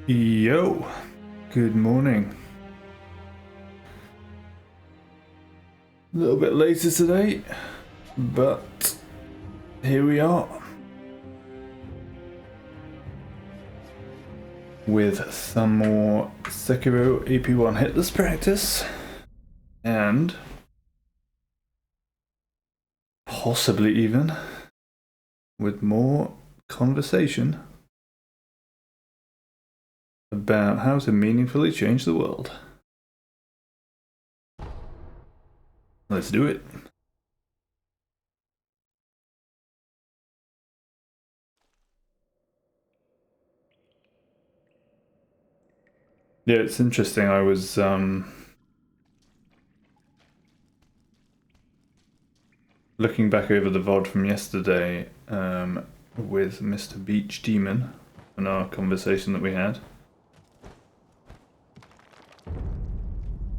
Yo, good morning. A little bit later today, but here we are. With some more Sekiro AP1 Hitless practice, and possibly even with more conversation about how to meaningfully change the world. Let's do it. Yeah, it's interesting. I was looking back over the VOD from yesterday with Mr. Beach Demon and our conversation that we had.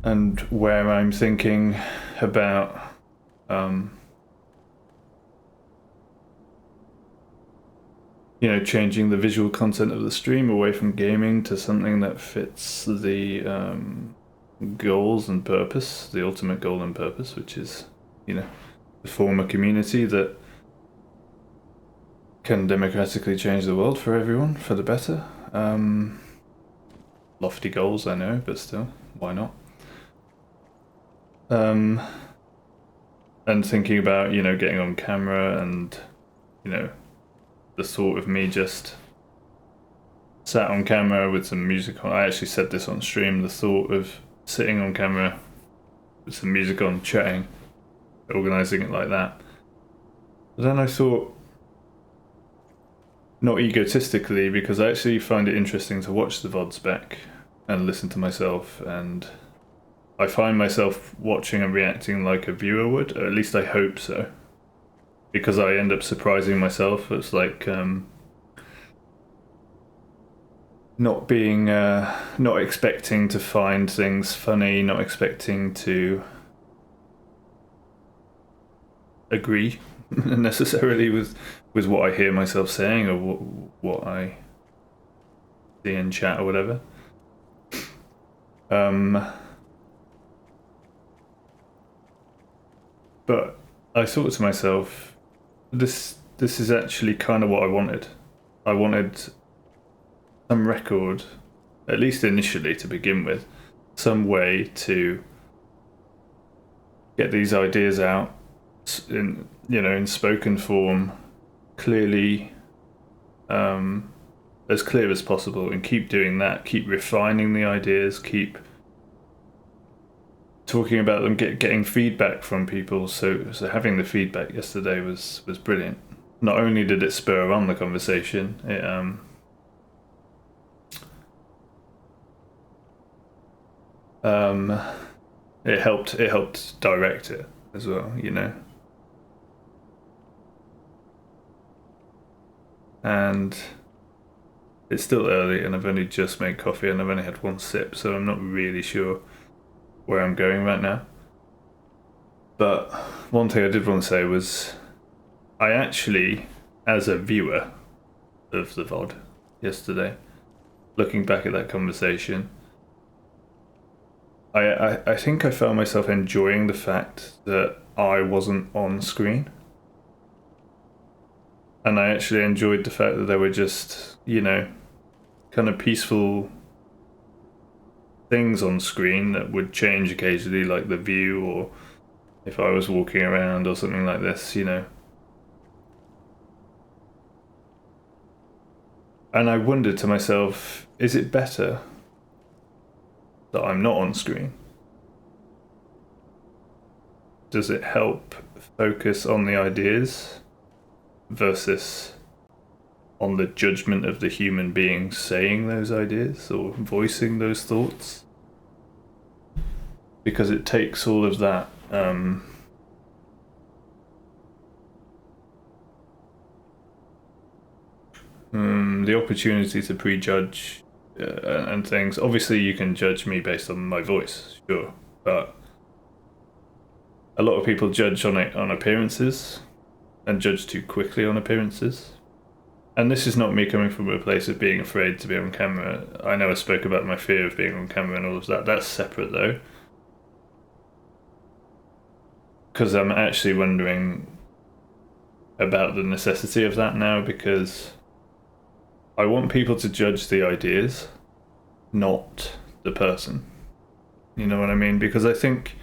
And where I'm thinking about changing the visual content of the stream away from gaming to something that fits the goals and purpose, the ultimate goal and purpose, which is, to form a community that can democratically change the world for everyone, for the better. Lofty goals, I know, but still, why not? And thinking about, getting on camera and, the thought of me just sat on camera with some music on. I actually said this on stream, the thought of sitting on camera with some music on, chatting, organising it like that. But then I thought, not egotistically, because I actually find it interesting to watch the VODs back and listen to myself, and I find myself watching and reacting like a viewer would, or at least I hope so. Because I end up surprising myself. It's like not expecting to find things funny, not expecting to agree necessarily with what I hear myself saying or what I see in chat or whatever. But I thought to myself, this is actually kind of what I wanted. I wanted some record, at least initially to begin with, some way to get these ideas out in spoken form, clearly, as clear as possible, and keep doing that, keep refining the ideas, keep talking about them, getting feedback from people. So having the feedback yesterday was brilliant. Not only did it spur on the conversation, it helped direct it as well, And it's still early, and I've only just made coffee, and I've only had one sip, so I'm not really sure where I'm going right now. But one thing I did want to say was, I actually, as a viewer of the VOD yesterday, looking back at that conversation, I think I found myself enjoying the fact that I wasn't on screen. And I actually enjoyed the fact that there were just, kind of peaceful things on screen that would change occasionally, like the view, or if I was walking around or something like this, And I wondered to myself, is it better that I'm not on screen? Does it help focus on the ideas versus on the judgment of the human being saying those ideas or voicing those thoughts? Because it takes all of that the opportunity to prejudge and things. Obviously you can judge me based on my voice, sure, but a lot of people judge on appearances and judge too quickly on appearances. and this is not me coming from a place of being afraid to be on camera. I know I spoke about my fear of being on camera and all of that. That's separate though. Because I'm actually wondering about the necessity of that now, because I want people to judge the ideas, not the person. You know what I mean? Because I think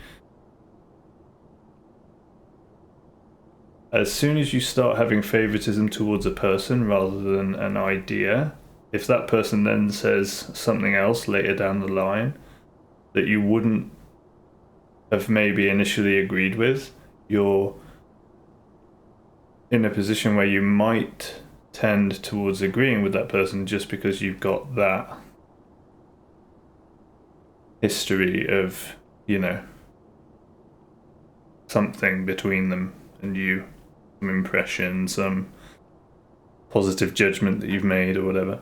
as soon as you start having favoritism towards a person rather than an idea, if that person then says something else later down the line that you wouldn't have maybe initially agreed with, you're in a position where you might tend towards agreeing with that person just because you've got that history of, you know, something between them and you, some impression, some positive judgment that you've made or whatever.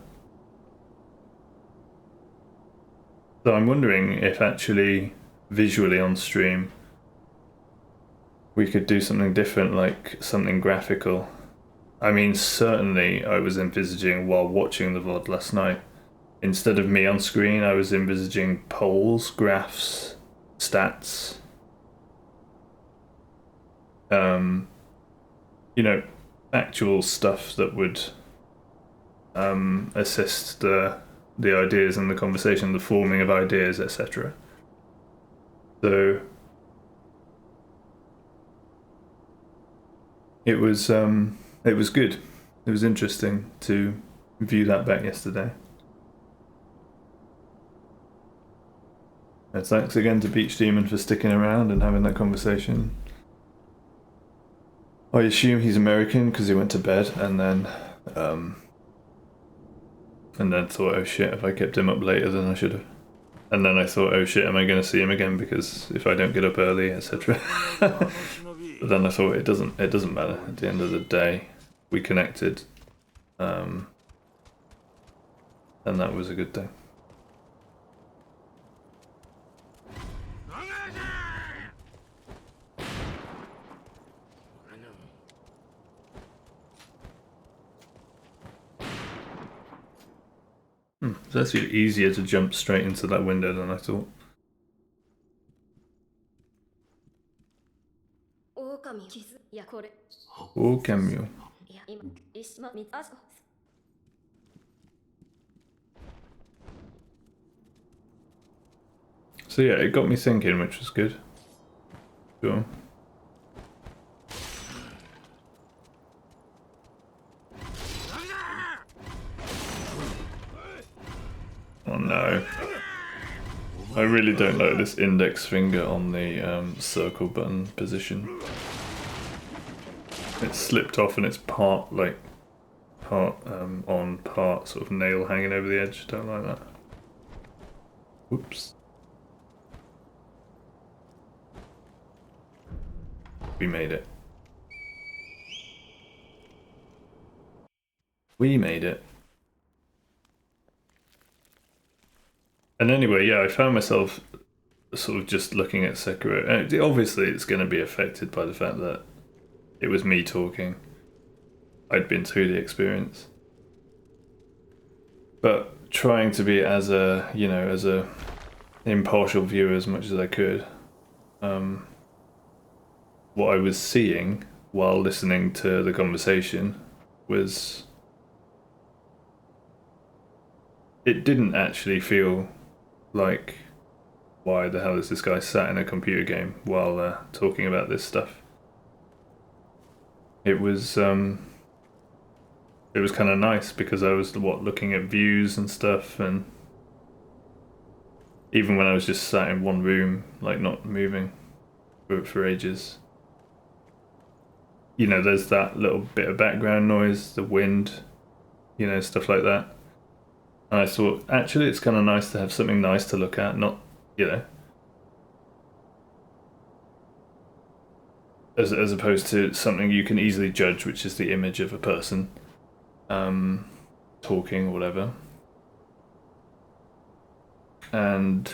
So I'm wondering if actually visually on stream we could do something different, like something graphical. I mean, certainly I was envisaging while watching the VOD last night, instead of me on screen, I was envisaging polls, graphs, stats. You know, actual stuff that would assist the ideas and the conversation, the forming of ideas, etc. So it was good. It was interesting to view that back yesterday. And thanks again to Beach Demon for sticking around and having that conversation. I assume he's American because he went to bed and then thought, oh shit, if I kept him up later then I should have. And then I thought, oh shit, am I going to see him again because if I don't get up early, etc. But then I thought it doesn't matter. At the end of the day, we connected, and that was a good thing. It's actually easier to jump straight into that window than I thought. Oh, cameo. So yeah, it got me thinking, which was good. Sure. Oh no. I really don't like this index finger on the circle button position. It's slipped off and it's part on, part sort of nail hanging over the edge. Don't like that. Whoops. We made it. We made it. And anyway, yeah, I found myself sort of just looking at Sekiro. And obviously, it's going to be affected by the fact that it was me talking. I'd been through the experience. But trying to be as a, you know, as a impartial viewer as much as I could. What I was seeing while listening to the conversation was... It didn't actually feel like, why the hell is this guy sat in a computer game while talking about this stuff? It was kind of nice because I was looking at views and stuff, and even when I was just sat in one room, like not moving for ages, you know, there's that little bit of background noise, the wind, you know, stuff like that. And I thought, actually, it's kind of nice to have something nice to look at, not, you know, as opposed to something you can easily judge, which is the image of a person talking or whatever. And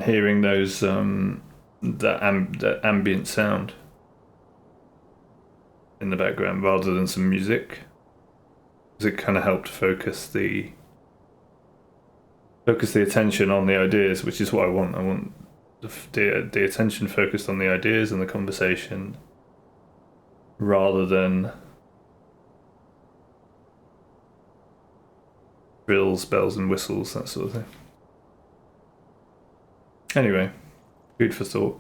hearing those that ambient sound. in the background rather than some music, because it kind of helped focus the attention on the ideas, which is what I want. I want the attention focused on the ideas and the conversation rather than drills, bells and whistles, that sort of thing. Anyway, food for thought.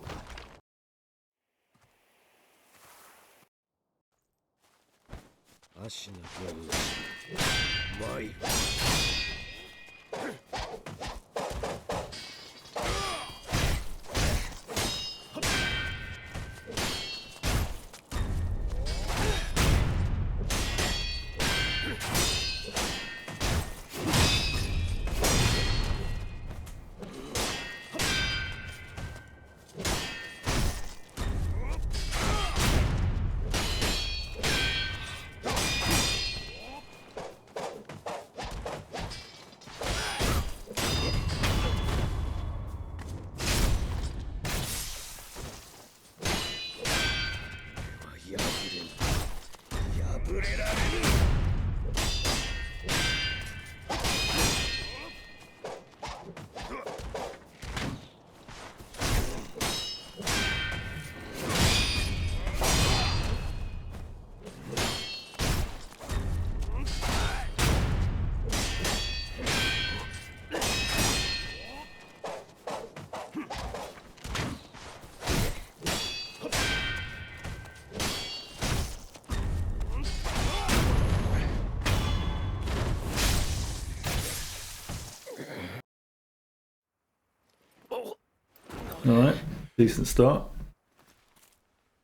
Alright, decent start.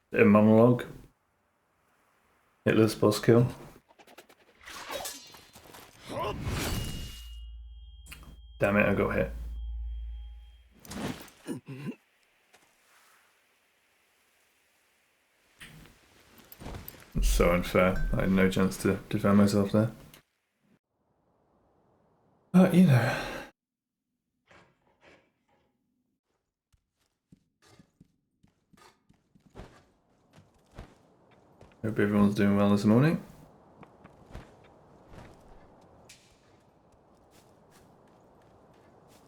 Bit of monologue. Hitless boss kill. Damn it, I got hit. That's so unfair. I had no chance to defend myself there. But, you know. Hope everyone's doing well this morning.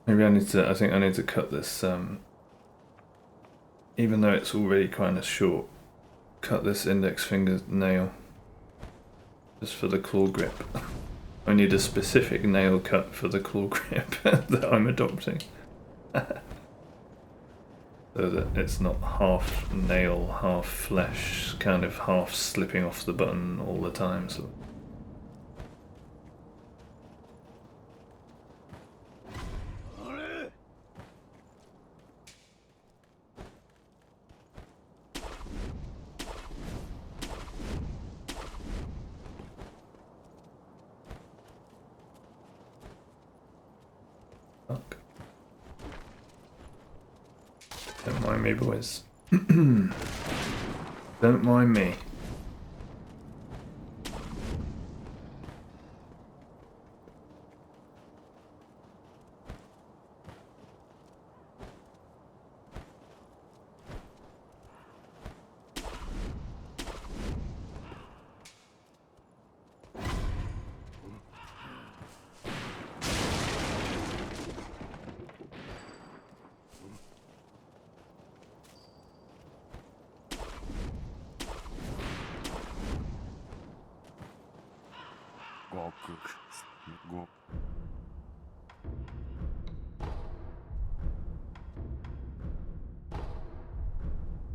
Maybe I think I need to cut this, even though it's already kind of short, cut this index finger nail, just for the claw grip. I need a specific nail cut for the claw grip that I'm adopting. So that it's not half nail, half flesh, kind of half slipping off the button all the time. So. Fuck. Don't mind me, boys. Don't mind me.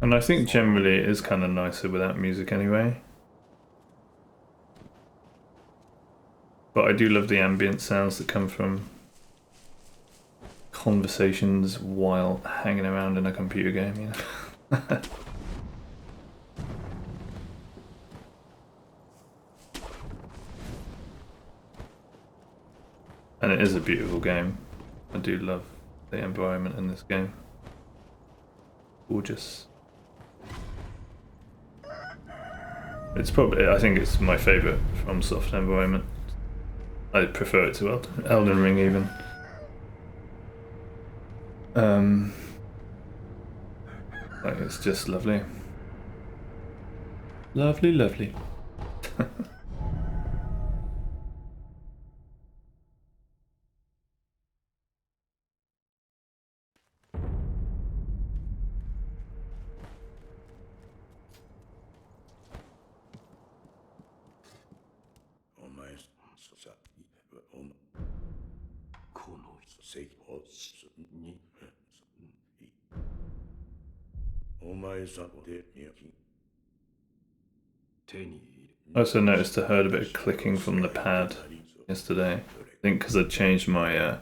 And I think generally it is kind of nicer without music anyway. But I do love the ambient sounds that come from conversations while hanging around in a computer game, you know. And it is a beautiful game. I do love the environment in this game. Gorgeous. It's probably, I think it's my favourite FromSoft environment. I prefer it to Elden Ring even. Like, it's just lovely. Lovely, lovely. I also noticed I heard a bit of clicking from the pad yesterday. I think because I changed my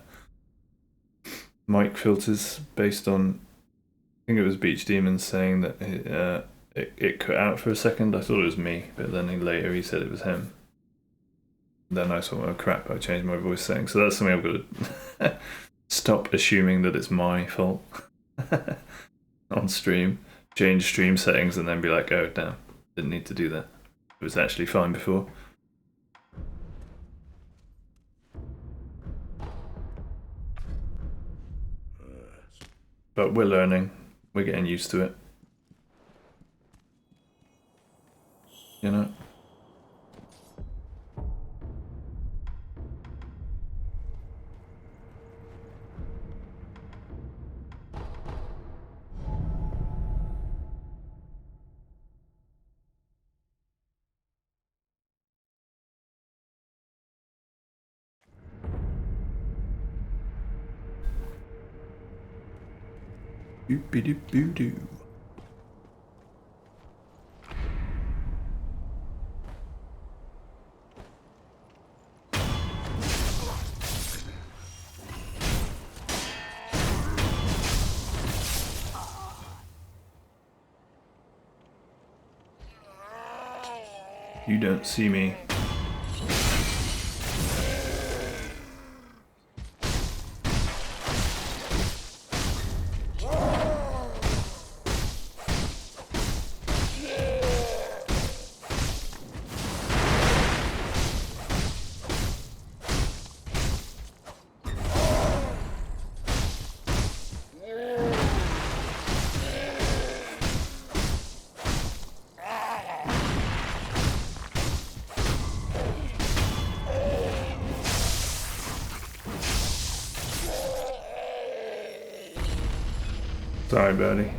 mic filters based on, I think it was Beach Demons saying that it cut out for a second. I thought it was me, but then later he said it was him. Then I thought, oh crap, I changed my voice setting. So that's something I've got to stop assuming that it's my fault on stream. Change stream settings and then be like, oh damn, didn't need to do that. It was actually fine before. But we're learning. We're getting used to it. You know? Doop-a-doop-boo-doo. You don't see me. Sorry, Birdie.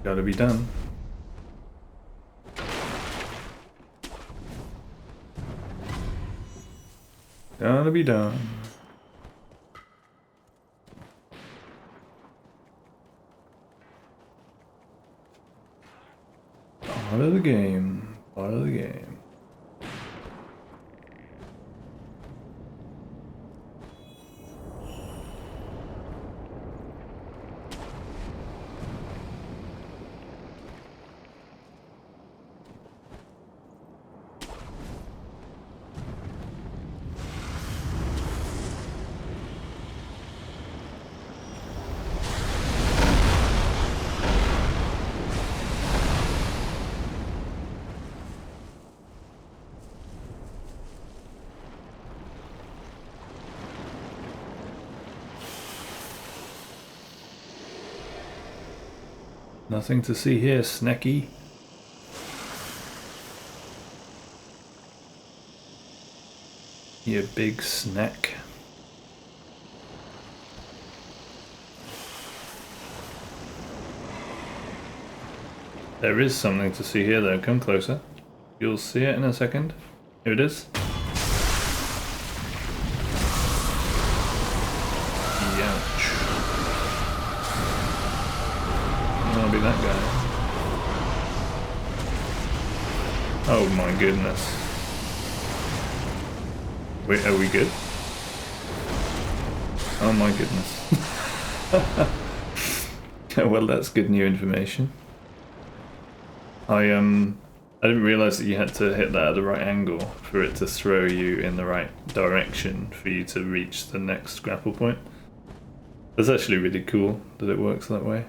Gotta be done. Gotta be done. Part of the game. Part of the game. Nothing to see here, Snacky. You big snack. There is something to see here though, come closer. You'll see it in a second. Here it is. Be that guy. Oh my goodness. Wait, are we good? Oh my goodness. Well, that's good new information. I didn't realise that you had to hit that at the right angle for it to throw you in the right direction for you to reach the next grapple point. That's actually really cool that it works that way.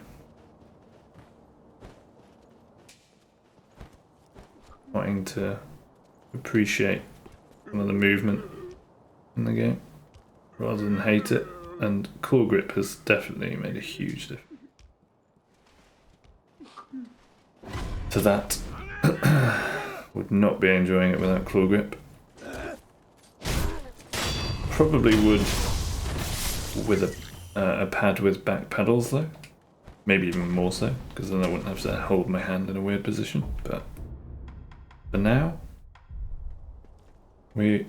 Wanting to appreciate some of the movement in the game rather than hate it, and core grip has definitely made a huge difference to that. Would not be enjoying it without claw grip. Probably would with a pad with back pedals though. Maybe even more so, because then I wouldn't have to hold my hand in a weird position. But for now, we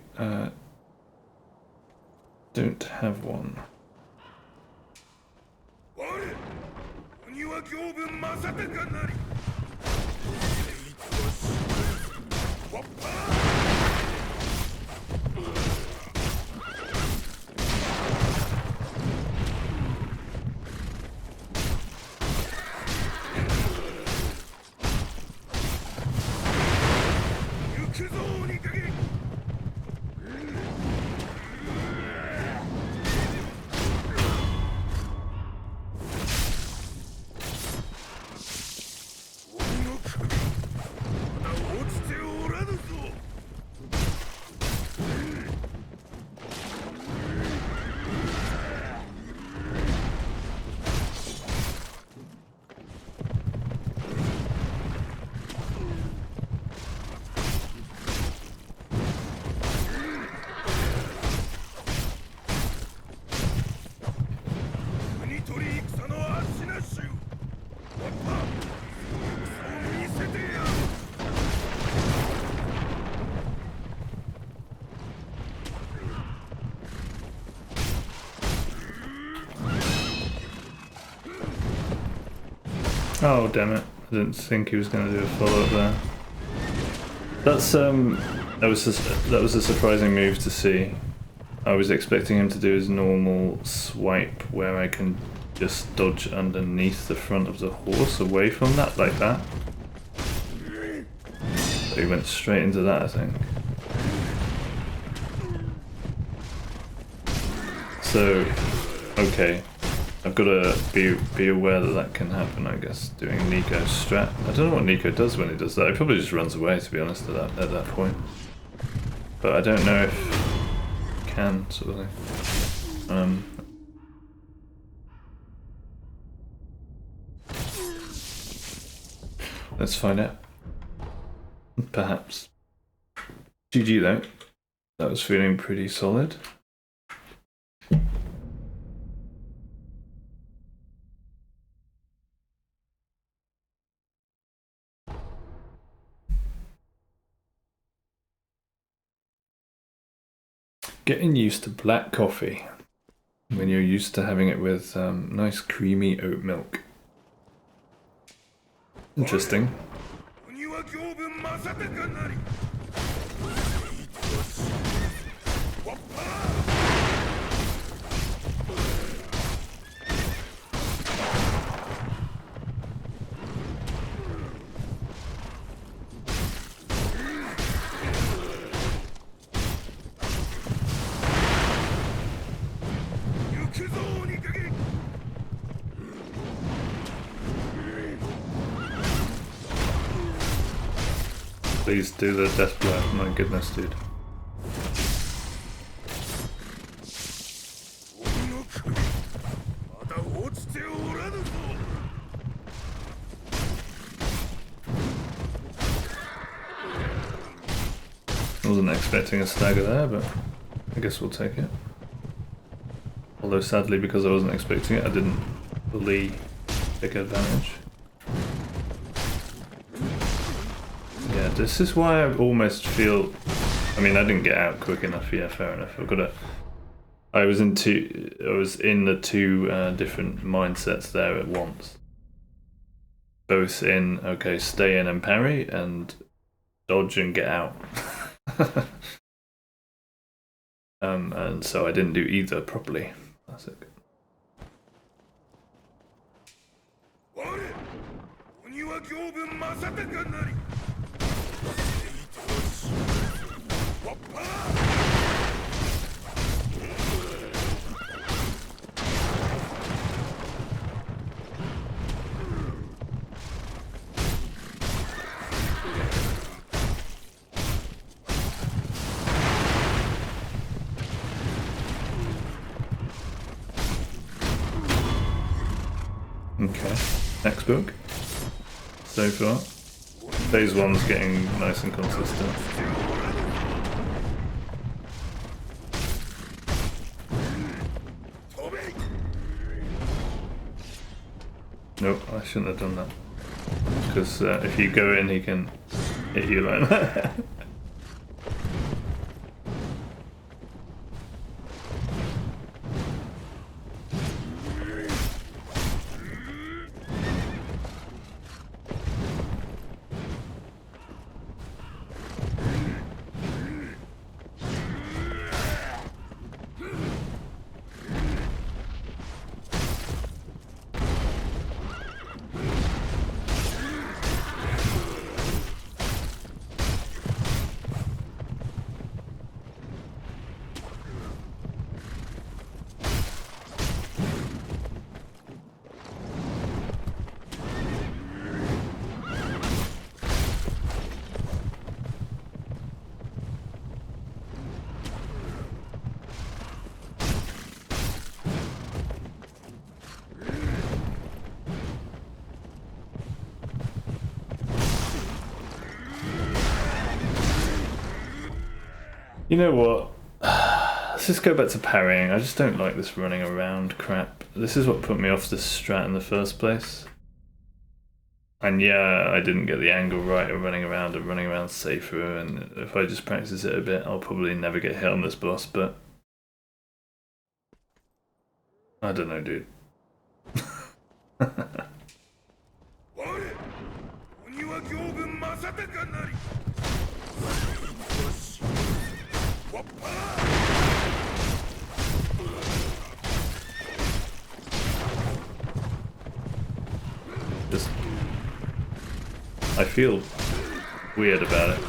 don't have one. Oh damn it! I didn't think he was going to do a follow-up there. That's that was a surprising move to see. I was expecting him to do his normal swipe where I can just dodge underneath the front of the horse away from that like that. But he went straight into that, I think. So, okay. I've got to be aware that that can happen, I guess, doing Nico's strat. I don't know what Nico does when he does that. He probably just runs away, to be honest, at that point. But I don't know if he can, sort of thing. Let's find out. Perhaps. GG though. That was feeling pretty solid. Getting used to black coffee when you're used to having it with nice creamy oat milk. Interesting. Please do the death blow, my goodness, dude. I wasn't expecting a stagger there, but I guess we'll take it. Although sadly, because I wasn't expecting it, I didn't fully take advantage. Yeah, this is why I almost feel... I mean, I didn't get out quick enough. Yeah, fair enough. I've got to... I was in the two different mindsets there at once. Both in, okay, stay in and parry, and dodge and get out. And so I didn't do either properly. Classic. Okay, next book so far. Phase 1's getting nice and consistent. Nope, I shouldn't have done that. Because if you go in, he can hit you like that. You know what? Let's just go back to parrying. I just don't like this running around crap. This is what put me off this strat in the first place. And yeah, I didn't get the angle right of running around and running around safer, and if I just practice it a bit, I'll probably never get hit on this boss, but I don't know, dude. Just, I feel weird about it.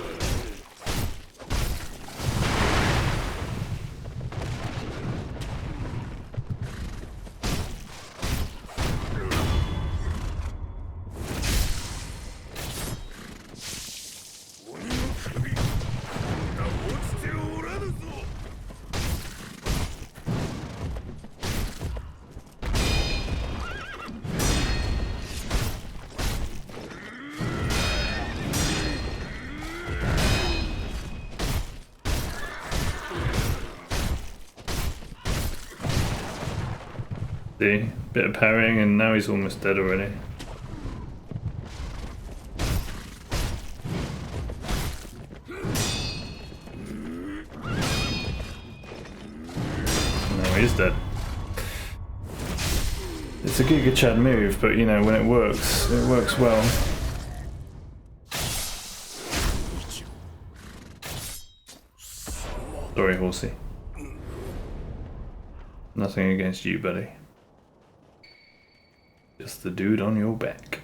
See, bit of parrying and now he's almost dead already. No, he's dead. It's a Giga Chad move, but you know, when it works well. Sorry, horsey. Nothing against you, buddy. Just the dude on your back.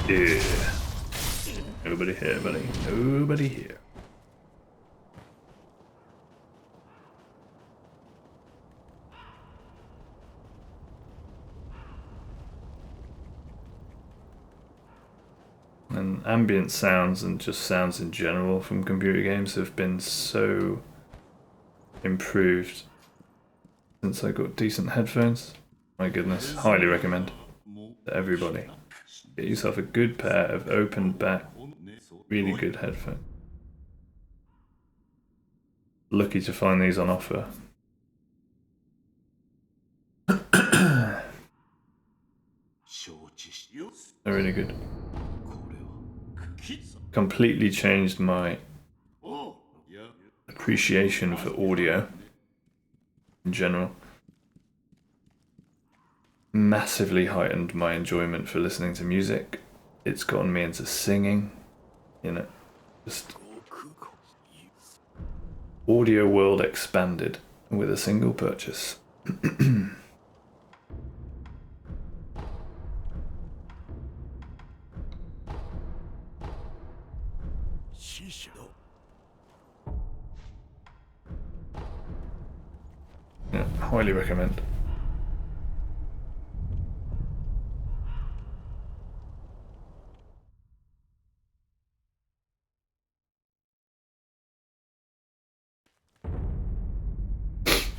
Yeah. Nobody here, buddy. Nobody here. And ambient sounds and just sounds in general from computer games have been so improved since I got decent headphones. My goodness, highly recommend to everybody. Get yourself a good pair of open back, really good headphones. Lucky to find these on offer. They're really good. Completely changed my appreciation for audio in general. Massively heightened my enjoyment for listening to music. It's gotten me into singing, you know, just audio world expanded with a single purchase. highly recommend.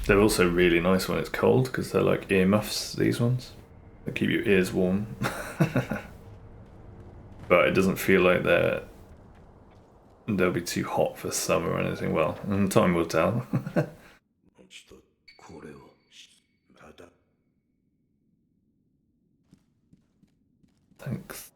They're also really nice when it's cold because they're like earmuffs, these ones. They keep your ears warm. But it doesn't feel like they'll be too hot for summer or anything. Well, and time will tell. Thanks.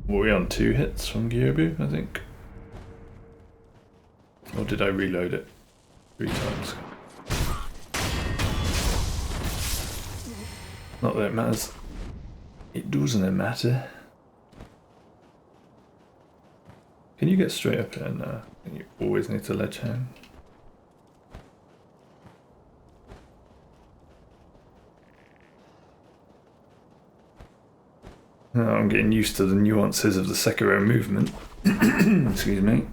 Were we on 2 hits from Gyobu, I think? Or did I reload it 3 times? Not that it matters. It doesn't matter. Can you get straight up here? No. You always need to ledge hang. Oh, I'm getting used to the nuances of the Sekiro movement. Excuse me.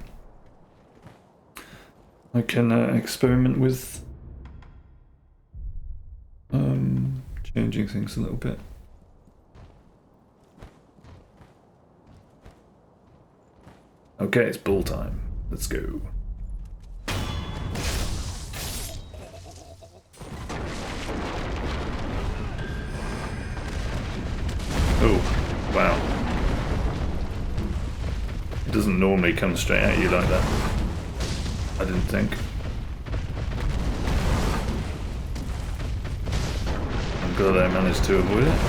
I can experiment with changing things a little bit. Okay, it's bull time. Let's go. Oh, wow. It doesn't normally come straight at you like that. I didn't think. I'm glad I managed to avoid it.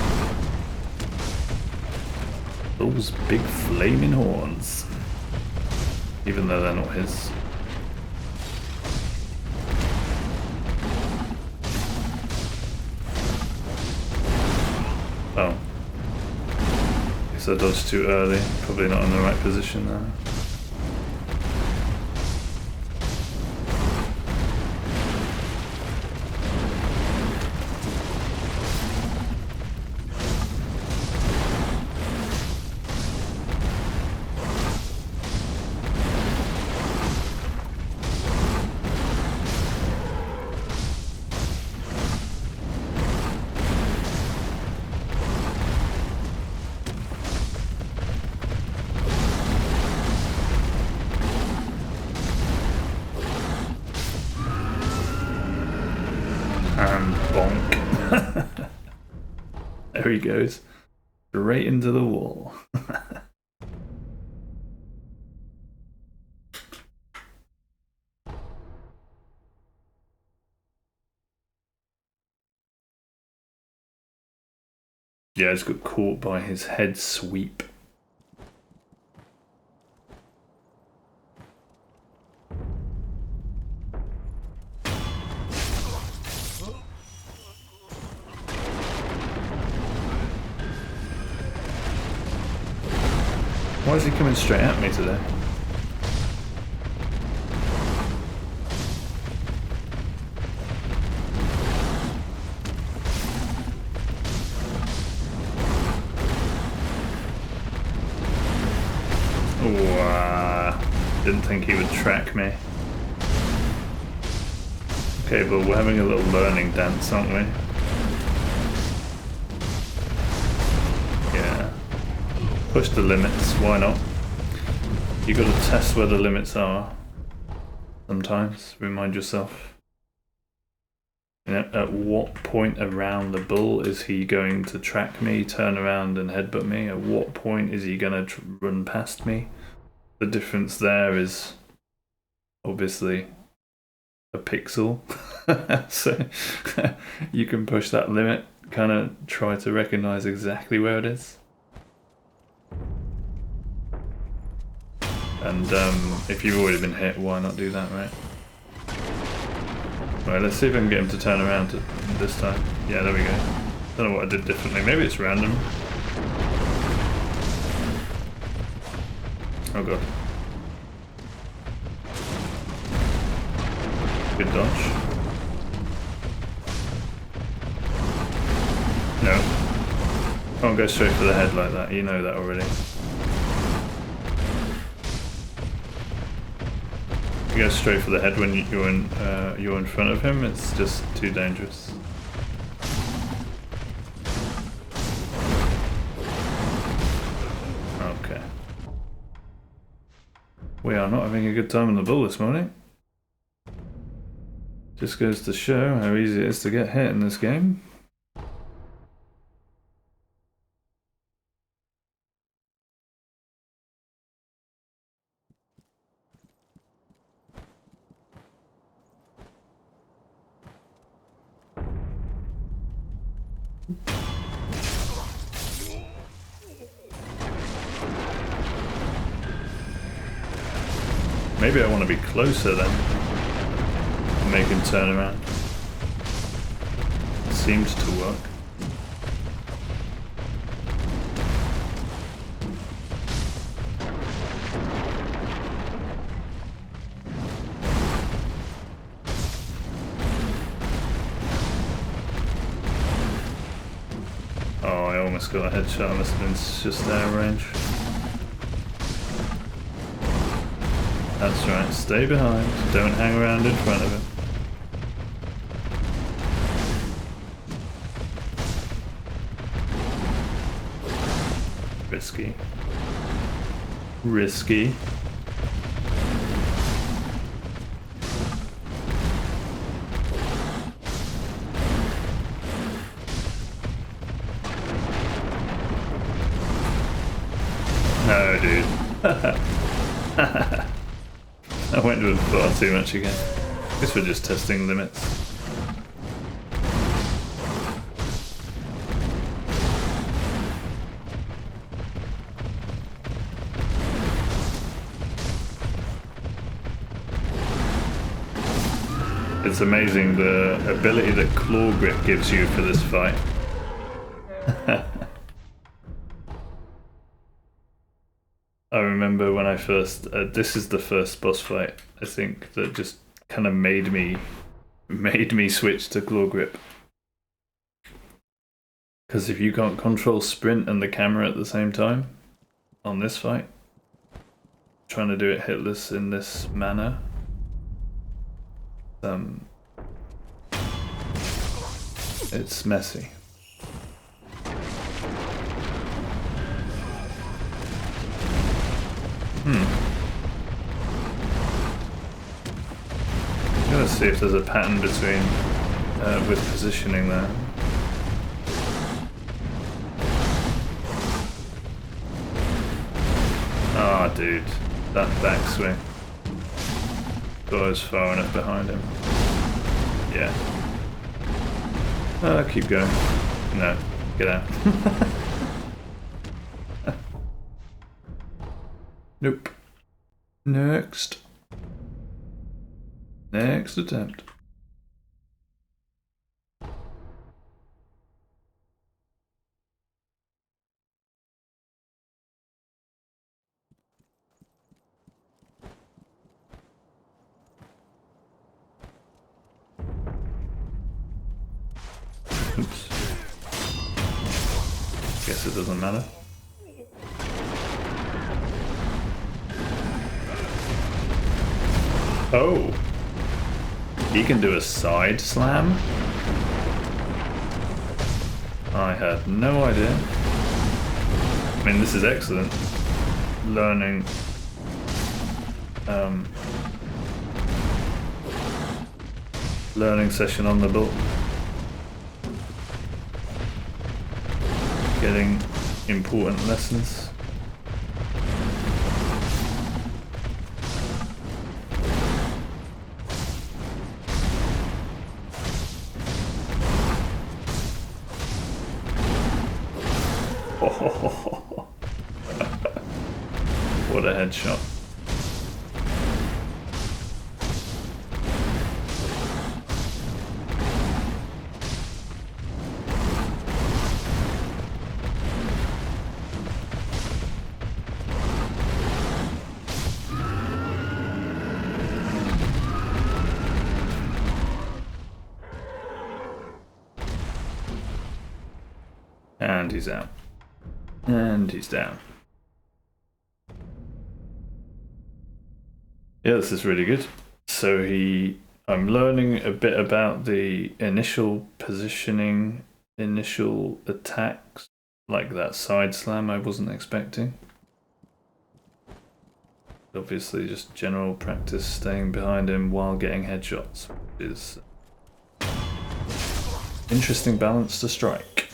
Those big flaming horns. Even though they're not his. Oh. Guess I dodged too early. Probably not in the right position now. And bonk. There he goes. Straight into the wall. Yeah, I just got caught by his head sweep. Why is he coming straight at me today? Didn't think he would track me. Okay, but we're having a little learning dance, aren't we? Yeah. Push the limits, why not? You gotta test where the limits are. Sometimes, remind yourself. You know, at what point around the bull is he going to track me, turn around and headbutt me? At what point is he gonna run past me? The difference there is obviously a pixel. So you can push that limit, kind of try to recognize exactly where it is. And if you've already been hit, why not do that, right? Right, let's see if I can get him to turn around this time. Yeah, there we go. Don't know what I did differently. Maybe it's random. Oh god. Good dodge. No. Can't go straight for the head like that, you know that already. You go straight for the head when you're in front of him, it's just too dangerous. Okay. We are not having a good time in the bull this morning. Just goes to show how easy it is to get hit in this game. Maybe I want to be closer then. Make him turn around. It seems to work. Oh, I almost got a headshot. I must have been just out of range. That's right, stay behind. Don't hang around in front of him. Risky. Risky. No, dude. I went with far too much again. Guess we're just testing limits. It's amazing the ability that claw grip gives you for this fight. I remember when I first, this is the first boss fight, I think, that just kind of made me switch to claw grip. Because if you can't control sprint and the camera at the same time, on this fight, trying to do it hitless in this manner, it's messy. Let's see if there's a pattern between with positioning there. Ah, dude, that backswing. Thought I was far enough behind him. Yeah. Keep going. No, get out. Nope. Next. Next attempt. Oops. Guess it doesn't matter. Oh! He can do a side slam? I had no idea. I mean, this is excellent. Learning learning session on the bull. Getting important lessons. What a headshot. And he's out. And he's down. Yeah, this is really good. So I'm learning a bit about the initial positioning, initial attacks, like that side slam I wasn't expecting. Obviously just general practice staying behind him while getting headshots, which is interesting balance to strike.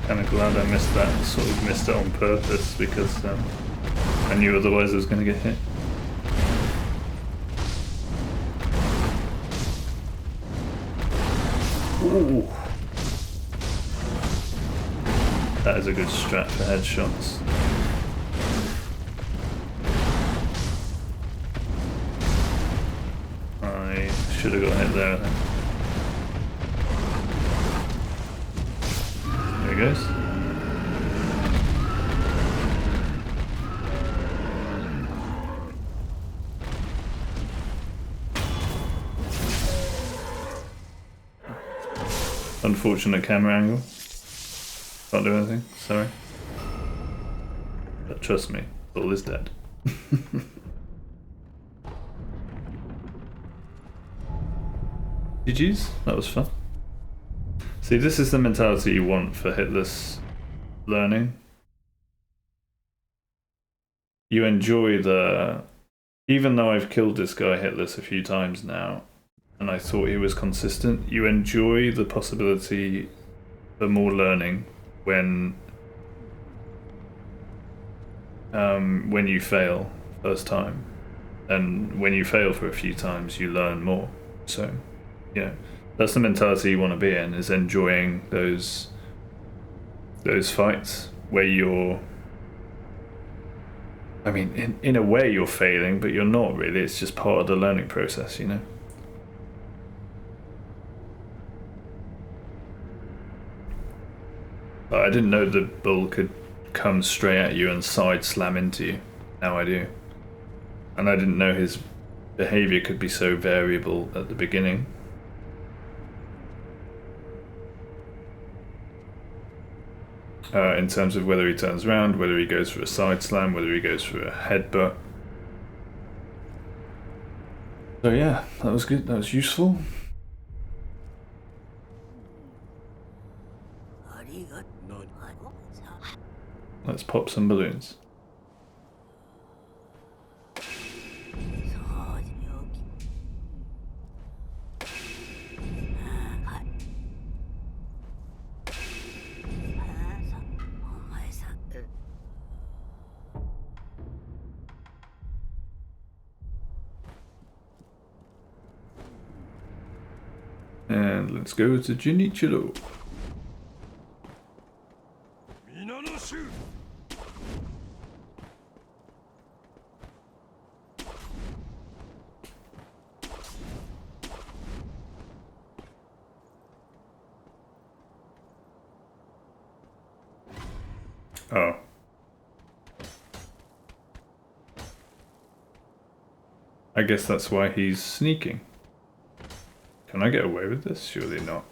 Kind of glad I missed that, sort of missed it on purpose because I knew otherwise I was going to get hit. Ooh. That is a good strat for headshots. I should have got hit there, I think. There he goes. Unfortunate camera angle. Can't do anything, sorry. But trust me, Bull is dead. GG's, that was fun. See, this is the mentality you want for hitless learning. You enjoy even though I've killed this guy hitless a few times now, and I thought he was consistent, you enjoy the possibility for more learning when you fail first time. And when you fail for a few times, you learn more. So, yeah. That's the mentality you want to be in, is enjoying those fights where you're... I mean, in a way you're failing, but you're not really. It's just part of the learning process, you know? But I didn't know the bull could come straight at you and side slam into you. Now I do. And I didn't know his behavior could be so variable at the beginning. In terms of whether he turns around, whether he goes for a side slam, whether he goes for a headbutt. So yeah, that was good, that was useful. Let's pop some balloons. And let's go to Jinichiro. Oh. I guess that's why he's sneaking. Can I get away with this? Surely not.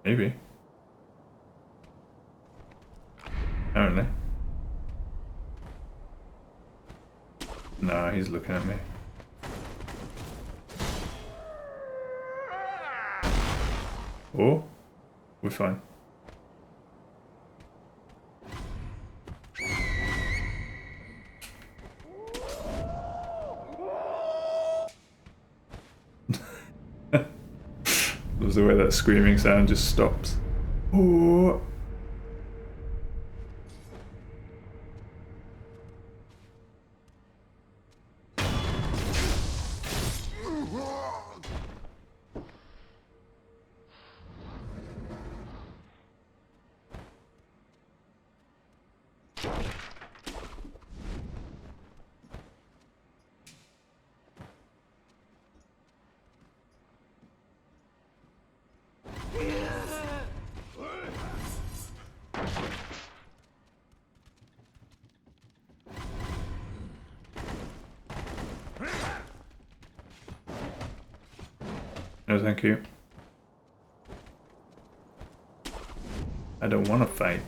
Maybe. Apparently. Nah, he's looking at me. Oh, we're fine. the way that screaming sound just stops. Oh. No, thank you. I don't want to fight.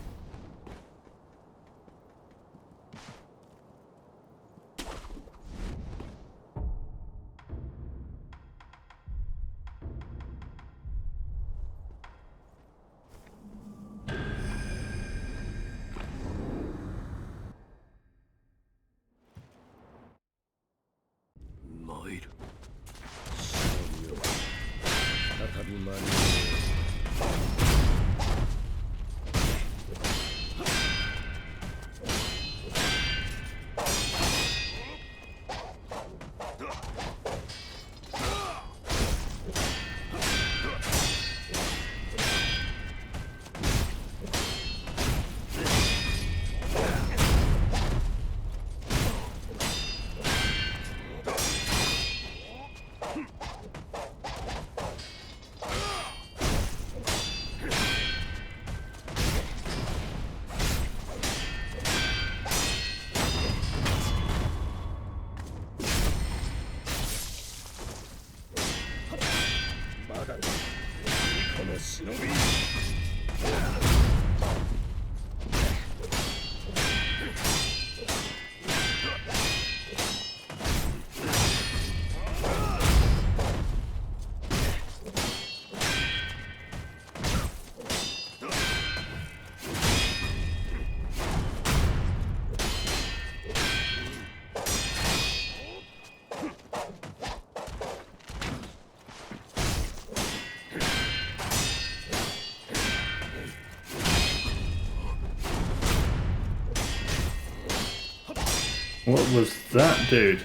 What was that, dude?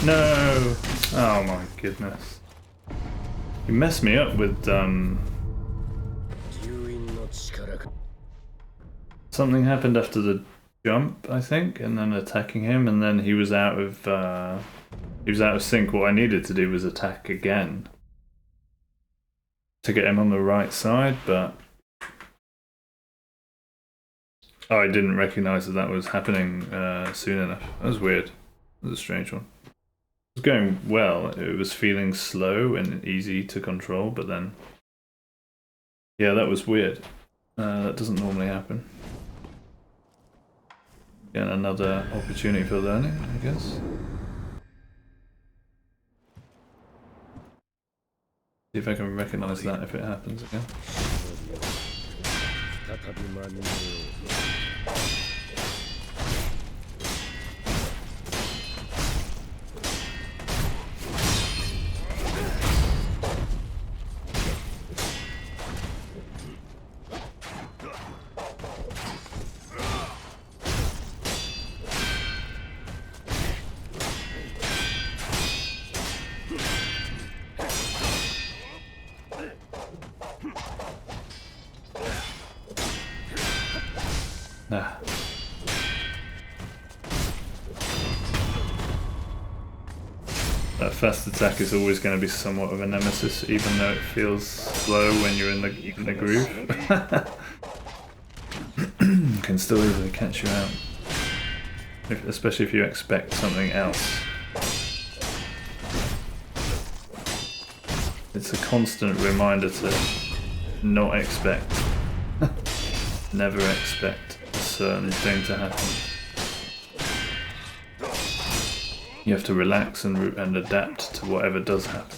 No! Oh my goodness. You messed me up with, something happened after the jump, I think, and then attacking him, and then he was out of sync. What I needed to do was attack again to get him on the right side, but I didn't recognize that was happening soon enough. That was weird. That was a strange one. It was going well. It was feeling slow and easy to control, but then, yeah, that was weird. That doesn't normally happen. Again, another opportunity for learning, I guess. See if I can recognize that if it happens again. That fast attack is always going to be somewhat of a nemesis, even though it feels slow when you're in the groove. Can still easily catch you out, especially if you expect something else. It's a constant reminder to not expect, never expect a certain thing to happen. You have to relax and adapt to whatever does happen.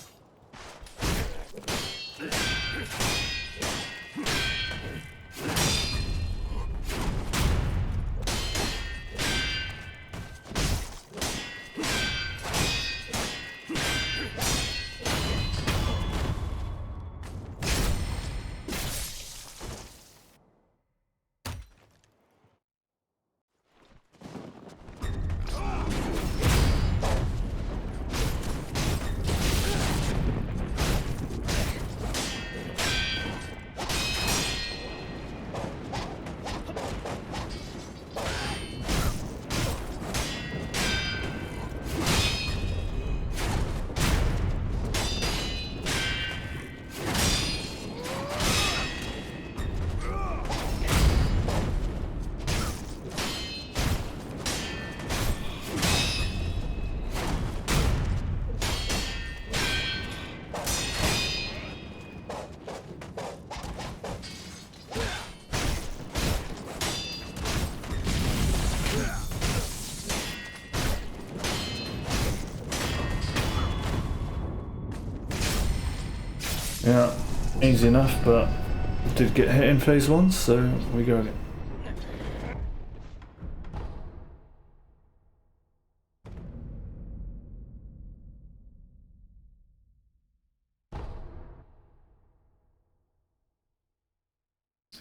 Yeah, easy enough, but did get hit in phase 1, so we go again.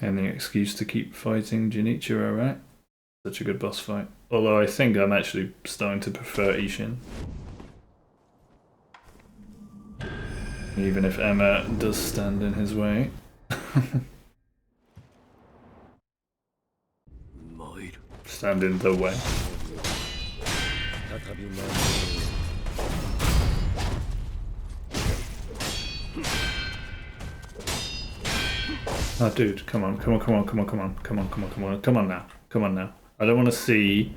Any excuse to keep fighting Junichiro, right? Such a good boss fight. Although I think I'm actually starting to prefer Ishin. Even if Emma does stand in his way. Stand in the way. Oh, dude, come on now. I don't want to see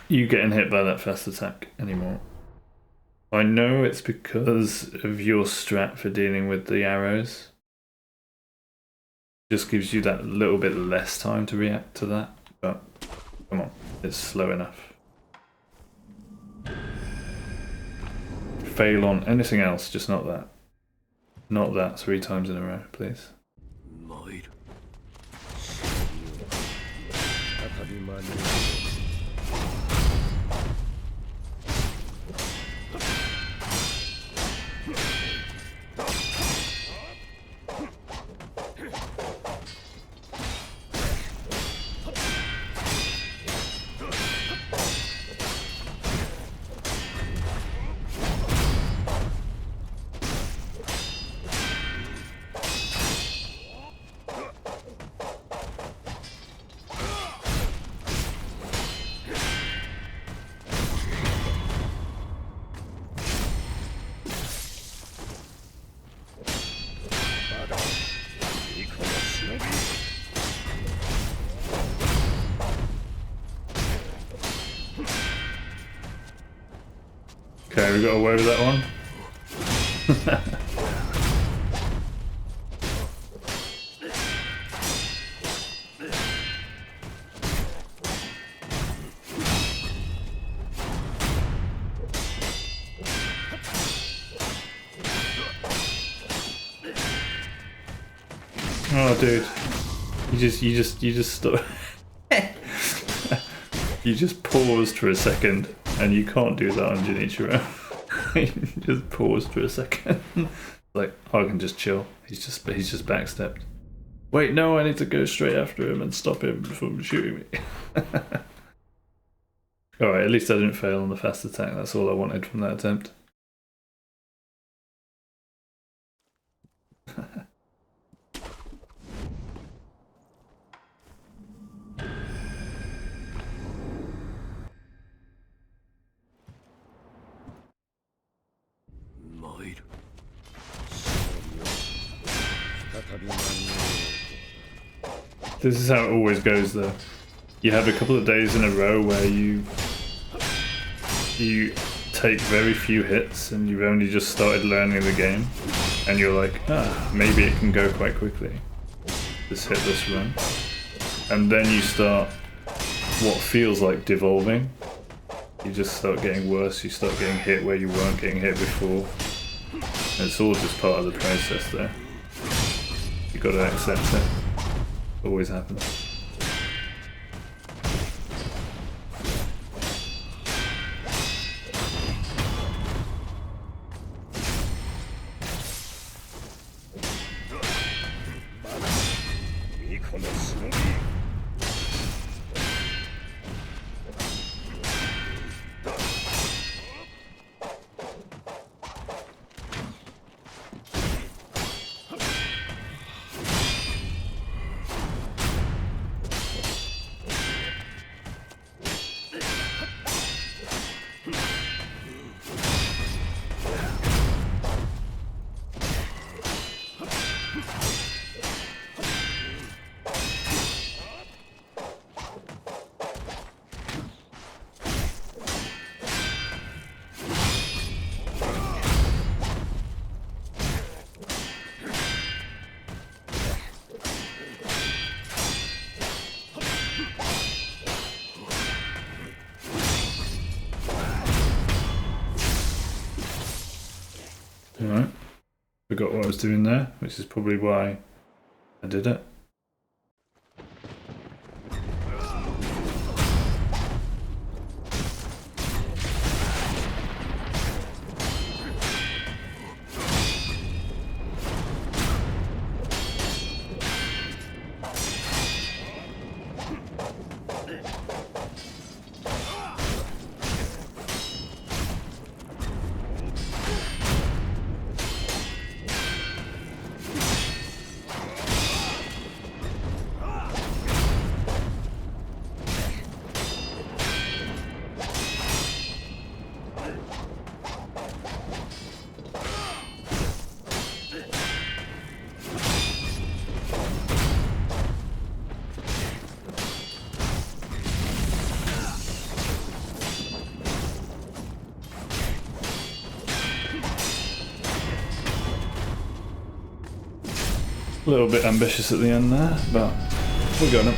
you getting hit by that fast attack anymore. I know it's because of your strat for dealing with the arrows. Just gives you that little bit less time to react to that, but come on, it's slow enough. Fail on anything else, just not that. Not that 3 times in a row, please. Okay, we got away with that one. Oh, dude, you just stop. You just paused for a second, and you can't do that on Junichiro. You just paused for a second. Like, oh, I can just chill. He's just backstepped. Wait, no, I need to go straight after him and stop him from shooting me. Alright, at least I didn't fail on the fast attack. That's all I wanted from that attempt. This is how it always goes, though. You have a couple of days in a row where you take very few hits and you've only just started learning the game, and you're like, maybe it can go quite quickly, this hitless run. And then you start what feels like devolving. You just start getting worse, you start getting hit where you weren't getting hit before. And it's all just part of the process there. You gotta accept it. Always happens. Alright. Forgot what I was doing there, which is probably why I did it. A little bit ambitious at the end there, but we got him.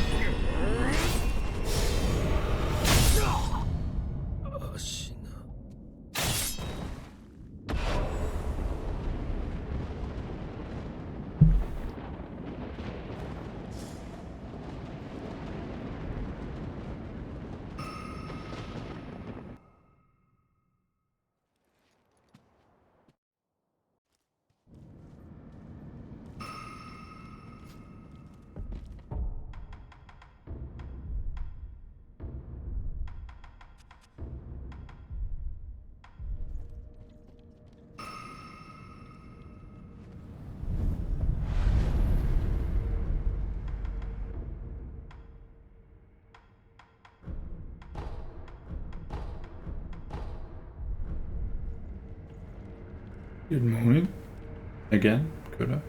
Good morning. Again, could I?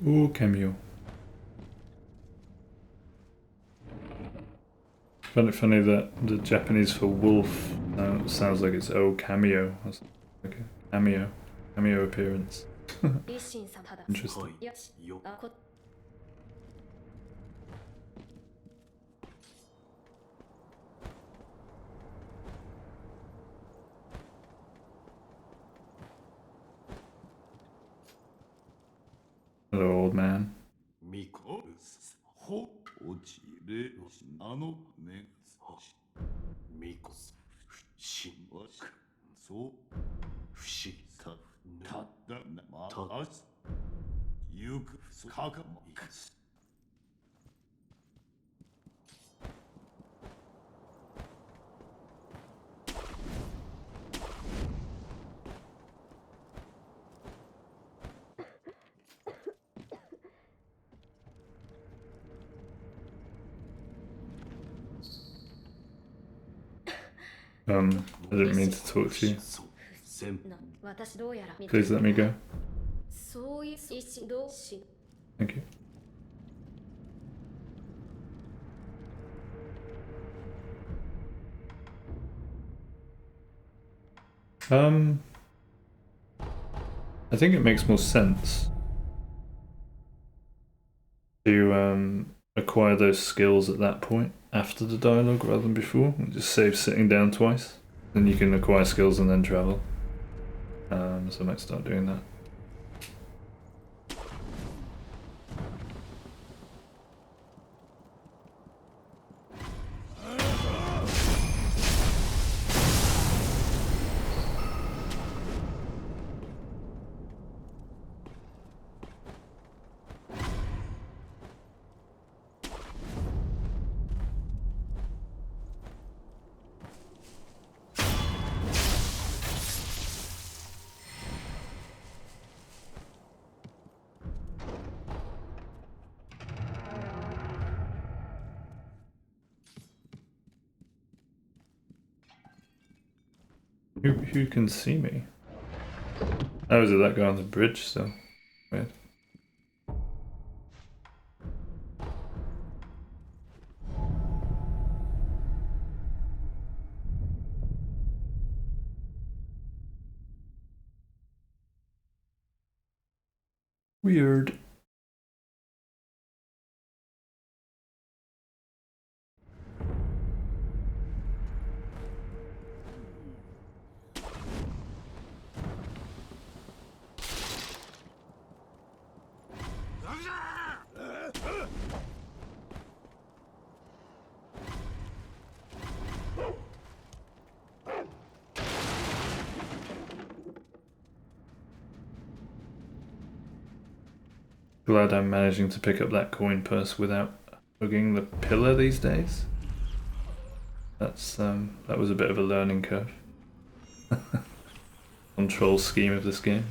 Oh, cameo. Find it funny that the Japanese for wolf sounds like it's oh cameo. That's like a cameo appearance. Interesting. Hello, old man. I didn't mean to talk to you. Please let me go. Thank you. I think it makes more sense to acquire those skills at that point after the dialogue rather than before. It just saves sitting down twice. Then you can acquire skills and then travel. So I might start doing that. Who can see me? Oh, is it that guy on the bridge still? Weird. Weird. Glad I'm managing to pick up that coin purse without hugging the pillar these days. That's that was a bit of a learning curve. Control scheme of this game.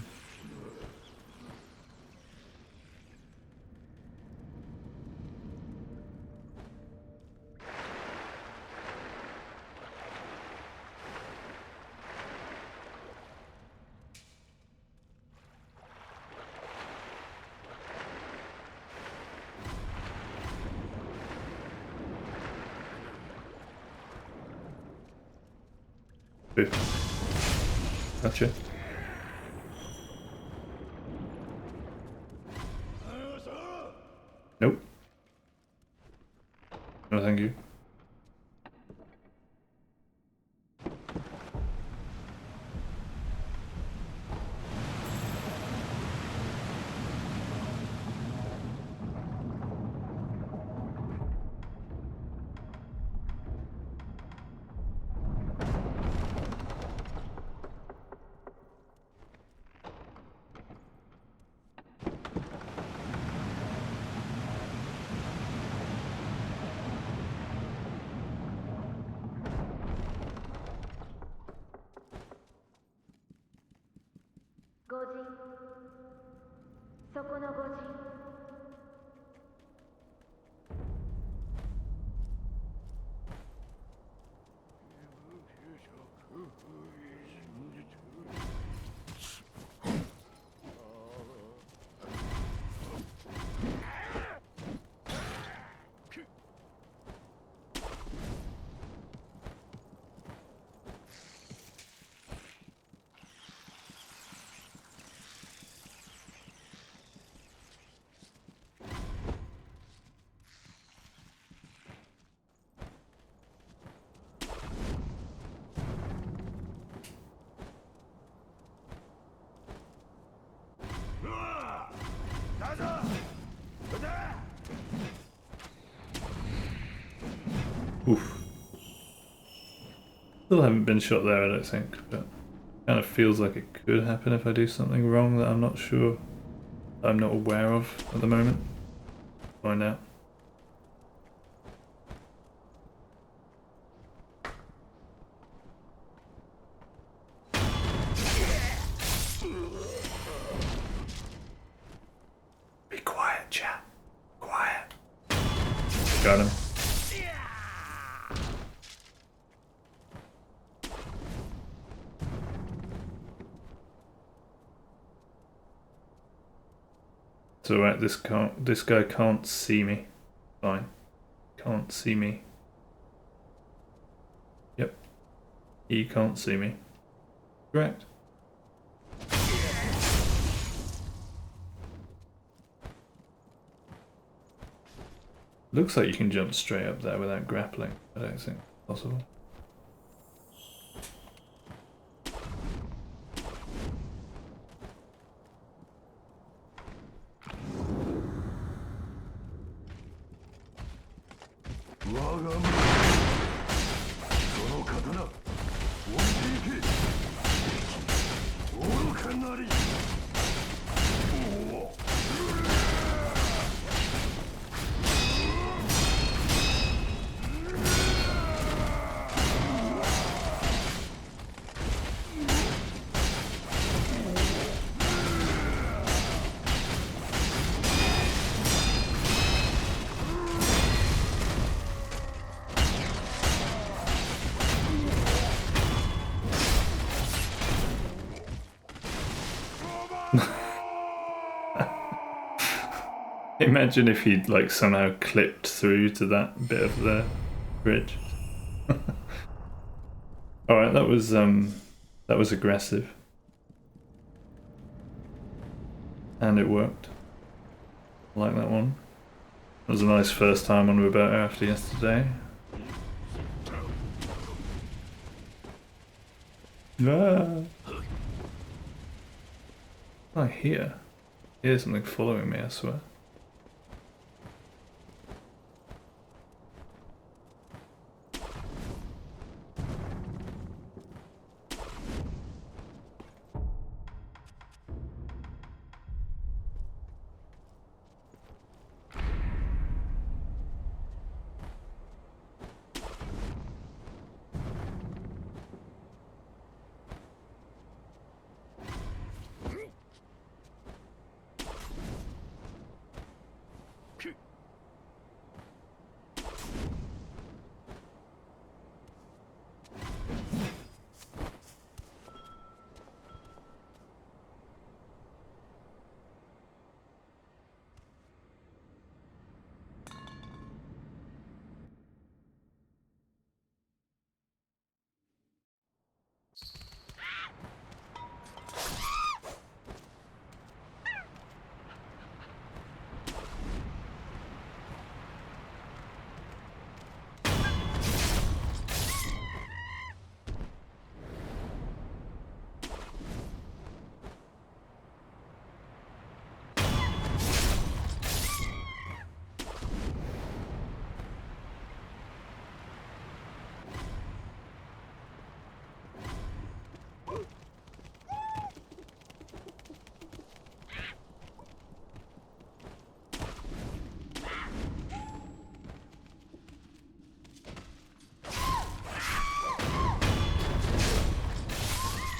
Boo. Gotcha. Nope. No, thank you. Oof. Still haven't been shot there, I don't think, but kind of feels like it could happen if I do something wrong that I'm not sure, I'm not aware of at the moment. Find out. Be quiet, chat. Quiet. Got him. It's alright, this guy can't see me. Fine. Can't see me. Yep. He can't see me. Correct. Looks like you can jump straight up there without grappling. I don't think it's possible. Imagine if he'd like somehow clipped through to that bit of the bridge. Alright, that was aggressive. And it worked. I like that one. It was a nice first time on Roberta after yesterday. Ah. I hear something following me, I swear.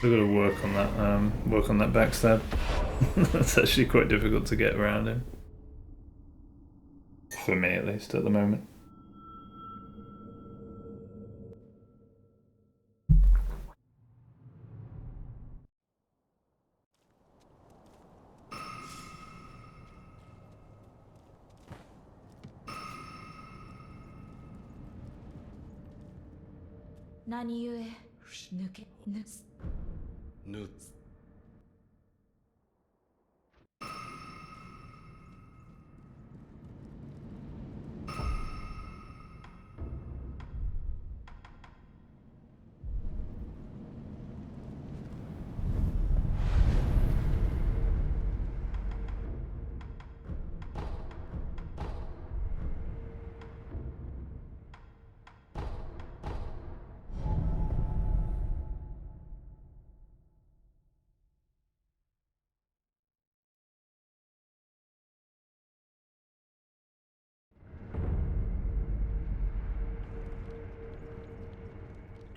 We've got to work on that backstab. That's actually quite difficult to get around in. For me, at least, at the moment.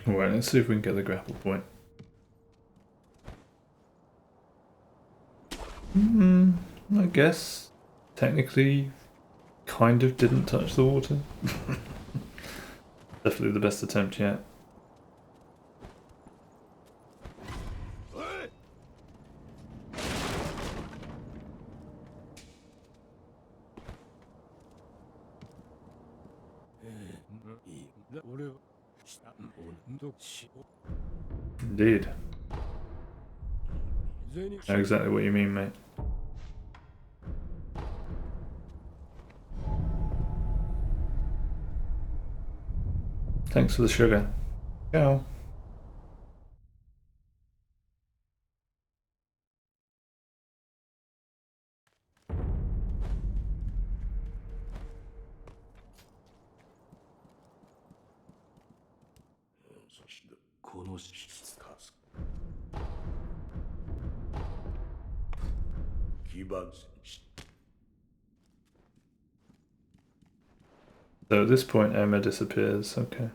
Alright, let's see if we can get the grapple point. I guess technically kind of didn't touch the water. Definitely the best attempt yet. Indeed. I know exactly what you mean, mate. Thanks for the sugar. Ciao. So at this point, Emma disappears. Okay.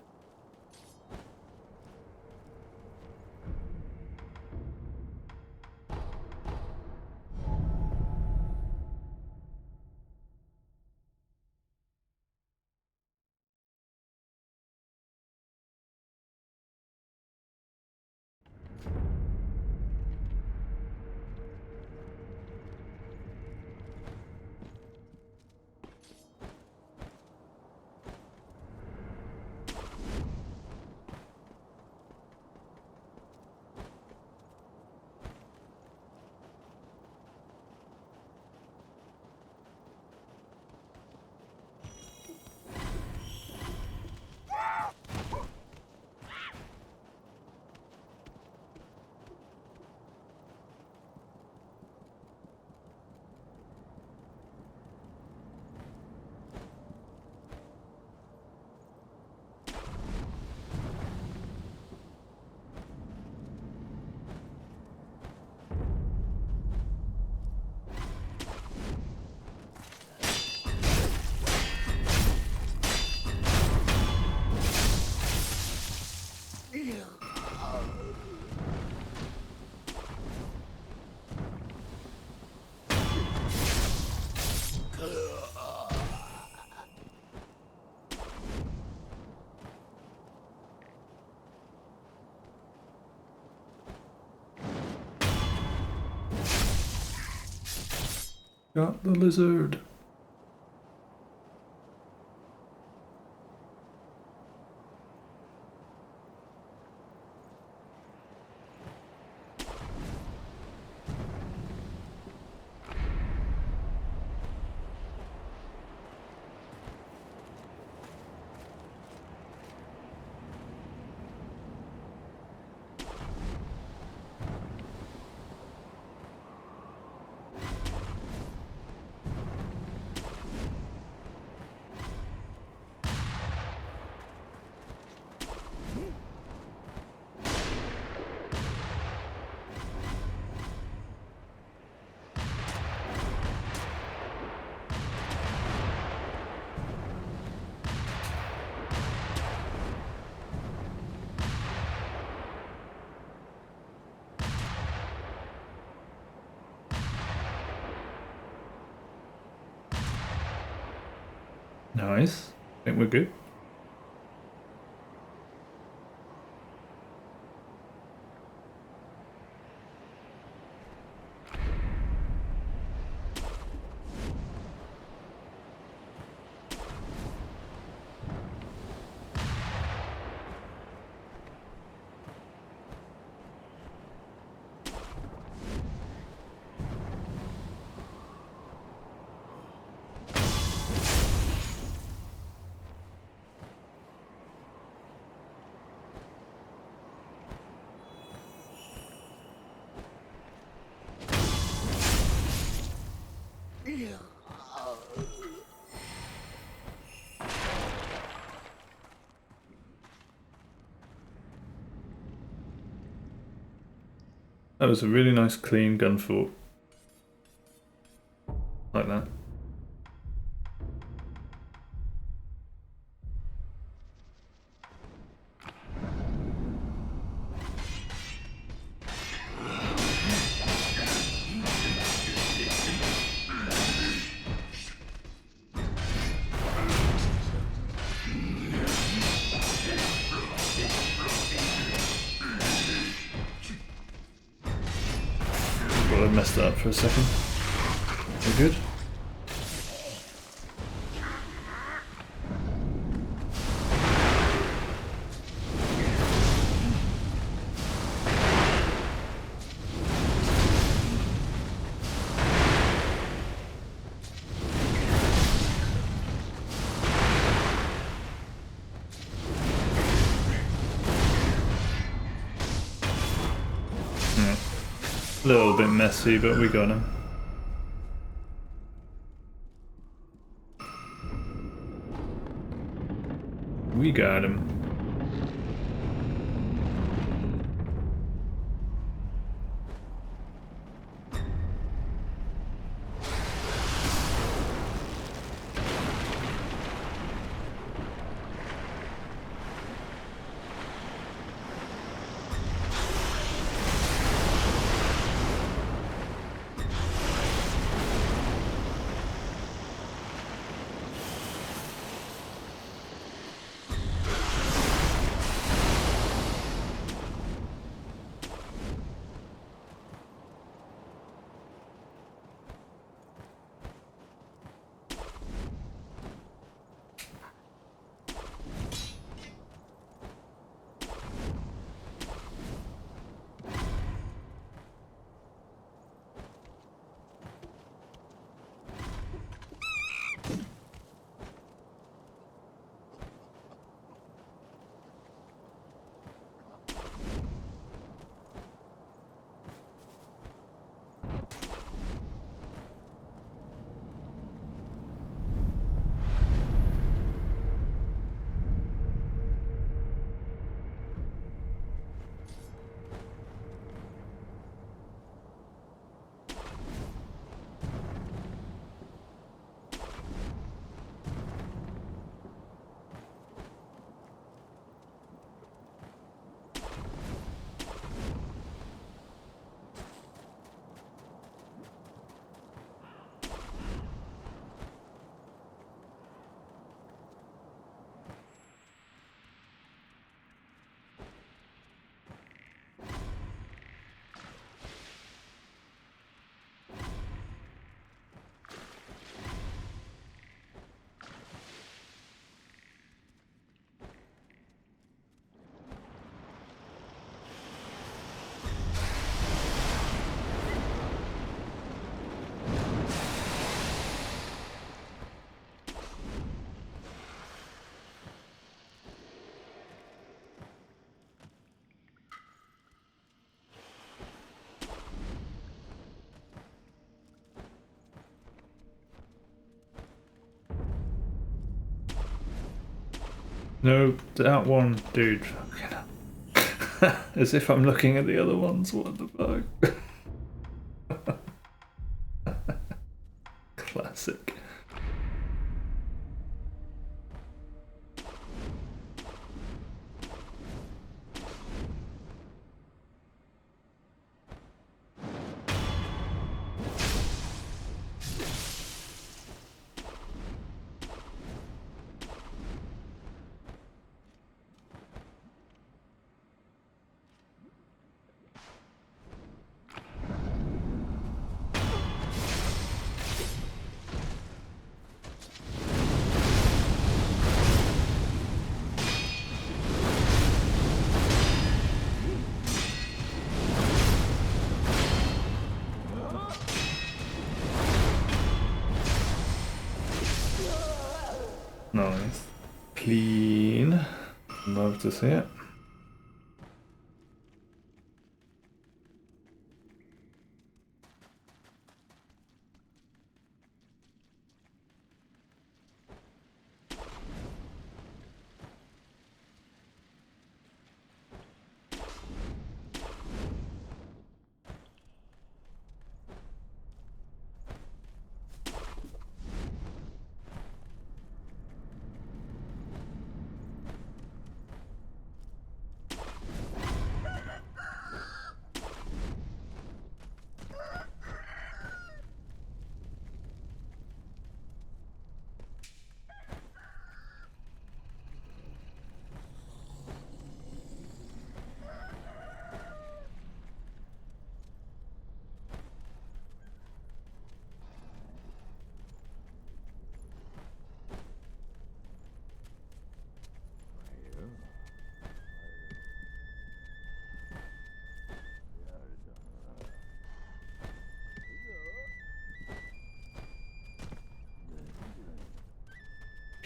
Got the lizard. Nice. I think we're good. That was a really nice clean gun fort. Like that. Well, I messed that up for a second. We're good. A little bit messy, but we got him. We got him. No, that one, dude. As if I'm looking at the other ones. What the fuck? Classic. Nice. Clean. Love to see it.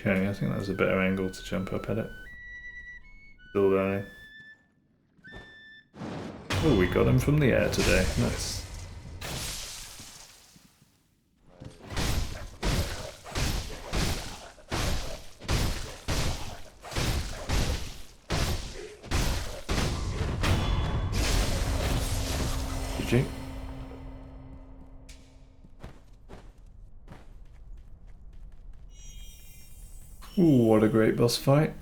Okay, I think that was a better angle to jump up at it. Still learning. Oh, we got him from the air today. Nice. GG. Ooh, what a great boss fight.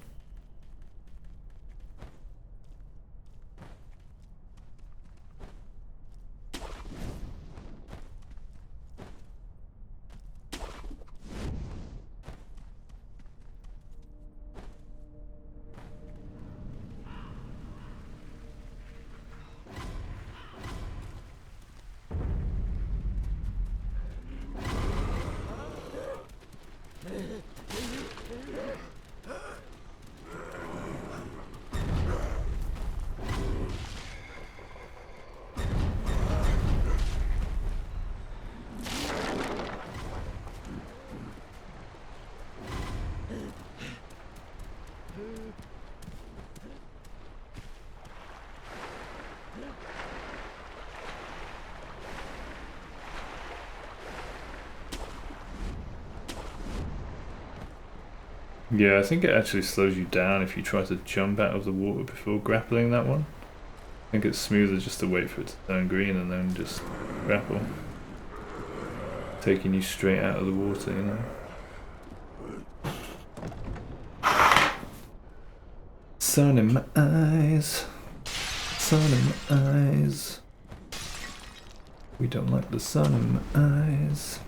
Yeah, I think it actually slows you down if you try to jump out of the water before grappling that one. I think it's smoother just to wait for it to turn green and then just grapple. Taking you straight out of the water, you know? Sun in my eyes. Sun in my eyes. We don't like the sun in my eyes.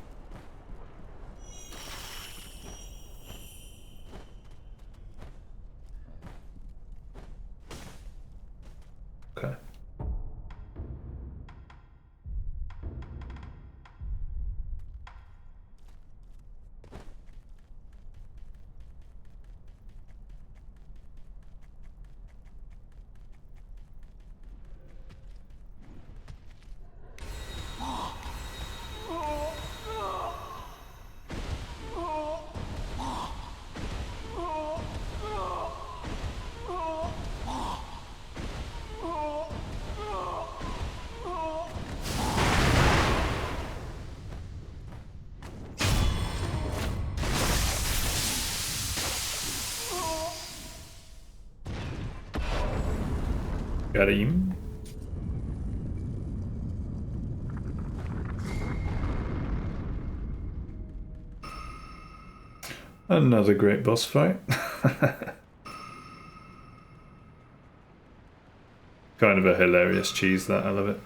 Okay. Got him. Another great boss fight. Kind of a hilarious cheese, that. I love it.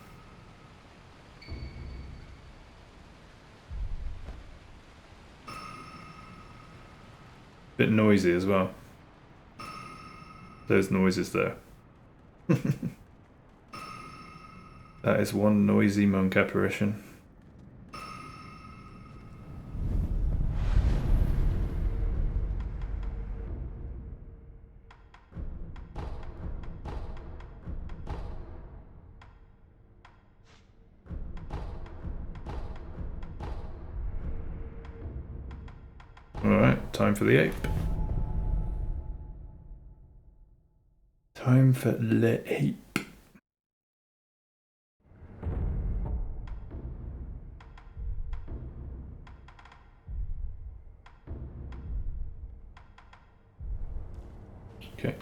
Bit noisy as well. Those noises there. That is one noisy monk apparition. Alright, time for the ape. Time for the ape. Okay.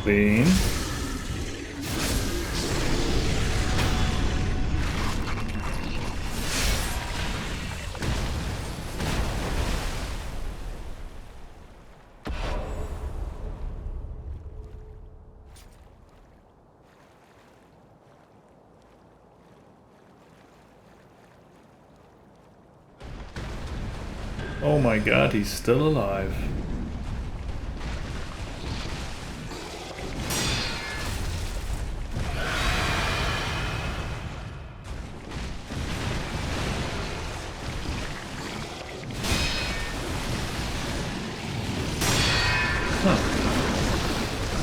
Clean. Oh my god, he's still alive. Huh.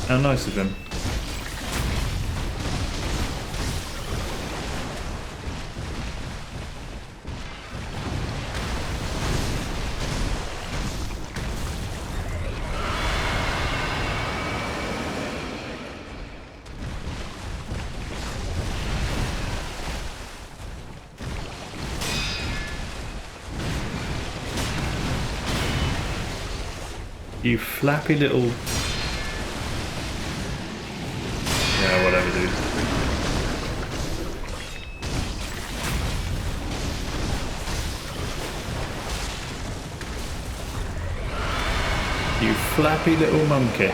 How nice of him. You flappy little... Yeah, whatever, dude. You flappy little monkey.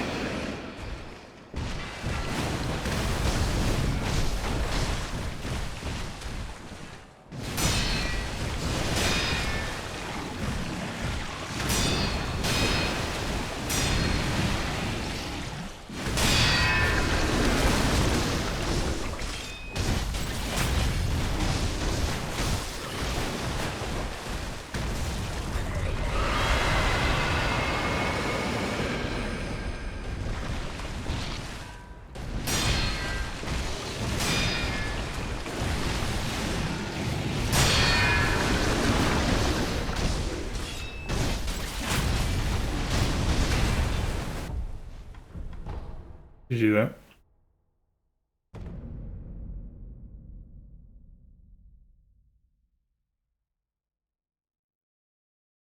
Did you do that?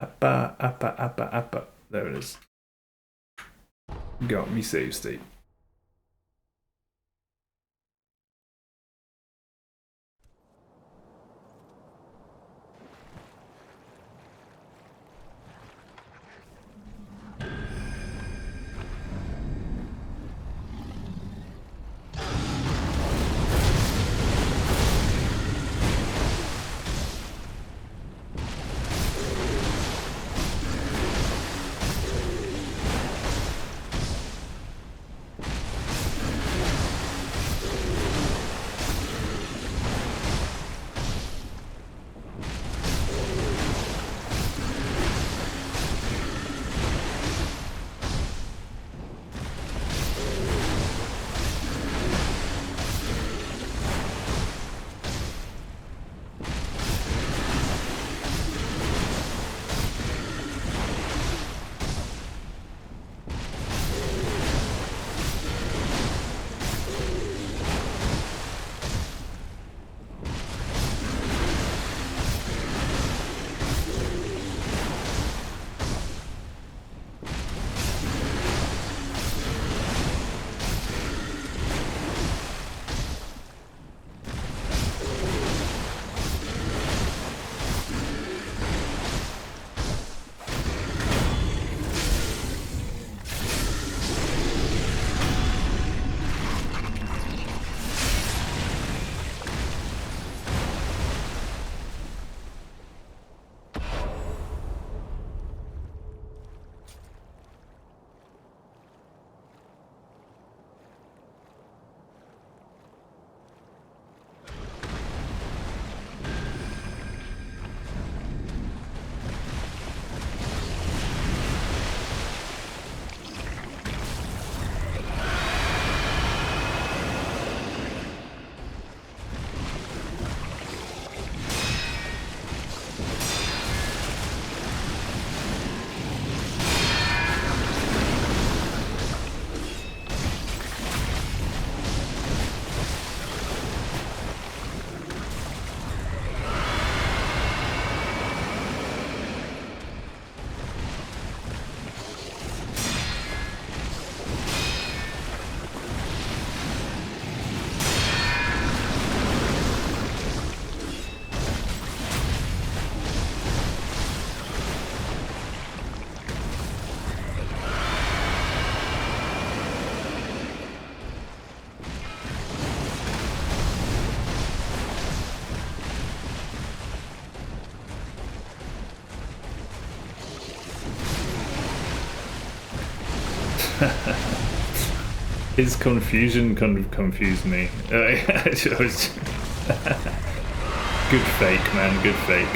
Appa, appa, appa, appa. There it is. Got me save state. His confusion kind of confused me. Good fake, man, good fake.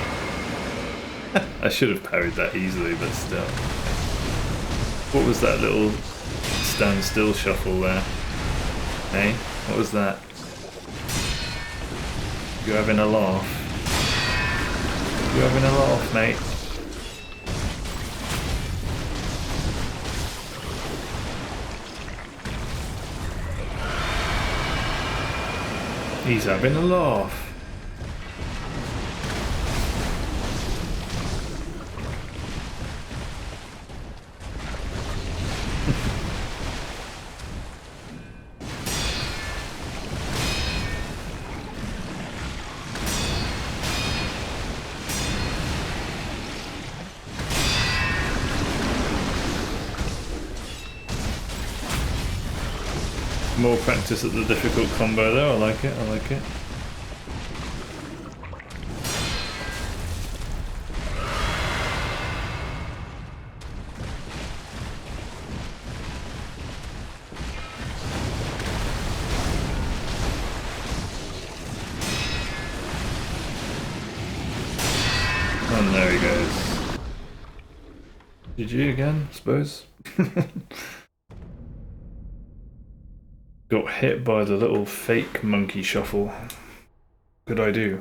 I should have parried that easily, but still. What was that little stand still shuffle there? Hey, what was that? You having a laugh? You having a laugh, mate? He's having a laugh. More practice at the difficult combo there, I like it, I like it. And there he goes. GG again, I suppose. Got hit by the little fake monkey shuffle. Good idea.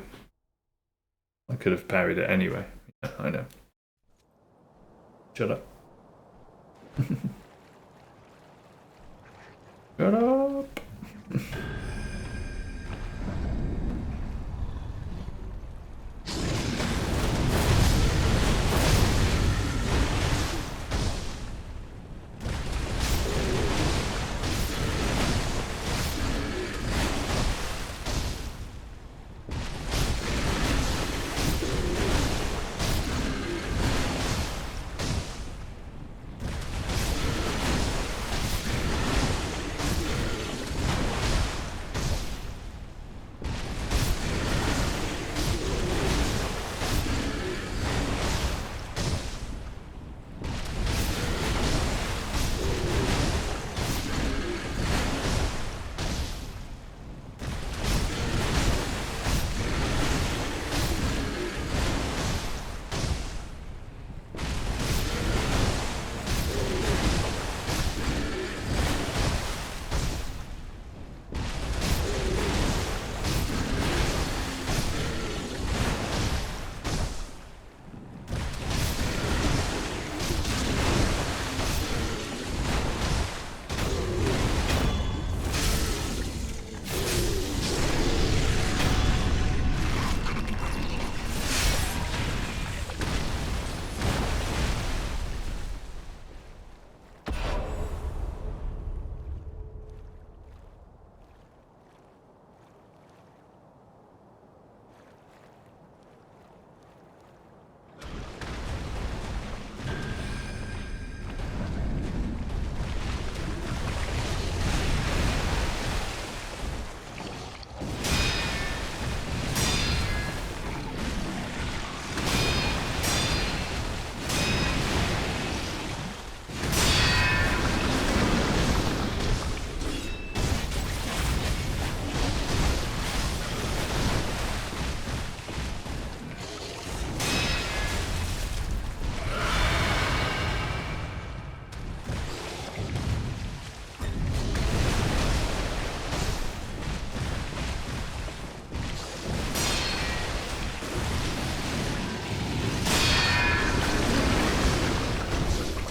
I could have parried it anyway. Yeah, I know. Shut up. Shut up.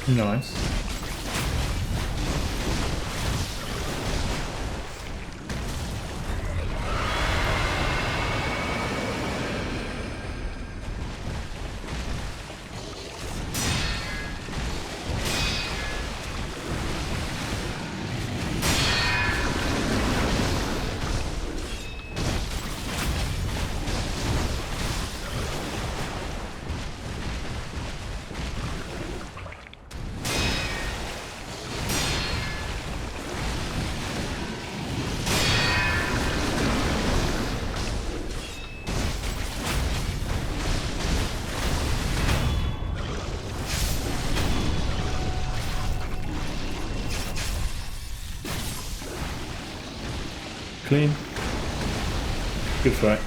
Nice. Clean. Good fight.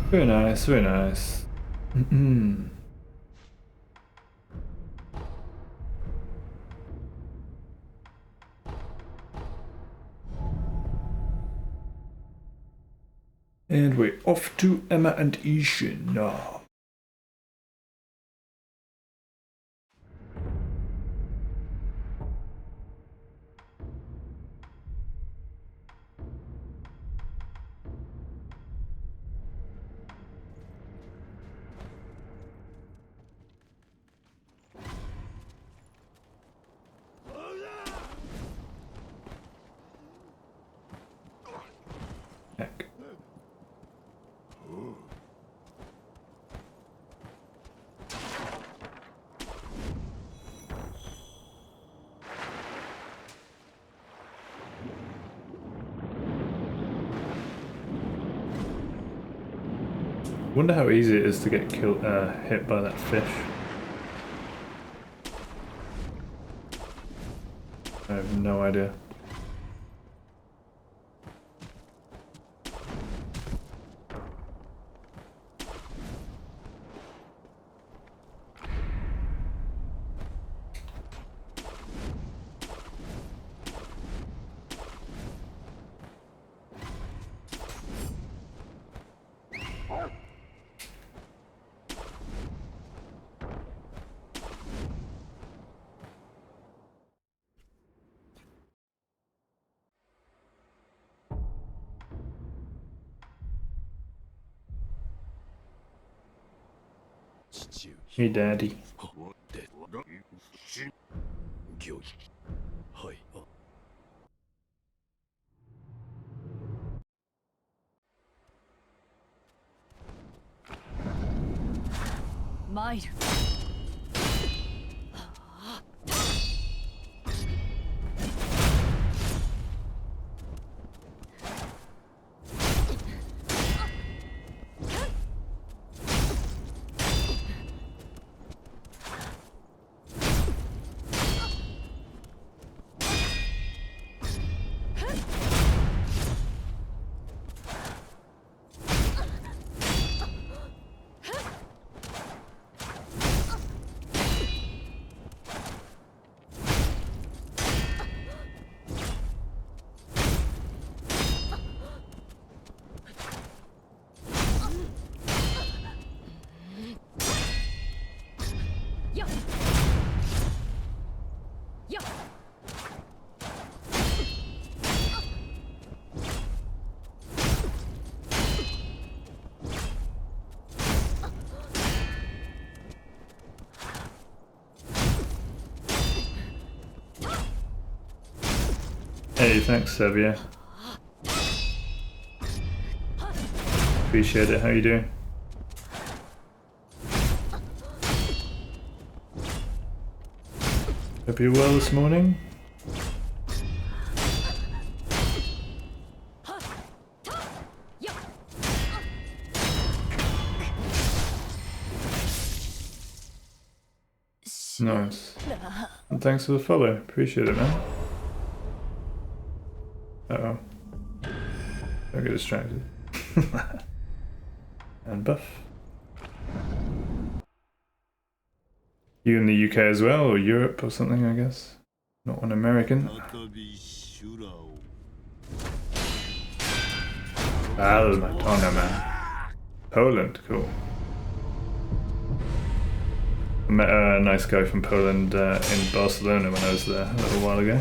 Very nice, very nice. And we're off to Emma and Ishin now. Heck. Wonder how easy it is to get hit by that fish. I have no idea. Hey, Daddy. Might. Hey, thanks, Xavier. Appreciate it. How you doing? Hope you're well this morning. Nice. And thanks for the follow. Appreciate it, man. Uh-oh. Don't get distracted. And buff. You in the UK as well, or Europe or something, I guess? Not an American. Madonna, man. Poland, cool. I met a nice guy from Poland in Barcelona when I was there a little while ago.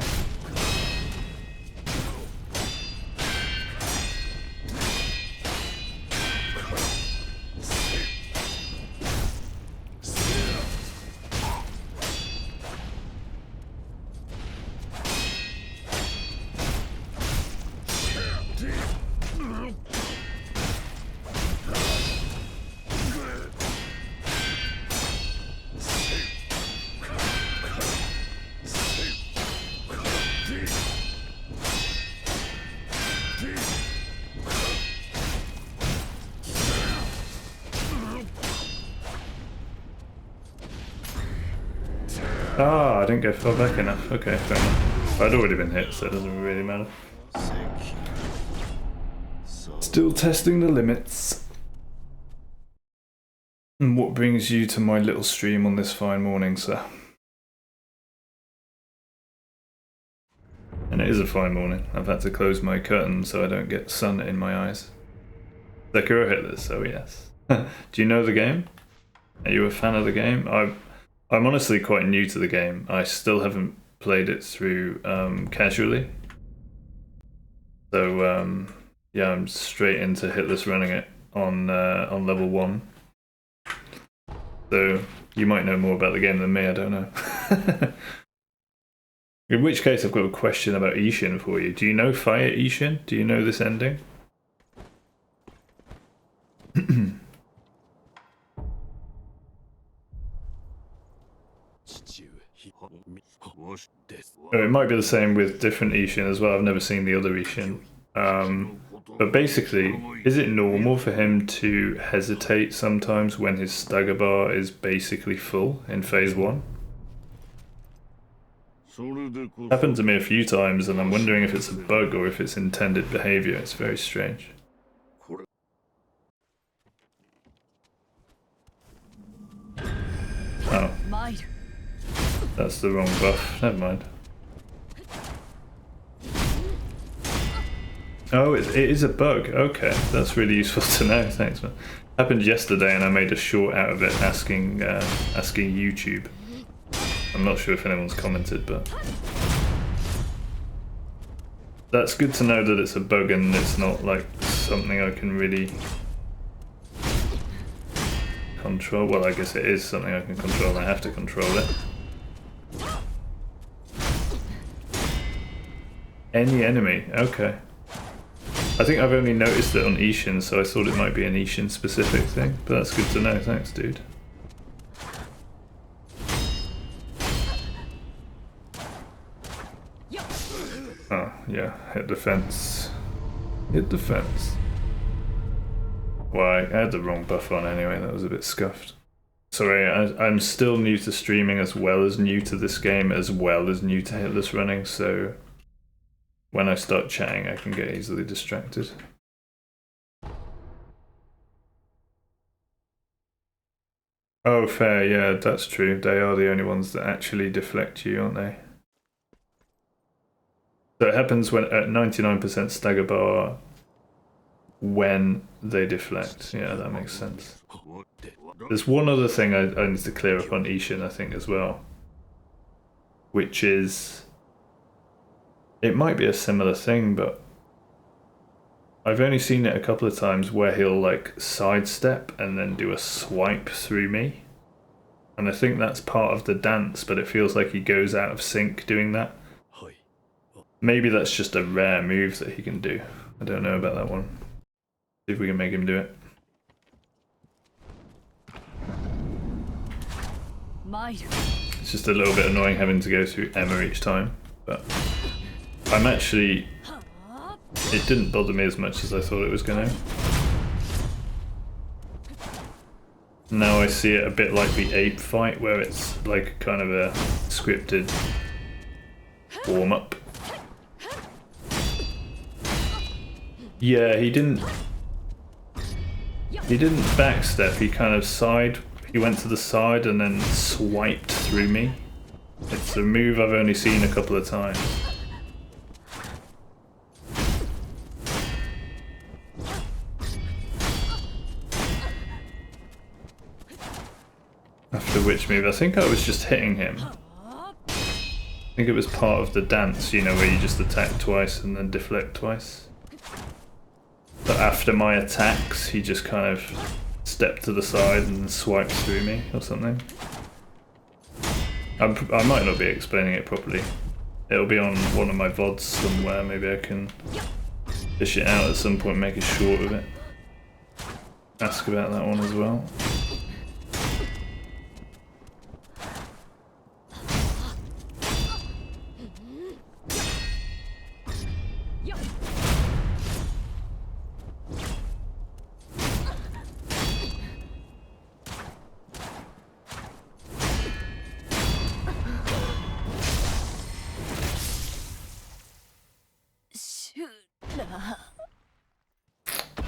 Ah, I didn't go far back enough. Okay, fair enough. I'd already been hit, so it doesn't really matter. Still testing the limits. And what brings you to my little stream on this fine morning, sir? And it is a fine morning. I've had to close my curtain so I don't get sun in my eyes. Sekiro Hitless, so yes. Do you know the game? Are you a fan of the game? I'm honestly quite new to the game. I still haven't played it through casually. So yeah, I'm straight into Hitless running it on level 1. So you might know more about the game than me, I don't know. In which case I've got a question about Ishin for you. Do you know Fire Ishin? Do you know this ending? Oh, it might be the same with different Ishin as well. I've never seen the other Ishin. But basically, is it normal for him to hesitate sometimes when his stagger bar is basically full in phase 1? Happened to me a few times and I'm wondering if it's a bug or if it's intended behavior. It's very strange. Oh. That's the wrong buff. Never mind. Oh, it is a bug. Okay, that's really useful to know. Thanks, man. Happened yesterday, and I made a short out of it asking YouTube. I'm not sure if anyone's commented, but that's good to know that it's a bug and it's not like something I can really control. Well, I guess it is something I can control. I have to control it. Any enemy, okay. I think I've only noticed it on Ishin, so I thought it might be an Ishin specific thing, but that's good to know, thanks dude. Oh, yeah, hit the fence. Hit the fence. Well, I had the wrong buff on anyway, that was a bit scuffed. Sorry, I'm still new to streaming as well as new to this game, as well as new to Hitless running, so when I start chatting I can get easily distracted. Oh fair, yeah, that's true. They are the only ones that actually deflect you, aren't they? So it happens when at 99% stagger bar when they deflect. Yeah, that makes sense. There's one other thing I need to clear up on Ishin, I think, as well. Which is... it might be a similar thing, but I've only seen it a couple of times where he'll like sidestep and then do a swipe through me. And I think that's part of the dance, but it feels like he goes out of sync doing that. Maybe that's just a rare move that he can do. I don't know about that one. See if we can make him do it. It's just a little bit annoying having to go through Emma each time, but I'm actually... it didn't bother me as much as I thought it was going to. Now I see it a bit like the ape fight, where it's like kind of a scripted warm-up. Yeah, he didn't backstep, he kind of he went to the side and then swiped through me. It's a move I've only seen a couple of times. After which move, I think I was just hitting him. I think it was part of the dance, you know, where you just attack twice and then deflect twice. But after my attacks, he just kind of stepped to the side and swiped through me or something. I might not be explaining it properly. It'll be on one of my VODs somewhere, maybe I can fish it out at some point, make a short of it. Ask about that one as well.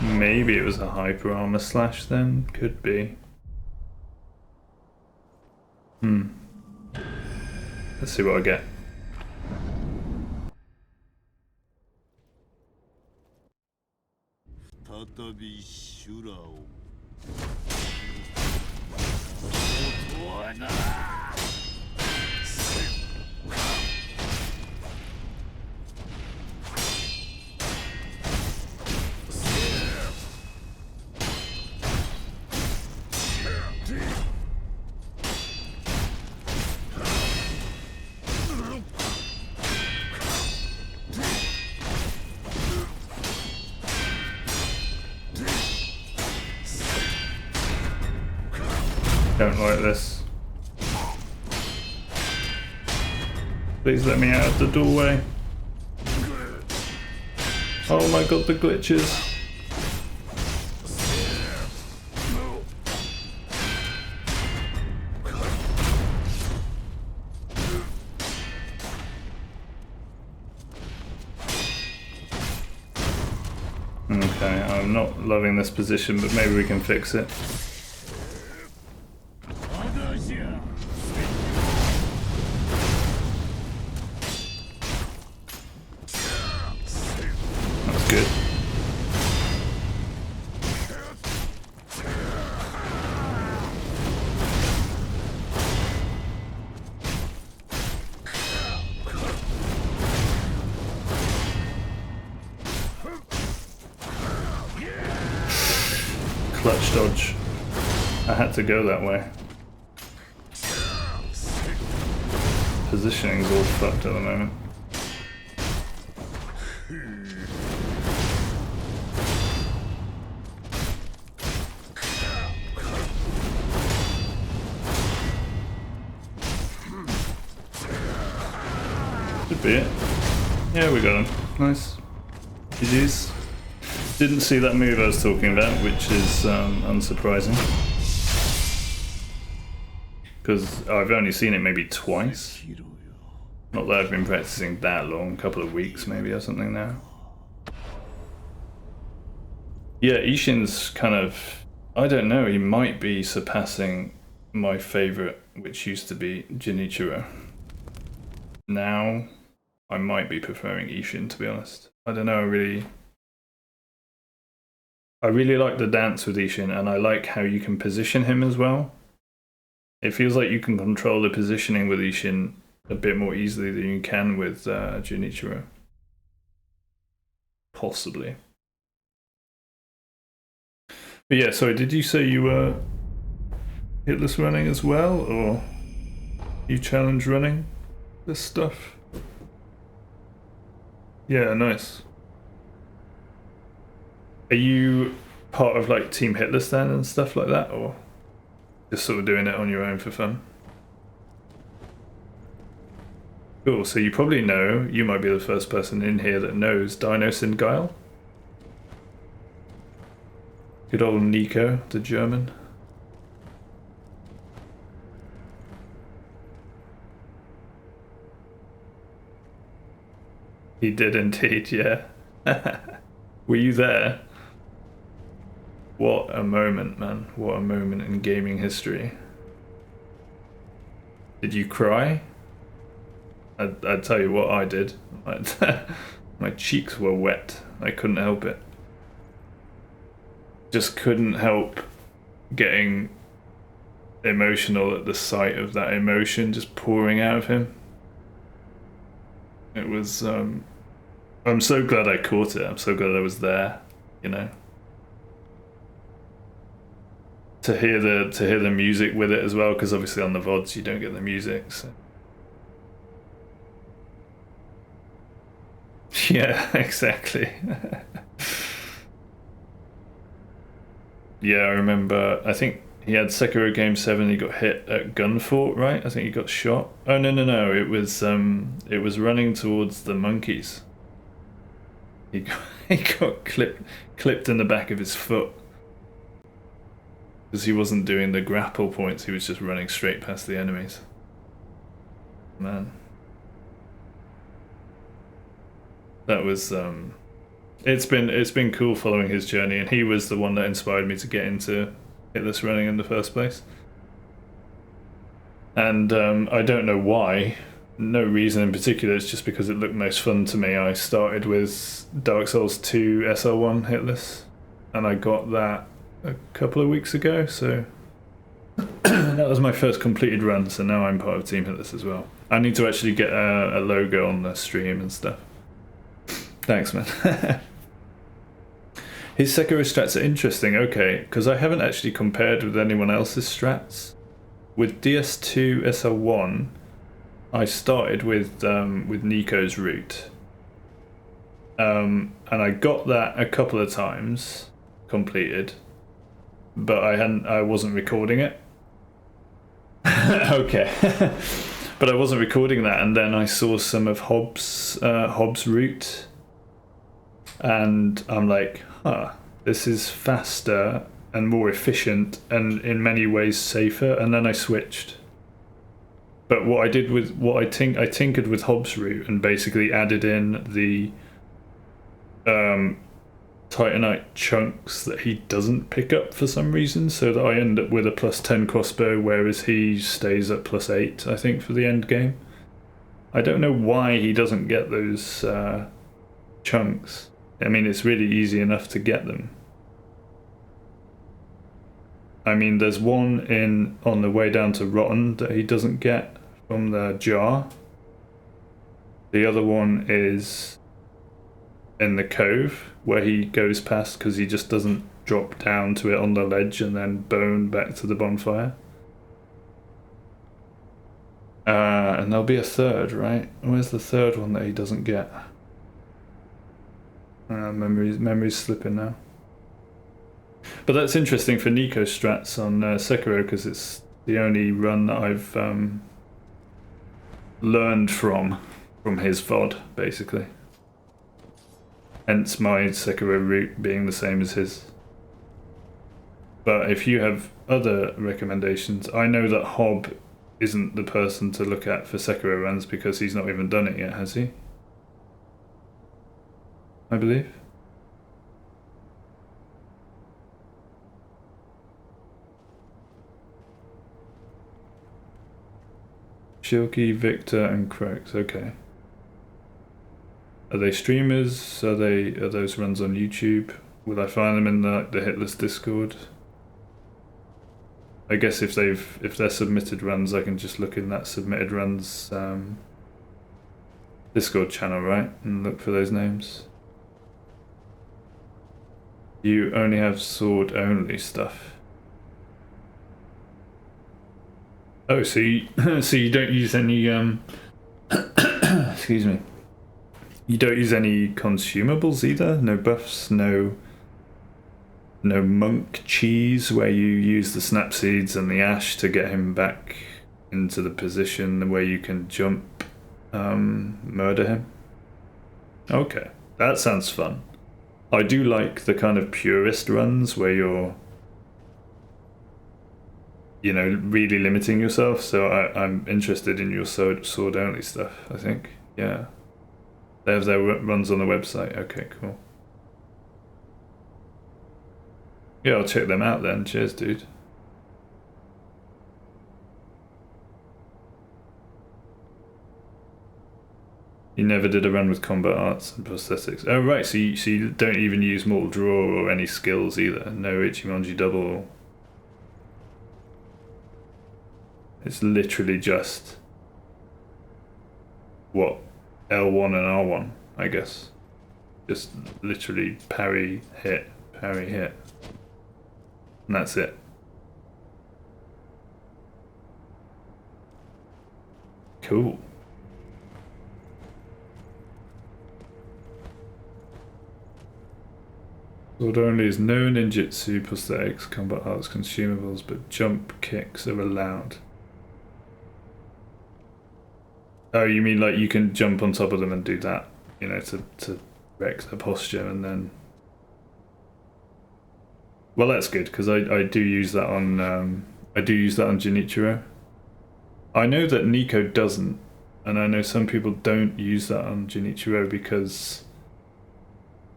Maybe it was a hyper armor slash then, could be. Let's see what I get. Don't like this. Please let me out of the doorway. Oh my god, the glitches. Okay, I'm not loving this position, but maybe we can fix it. Good. Clutch dodge. I had to go that way. Positioning's all fucked at the moment. Should be it. Yeah, we got him. Nice. GG's. Didn't see that move I was talking about, which is unsurprising. Because I've only seen it maybe twice. Not that I've been practicing that long, a couple of weeks maybe or something now. Yeah, Ishin's kind of, I don't know, he might be surpassing my favourite, which used to be Genichiro. Now, I might be preferring Ishin, to be honest. I don't know, I really like the dance with Ishin, and I like how you can position him as well. It feels like you can control the positioning with Ishin a bit more easily than you can with Junichiro. Possibly. But yeah, sorry, did you say you were hitless running as well, or you challenge running this stuff? Yeah, nice. Are you part of like Team Hitless then and stuff like that, or just sort of doing it on your own for fun? Cool, so you probably know, you might be the first person in here that knows Dino Sin Guile. Good old Nico, the German. He did indeed, yeah. Were you there? What a moment, man. What a moment in gaming history. Did you cry? I'd tell you what I did. My cheeks were wet. I couldn't help it. Just couldn't help getting emotional at the sight of that emotion just pouring out of him. It was, I'm so glad I caught it. I'm so glad I was there, you know. To hear the music with it as well, because obviously on the VODs you don't get the music, so. Yeah, exactly. Yeah, I remember, I think he had Sekiro Game 7, he got hit at Gunfort, right? I think he got shot. Oh, no, it was running towards the monkeys. He got clipped in the back of his foot. Because he wasn't doing the grapple points, he was just running straight past the enemies. Man. That was, it's been cool following his journey, and he was the one that inspired me to get into Hitless running in the first place. And I don't know why, no reason in particular, it's just because it looked most fun to me. I started with Dark Souls 2 SL1 Hitless, and I got that a couple of weeks ago, so that was my first completed run, so now I'm part of Team Hitless as well. I need to actually get a logo on the stream and stuff. Thanks, man. His Sekiro strats are interesting, okay, because I haven't actually compared with anyone else's strats. With DS2 SL1, I started with Nico's route. And I got that a couple of times completed, but I wasn't recording it. Okay. But I wasn't recording that, and then I saw some of Hobbs' route, and I'm like, huh, this is faster and more efficient and in many ways safer, and then I switched. But what I did with I tinkered with Hobbs' route and basically added in the Titanite chunks that he doesn't pick up for some reason, so that I end up with a +10 crossbow, whereas he stays at +8, I think, for the end game. I don't know why he doesn't get those chunks. I mean, it's really easy enough to get them. I mean, there's one on the way down to Rotten that he doesn't get from the jar. The other one is in the cove where he goes past, because he just doesn't drop down to it on the ledge and then bone back to the bonfire. And there'll be a third, right? Where's the third one that he doesn't get? Memory's slipping now. But that's interesting for Nico's strats on Sekiro, because it's the only run that I've learned from his VOD, basically. Hence my Sekiro route being the same as his. But if you have other recommendations, I know that Hob isn't the person to look at for Sekiro runs, because he's not even done it yet, has he? I believe. Shilky, Victor, and Croaks. Okay. Are they streamers? Are those runs on YouTube? Will I find them in the Hitless Discord? I guess if they're submitted runs, I can just look in that submitted runs Discord channel, right? And look for those names. You only have sword only stuff. Oh, so you don't use any excuse me. You don't use any consumables either? No buffs, no monk cheese where you use the snap seeds and the ash to get him back into the position where you can jump, murder him? Okay, that sounds fun. I do like the kind of purist runs where you're, you know, really limiting yourself, so I'm interested in your sword only stuff, I think. Yeah. They have their runs on the website. Okay, cool. Yeah, I'll check them out then. Cheers, dude. You never did a run with combat arts and prosthetics. Oh, right, so you don't even use Mortal Draw or any skills either. No Ichimonji double. It's literally just... what? L1 and R1, I guess. Just literally parry, hit, parry, hit. And that's it. Cool. Sword only is no ninjutsu, prosthetics, combat arts, consumables, but jump kicks are allowed. Oh, you mean like you can jump on top of them and do that, you know, to wreck their posture and then... Well, that's good, because I do use that on Genichiro. I know that Nico doesn't, and I know some people don't use that on Genichiro because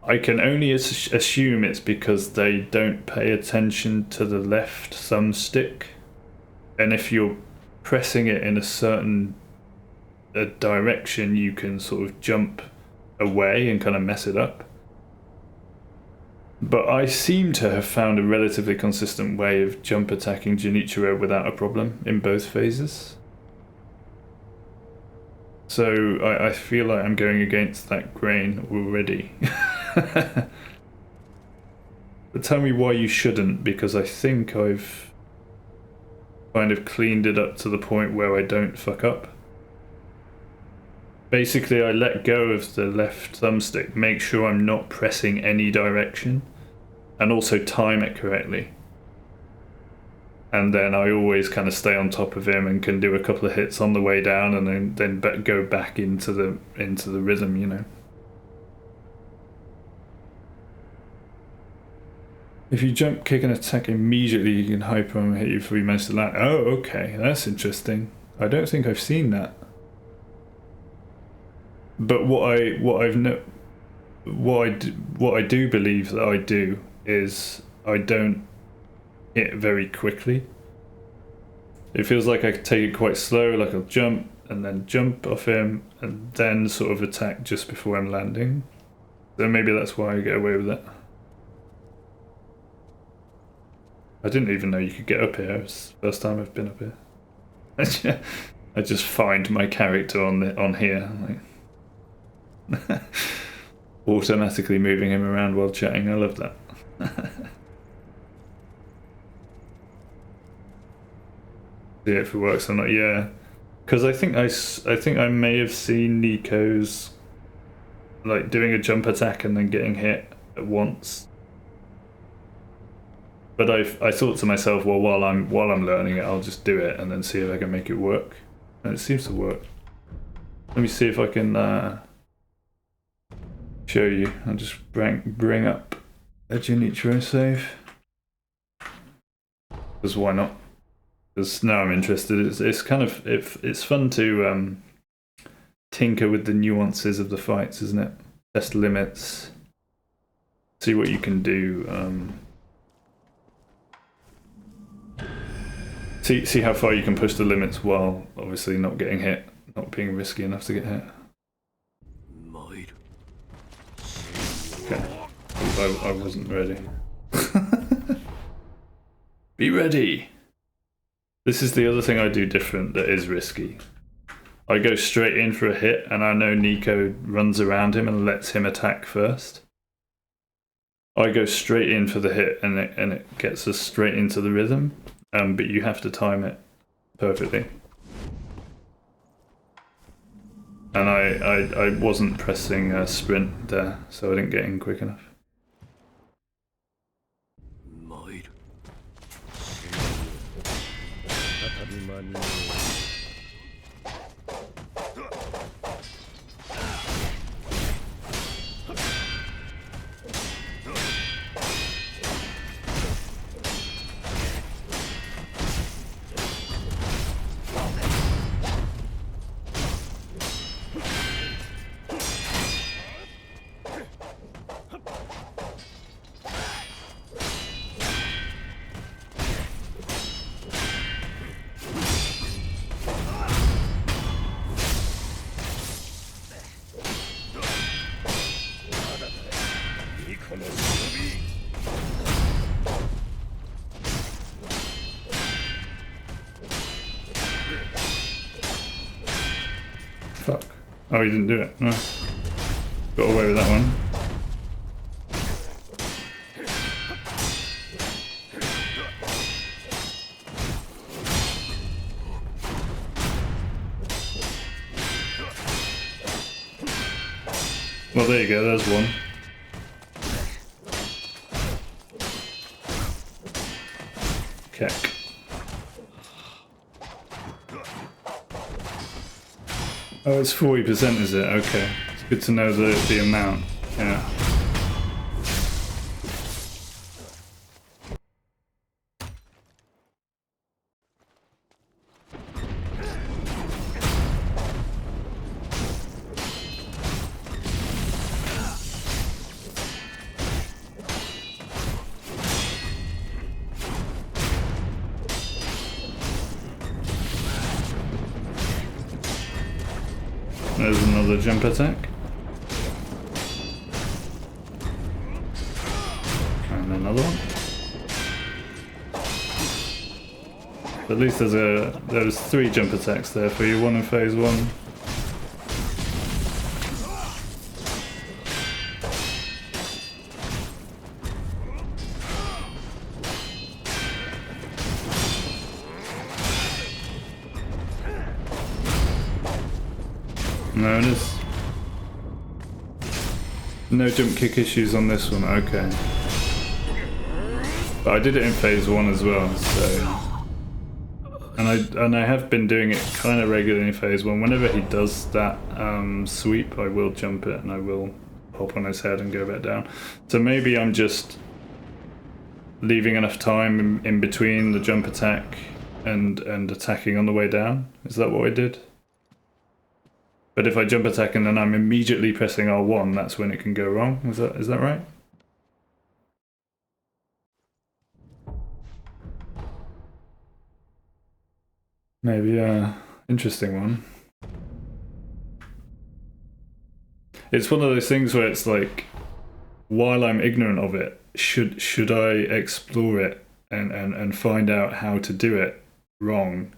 I can only assume it's because they don't pay attention to the left thumbstick, and if you're pressing it in a certain direction, you can sort of jump away and kind of mess it up. But I seem to have found a relatively consistent way of jump attacking Genichiro without a problem in both phases. So I feel like I'm going against that grain already. But tell me why you shouldn't, because I think I've kind of cleaned it up to the point where I don't fuck up. Basically, I let go of the left thumbstick, make sure I'm not pressing any direction, and also time it correctly. And then I always kind of stay on top of him and can do a couple of hits on the way down, and then go back into the rhythm, you know. If you jump, kick, and attack immediately, you can hyper and hit you before you manage to land. Oh, okay, that's interesting. I don't think I've seen that. But what I do believe that I do is I don't hit very quickly. It feels like I could take it quite slow, like I'll jump and then jump off him and then sort of attack just before I'm landing. So maybe that's why I get away with it. I didn't even know you could get up here. It's the first time I've been up here. I just find my character on here, like automatically moving him around while chatting. I love that. See if it works or not. Yeah, because I think I may have seen Nico's like doing a jump attack and then getting hit at once. But I thought to myself, well, while I'm learning it, I'll just do it and then see if I can make it work. And it seems to work. Let me see if I can show you. I'll just bring up a Genichiro save. Because why not? Because now I'm interested. It's kind of it's fun to tinker with the nuances of the fights, isn't it? Test limits. See what you can do. See how far you can push the limits while obviously not getting hit, not being risky enough to get hit. Okay, I wasn't ready. Be ready! This is the other thing I do different that is risky. I go straight in for a hit and I know Nico runs around him and lets him attack first. I go straight in for the hit and it gets us straight into the rhythm. But you have to time it perfectly. And I wasn't pressing sprint there, so I didn't get in quick enough. Fuck. Oh, he didn't do it. No. Got away with that one. Well, there you go, there's one. Keck. Oh, it's 40%, is it? Okay. It's good to know the amount. Yeah. There's another jump attack. And another one. At least there's 3 jump attacks there for you, one in phase 1. No, there's no jump kick issues on this one, okay. But I did it in phase 1 as well, so... And I have been doing it kind of regularly in phase 1. Whenever he does that sweep, I will jump it and I will hop on his head and go back down. So maybe I'm just leaving enough time in between the jump attack and attacking on the way down. Is that what I did? But if I jump attack and then I'm immediately pressing R1, that's when it can go wrong. Is that right? Maybe interesting one. It's one of those things where it's like, while I'm ignorant of it, should I explore it and find out how to do it wrong,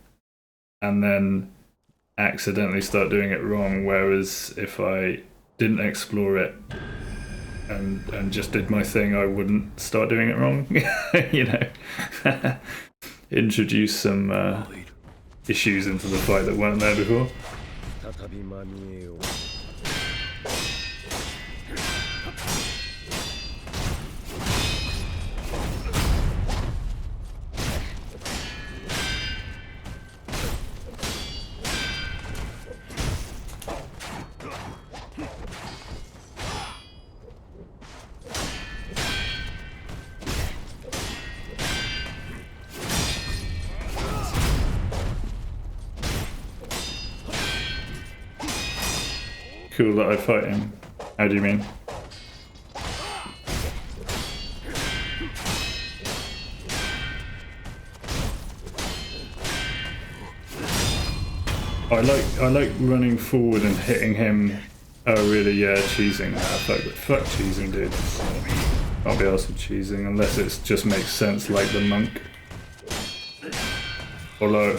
and then accidentally start doing it wrong, whereas if I didn't explore it and just did my thing, I wouldn't start doing it wrong. You know, introduce some issues into the fight that weren't there before. Cool that I fight him. How do you mean? I like running forward and hitting him. Oh really? Yeah, cheesing. Fuck cheesing, dude. Can't be arsed with cheesing unless it just makes sense, like the monk. Although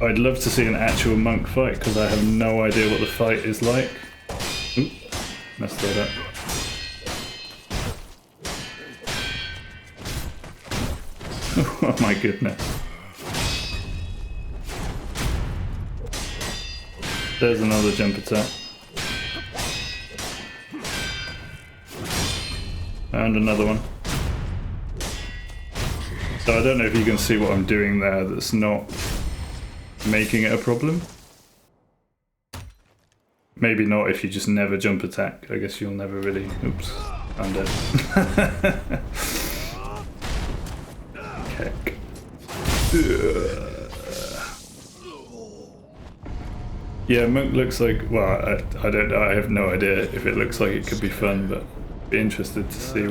I'd love to see an actual monk fight, because I have no idea what the fight is like. Oop, messed that up. Oh my goodness. There's another jump attack. And another one. So I don't know if you can see what I'm doing there that's not making it a problem. Maybe not if you just never jump attack. I guess you'll never really... Oops, I'm dead. Heck. Yeah, monk looks like... Well, I don't know. I have no idea if it looks like it could be fun, but I'd be interested to see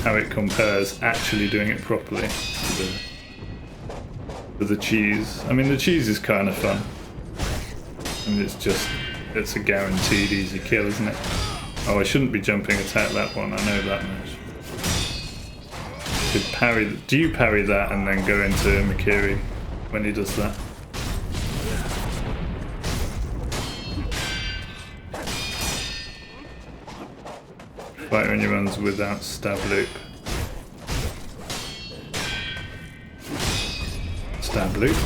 how it compares actually doing it properly to the cheese. I mean, the cheese is kind of fun. And it's a guaranteed easy kill, isn't it? Oh, I shouldn't be jumping attack that one, I know that much. Could parry. Do you parry that and then go into Mikiri when he does that? Fight when he runs without stab loop. Stab loop.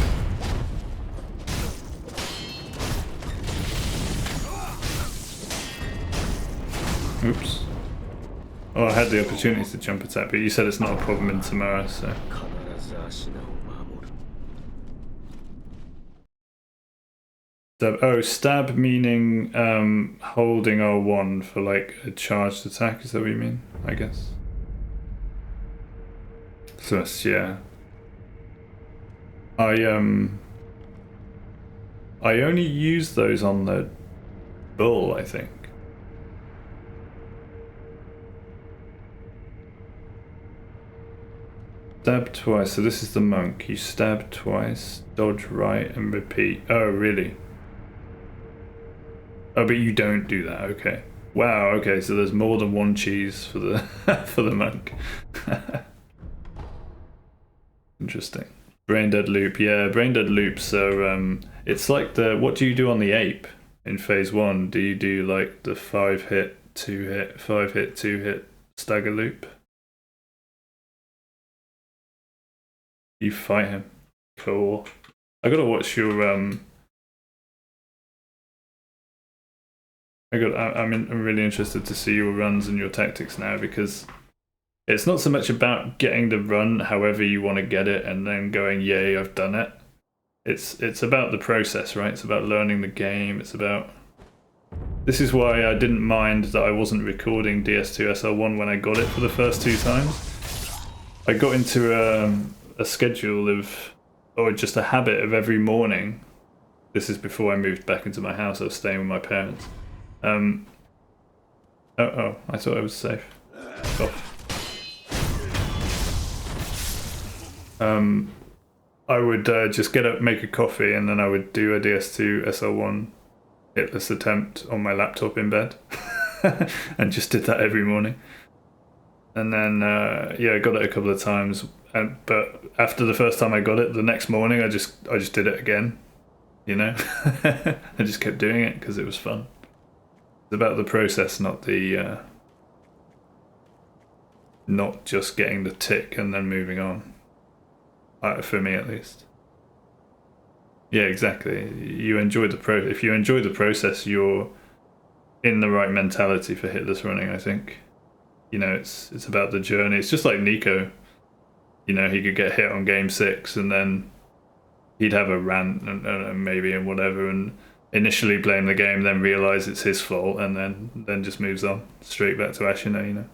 Oops. Oh, I had the opportunity to jump attack, but you said it's not a problem in Tamara, so... Stab. Oh, stab meaning holding R1 for like a charged attack, is that what you mean? I guess. So, yeah. I only use those on the bull, I think. Stab twice, so this is the monk. You stab twice, dodge right, and repeat. Oh, really? Oh, but you don't do that, okay. Wow, okay, so there's more than one cheese for the for the monk. Interesting. Brain dead loop, yeah, brain dead loop, so it's like the, what do you do on the ape in phase 1? Do you do like the 5 hit, 2 hit, 5 hit, 2 hit stagger loop? You fight him. Cool. I gotta watch your I'm really interested to see your runs and your tactics now, because it's not so much about getting the run however you want to get it and then going, yay, I've done it. It's about the process, right? It's about learning the game. It's about... This is why I didn't mind that I wasn't recording DS2 SL1 when I got it for the first 2 times. I got into a schedule of, or just a habit of every morning. This is before I moved back into my house. I was staying with my parents. I thought I was safe. Off. I would just get up, make a coffee, and then I would do a DS2 SL1 hitless attempt on my laptop in bed. And just did that every morning. And then, yeah, I got it a couple of times. But after the first time I got it, the next morning I just did it again. You know? I just kept doing it because it was fun. It's about the process, not the... not just getting the tick and then moving on. For me, at least. Yeah, exactly. You enjoy the if you enjoy the process, you're in the right mentality for hitless running, I think. You know, it's about the journey. It's just like Nico. You know, he could get hit on game 6 and then he'd have a rant and maybe and whatever, and initially blame the game, then realise it's his fault, and then just moves on straight back to Ashina, you know.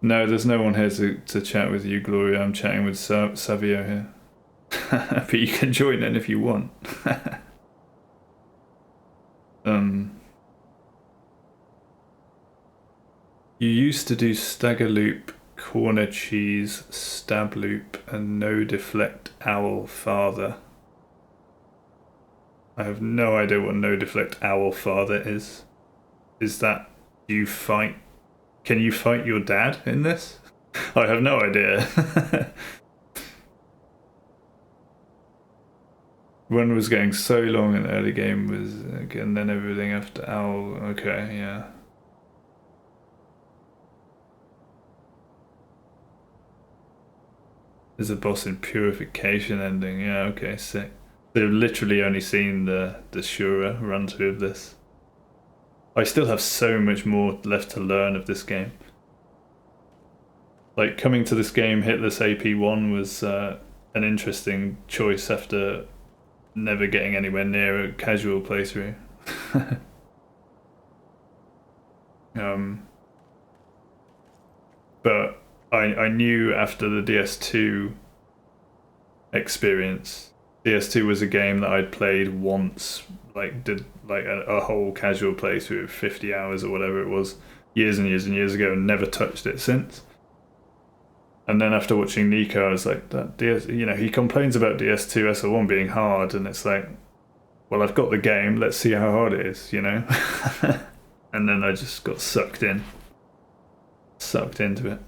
No, there's no one here to chat with you, Gloria. I'm chatting with Savio here. But you can join in if you want. You used to do stagger loop, corner cheese, stab loop, and no deflect owl father. I have no idea what no deflect owl father is. Is that you fight? Can you fight your dad in this? I have no idea. One was getting so long in the early game was, and then everything after owl. Okay, yeah. There's a boss in purification ending. Yeah, okay, sick. They've literally only seen the Shura run through of this. I still have so much more left to learn of this game. Like, coming to this game, Hitless AP1 was an interesting choice after never getting anywhere near a casual playthrough. But I knew after the DS2 experience, DS2 was a game that I'd played once, like did like a whole casual playthrough of 50 hours or whatever it was, years and years and years ago, and never touched it since. And then after watching Nico, I was like, that DS, you know, he complains about DS2 SL1 being hard, and it's like, well, I've got the game, let's see how hard it is, you know? And then I just got sucked into it.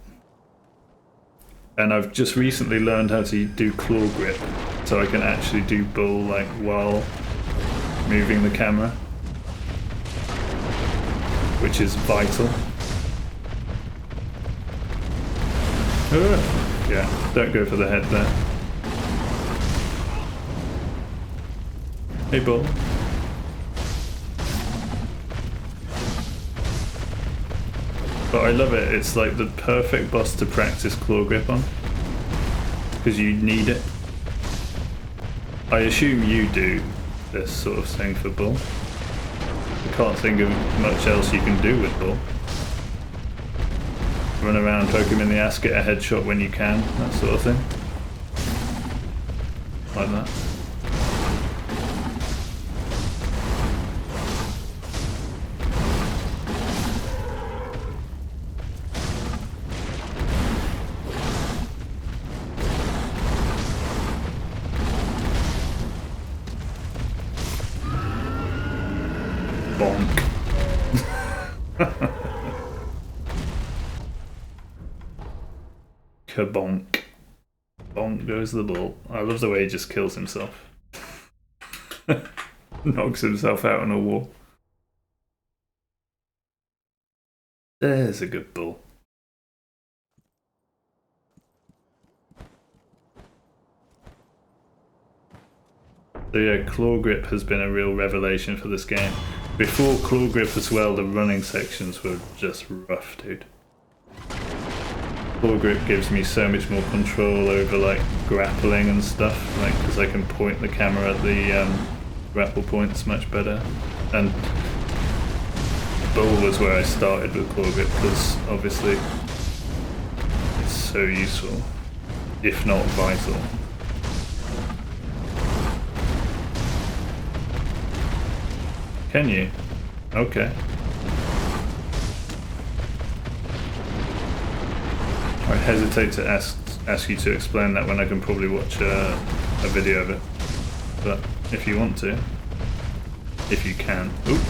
And I've just recently learned how to do claw grip, so I can actually do bull like while moving the camera, which is vital. Yeah, don't go for the head there. Hey, bull. But I love it. It's like the perfect boss to practice claw grip on, because you need it. I assume you do this sort of thing for bull. I can't think of much else you can do with bull. Run around, poke him in the ass, get a headshot when you can, that sort of thing. Like that. Bonk. Kabonk. Bonk goes the bull. I love the way he just kills himself. Knocks himself out on a wall. There's a good bull. So yeah, claw grip has been a real revelation for this game. Before claw grip as well, the running sections were just rough, dude. Claw grip gives me so much more control over like grappling and stuff, like because I can point the camera at the grapple points much better. And bull was where I started with claw grip because obviously it's so useful, if not vital. Can you? Okay. I hesitate to ask you to explain that when I can probably watch a video of it. But if you want to, if you can. Oop.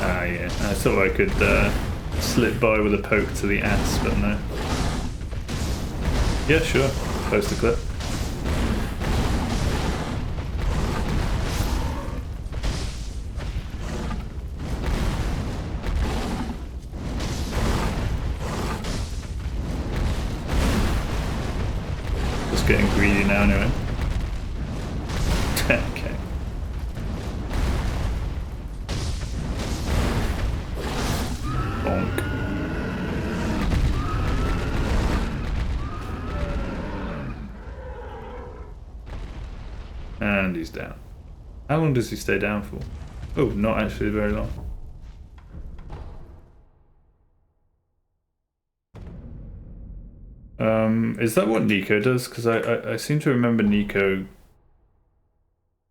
Ah, yeah. I thought I could slip by with a poke to the ass, but no. Yeah, sure. Post a clip. Getting greedy now anyway. Okay. Bonk. And he's down. How long does he stay down for? Oh, not actually very long. Is that what Nico does? Because I seem to remember Nico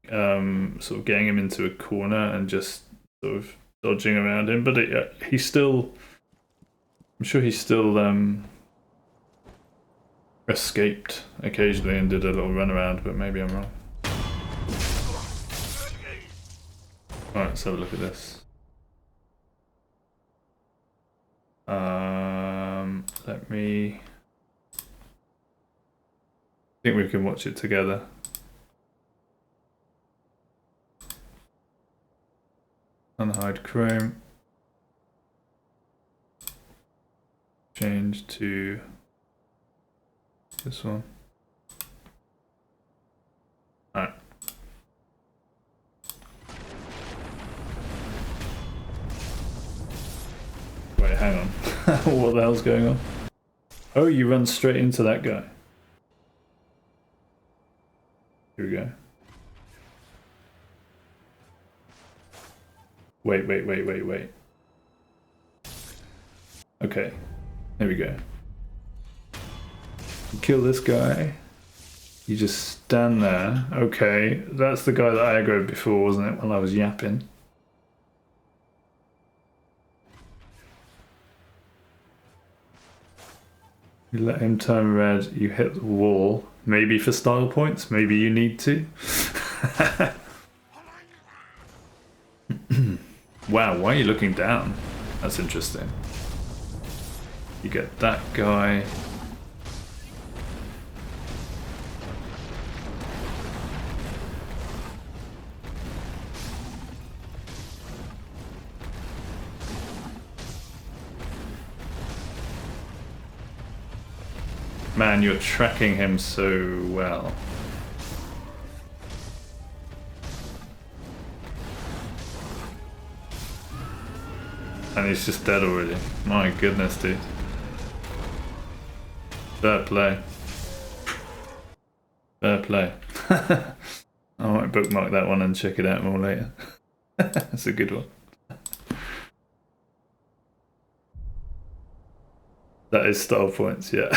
sort of getting him into a corner and just sort of dodging around him, but he's still, I'm sure he still escaped occasionally and did a little run around, but maybe I'm wrong. Alright, let's have a look at this. Let me... I think we can watch it together. Unhide Chrome. Change to this one. Alright. Wait, hang on. What the hell's going on? Oh, you run straight into that guy. Here we go. Wait. Okay, there we go. You kill this guy. You just stand there. Okay, that's the guy that I aggroed before, wasn't it, while I was yapping? You let him turn red, you hit the wall, Maybe for style points, maybe you need to. Wow, why are you looking down? That's interesting. You get that guy. Man, you're tracking him so well. And he's just dead already. My goodness, dude. Fair play. Fair play. I might bookmark that one and check it out more later. That's a good one. That is style points, yeah.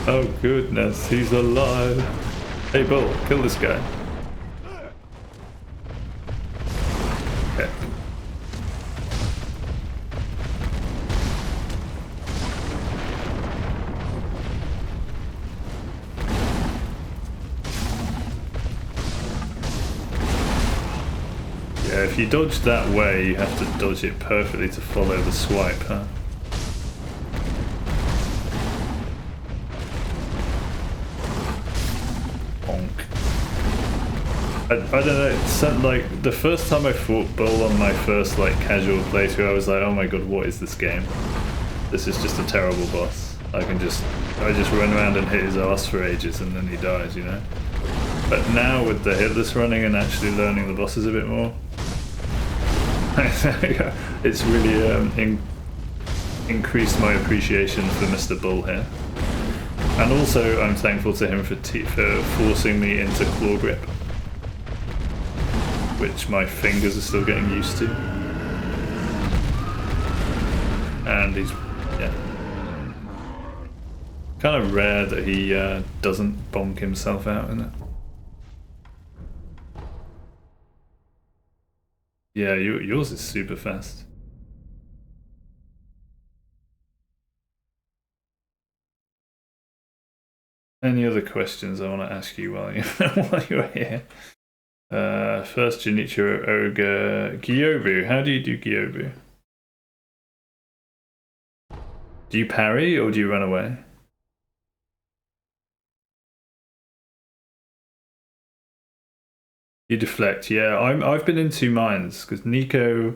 Oh goodness, he's alive. Hey Bull, kill this guy. Okay. Yeah, if you dodge that way, you have to dodge it perfectly to follow the swipe, huh? I don't know, it's like the first time I fought Bull on my first like casual playthrough, I was like, oh my god, what is this game? This is just a terrible boss. I just run around and hit his ass for ages and then he dies, you know? But now with the Hitless running and actually learning the bosses a bit more, it's really increased my appreciation for Mr. Bull here. And also I'm thankful to him for forcing me into claw grip, which my fingers are still getting used to. And he's, yeah, kind of rare that he doesn't bonk himself out in it. Yeah, yours is super fast. Any other questions I want to ask you while you're here? First Junichiro Ogre Gyobu. How do you do Gyobu? Do you parry or do you run away? You deflect. Yeah, I've been in two minds because Nico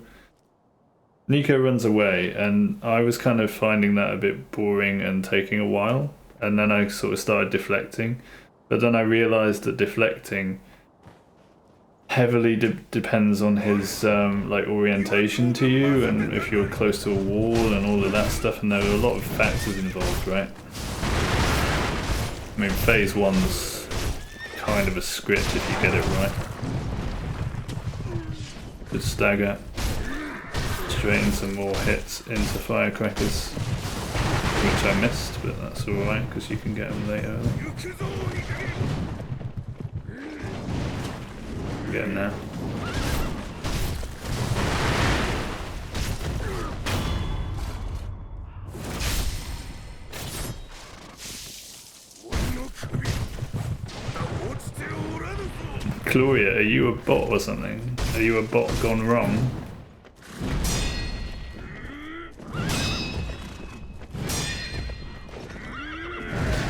runs away, and I was kind of finding that a bit boring and taking a while. And then I sort of started deflecting, but then I realized that deflecting heavily depends on his like orientation to you, and if you're close to a wall and all of that stuff, and there are a lot of factors involved, right? I mean, phase one's kind of a script if you get it right. Good stagger. Straight in some more hits into firecrackers, which I missed, but that's alright because you can get them later. Get him now. Gloria, are you a bot or something? Are you a bot gone wrong?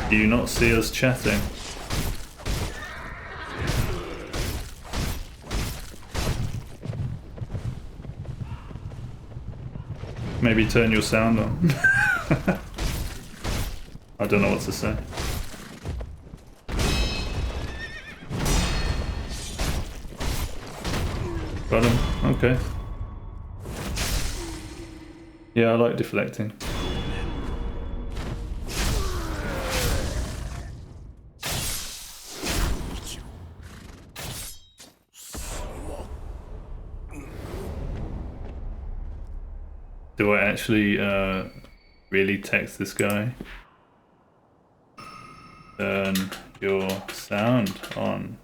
Do you not see us chatting? Maybe turn your sound on. I don't know what to say. Got him. Okay. Yeah, I like deflecting. Do I actually really text this guy? Turn your sound on.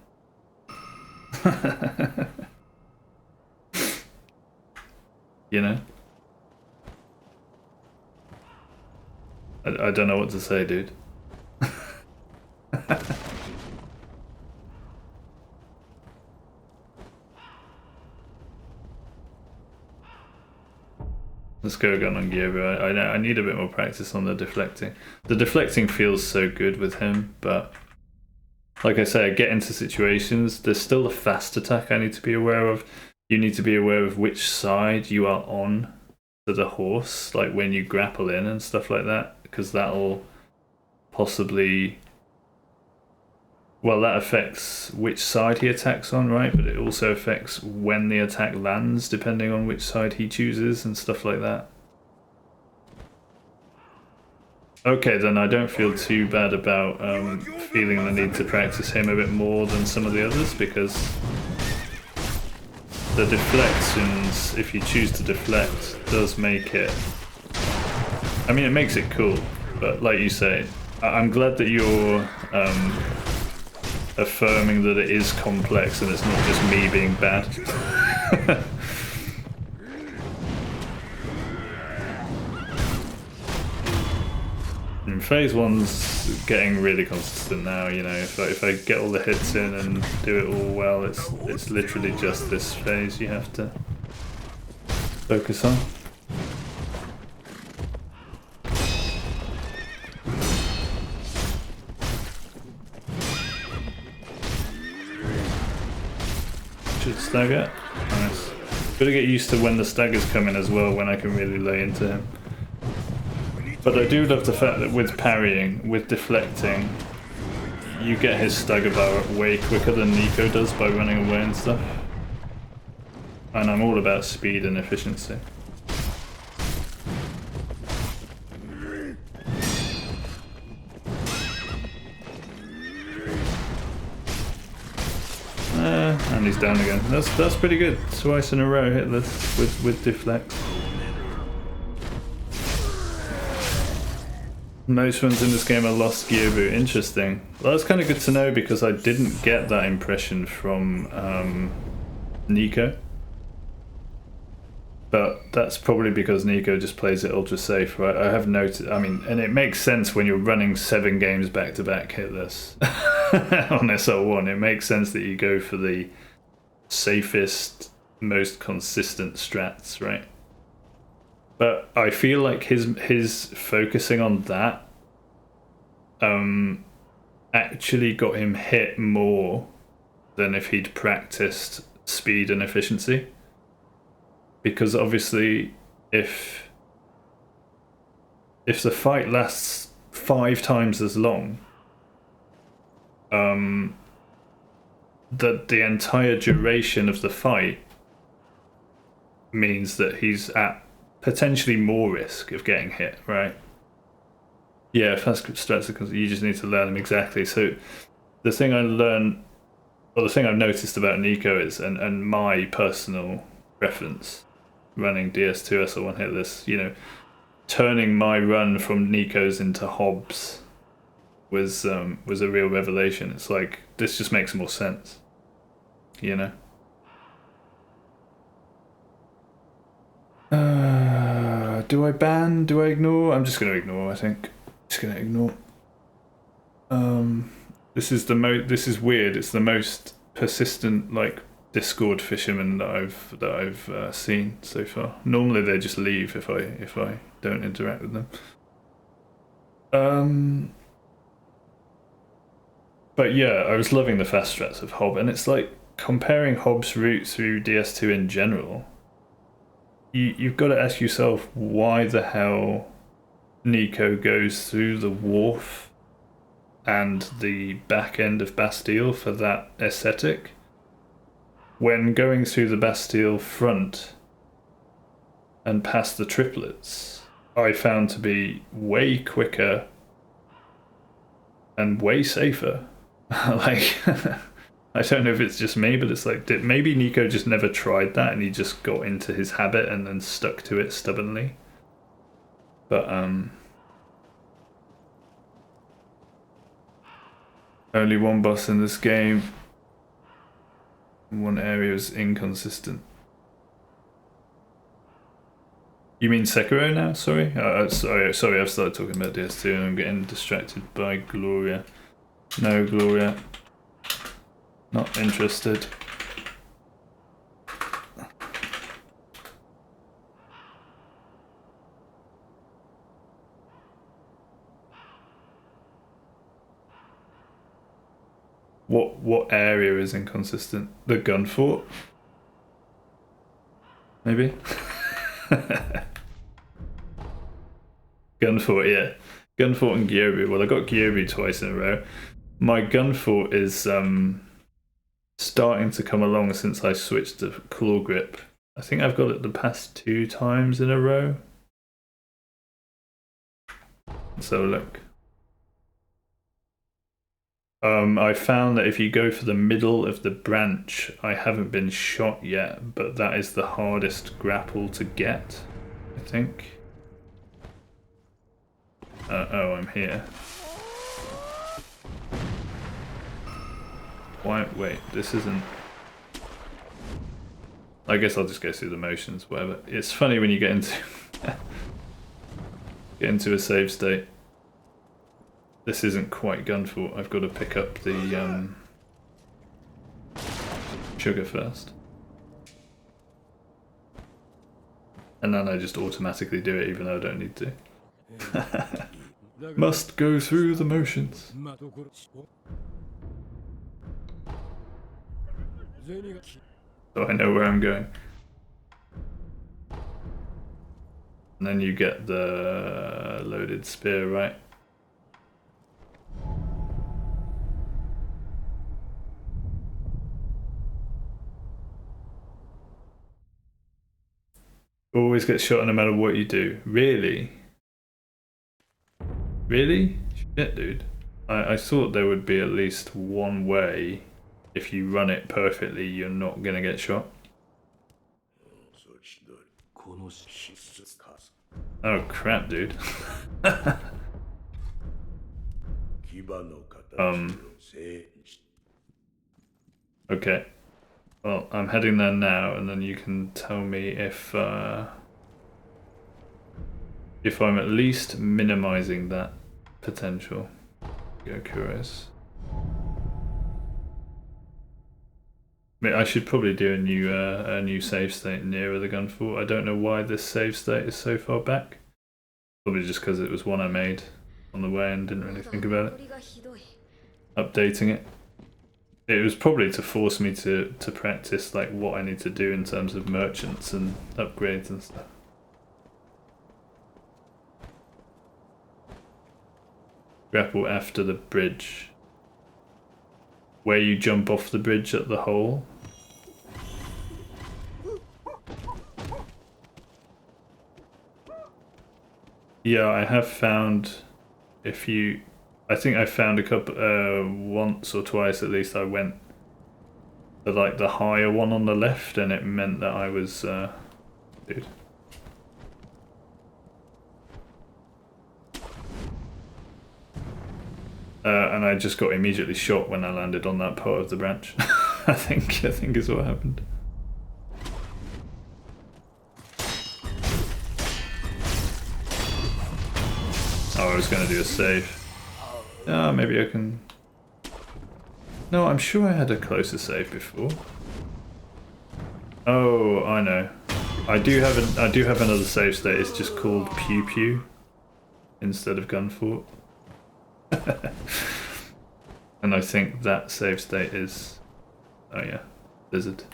You know? I don't know what to say, dude. Let's go again on Gyobu. I need a bit more practice on the deflecting. The deflecting feels so good with him, but like I say, I get into situations, there's still a fast attack I need to be aware of. You need to be aware of which side you are on to the horse, like when you grapple in and stuff like that, because that'll possibly... Well, that affects which side he attacks on, right? But it also affects when the attack lands, depending on which side he chooses and stuff like that. Okay, then I don't feel too bad about feeling the need to practice him a bit more than some of the others, because the deflections, if you choose to deflect, does make it... I mean, it makes it cool, but like you say, I'm glad that you're affirming that it is complex and it's not just me being bad. And phase 1's getting really consistent now, you know, if I get all the hits in and do it all well, it's literally just this phase you have to focus on. Should stagger. Nice. Gotta get used to when the staggers come in as well, when I can really lay into him. But I do love the fact that with parrying, with deflecting, you get his stagger bar up way quicker than Nico does by running away and stuff. And I'm all about speed and efficiency. And he's down again. That's pretty good. Twice in a row hitless with deflect. Most runs in this game are lost Gyobu. Interesting. Well, that's kind of good to know because I didn't get that impression from Nico. But that's probably because Nico just plays it ultra safe, right? I have noticed, I mean, and it makes sense when you're running 7 games back to back hitless on SL1. It makes sense that you go for the safest, most consistent strats, right? But I feel like his focusing on that actually got him hit more than if he'd practiced speed and efficiency. Because obviously if the fight lasts 5 times as long, the entire duration of the fight means that he's at potentially more risk of getting hit, right? Yeah, fast strats, because you just need to learn them exactly. So the thing I learned, or the thing I've noticed about Nico is, and my personal preference running DS2 SL1 hitless, you know, turning my run from Nico's into Hobbs was a real revelation. It's like, this just makes more sense, you know? Do I ban? Do I ignore? I'm just going to ignore, I think. Just going to ignore. This is weird. It's the most persistent, like, Discord fisherman that I've seen so far. Normally they just leave if I don't interact with them. But yeah, I was loving the fast strats of Hob, and it's like comparing Hob's route through DS2 in general. You've got to ask yourself why the hell Nico goes through the wharf and the back end of Bastille for that aesthetic, when going through the Bastille front and past the triplets, I found to be way quicker and way safer. Like, I don't know if it's just me, but it's like, maybe Nico just never tried that and he just got into his habit and then stuck to it stubbornly. But only one boss in this game. One area is inconsistent. You mean Sekiro now? Sorry? Sorry, I've started talking about DS2 and I'm getting distracted by Gloria. No, Gloria. Not interested. What area is inconsistent? The gun fort? Maybe? Gun fort, yeah. Gun fort and Gyobu. Well, I got Gyobu twice in a row. My gun fort is starting to come along since I switched to claw grip. I think I've got it the past 2 times in a row. So look. I found that if you go for the middle of the branch, I haven't been shot yet, but that is the hardest grapple to get, I think. Oh, I'm here. Why? Wait, this isn't... I guess I'll just go through the motions, whatever. It's funny when you get into get into a save state. This isn't quite gun fort. I've got to pick up the sugar first. And then I just automatically do it even though I don't need to. Must go through the motions. So I know where I'm going. And then you get the loaded spear, right? Always get shot no matter what you do. Really? Really? Shit, dude. I thought there would be at least one way. If you run it perfectly, you're not gonna get shot. Oh crap, dude. Okay. Well, I'm heading there now, and then you can tell me if I'm at least minimizing that potential. Go curious. I should probably do a new save state nearer the gun fort. I don't know why this save state is so far back. Probably just because it was one I made on the way and didn't really think about it. Updating it. It was probably to force me to practice like what I need to do in terms of merchants and upgrades and stuff. Grapple after the bridge. Where you jump off the bridge at the hole. Yeah, I have found if you... I think I found a couple, once or twice at least, I went to like the higher one on the left and it meant that I was, dude. And I just got immediately shot when I landed on that part of the branch. I think is what happened. Oh, I was going to do a save. Ah, maybe I can... No, I'm sure I had a closer save before. Oh, I know. I do have another save state. It's just called Pew Pew instead of Gun Fort. And I think that save state is... Oh yeah, Blizzard.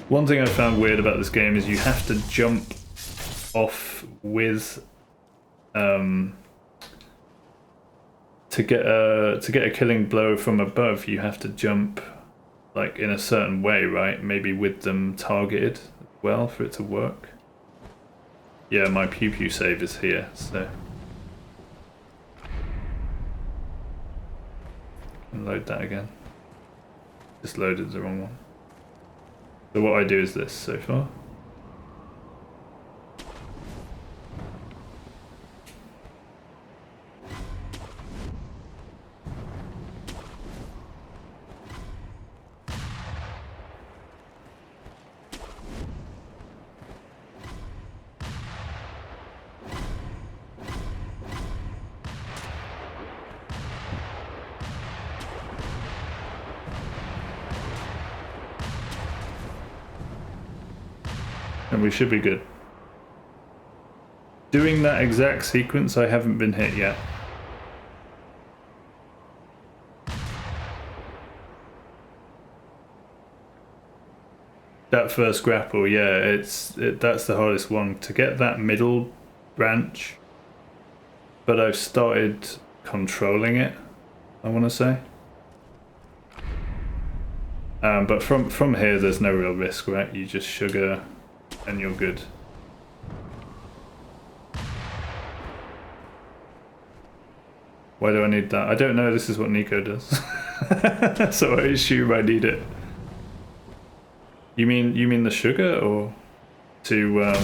One thing I found weird about this game is you have to jump off with to get a killing blow from above. You have to jump like in a certain way, right? Maybe with them targeted well for it to work. Yeah, my Pew Pew save is here, so and load that again. Just loaded the wrong one. So what I do is this so far. then we should be good. Doing that exact sequence, I haven't been hit yet. That first grapple, yeah, that's the hardest one. To get that middle branch, but I've started controlling it, I want to say. But from here, there's no real risk, right? You just sugar and you're good. Why do I need that? I don't know, this is what Nico does. So I assume I need it. You mean the sugar, or to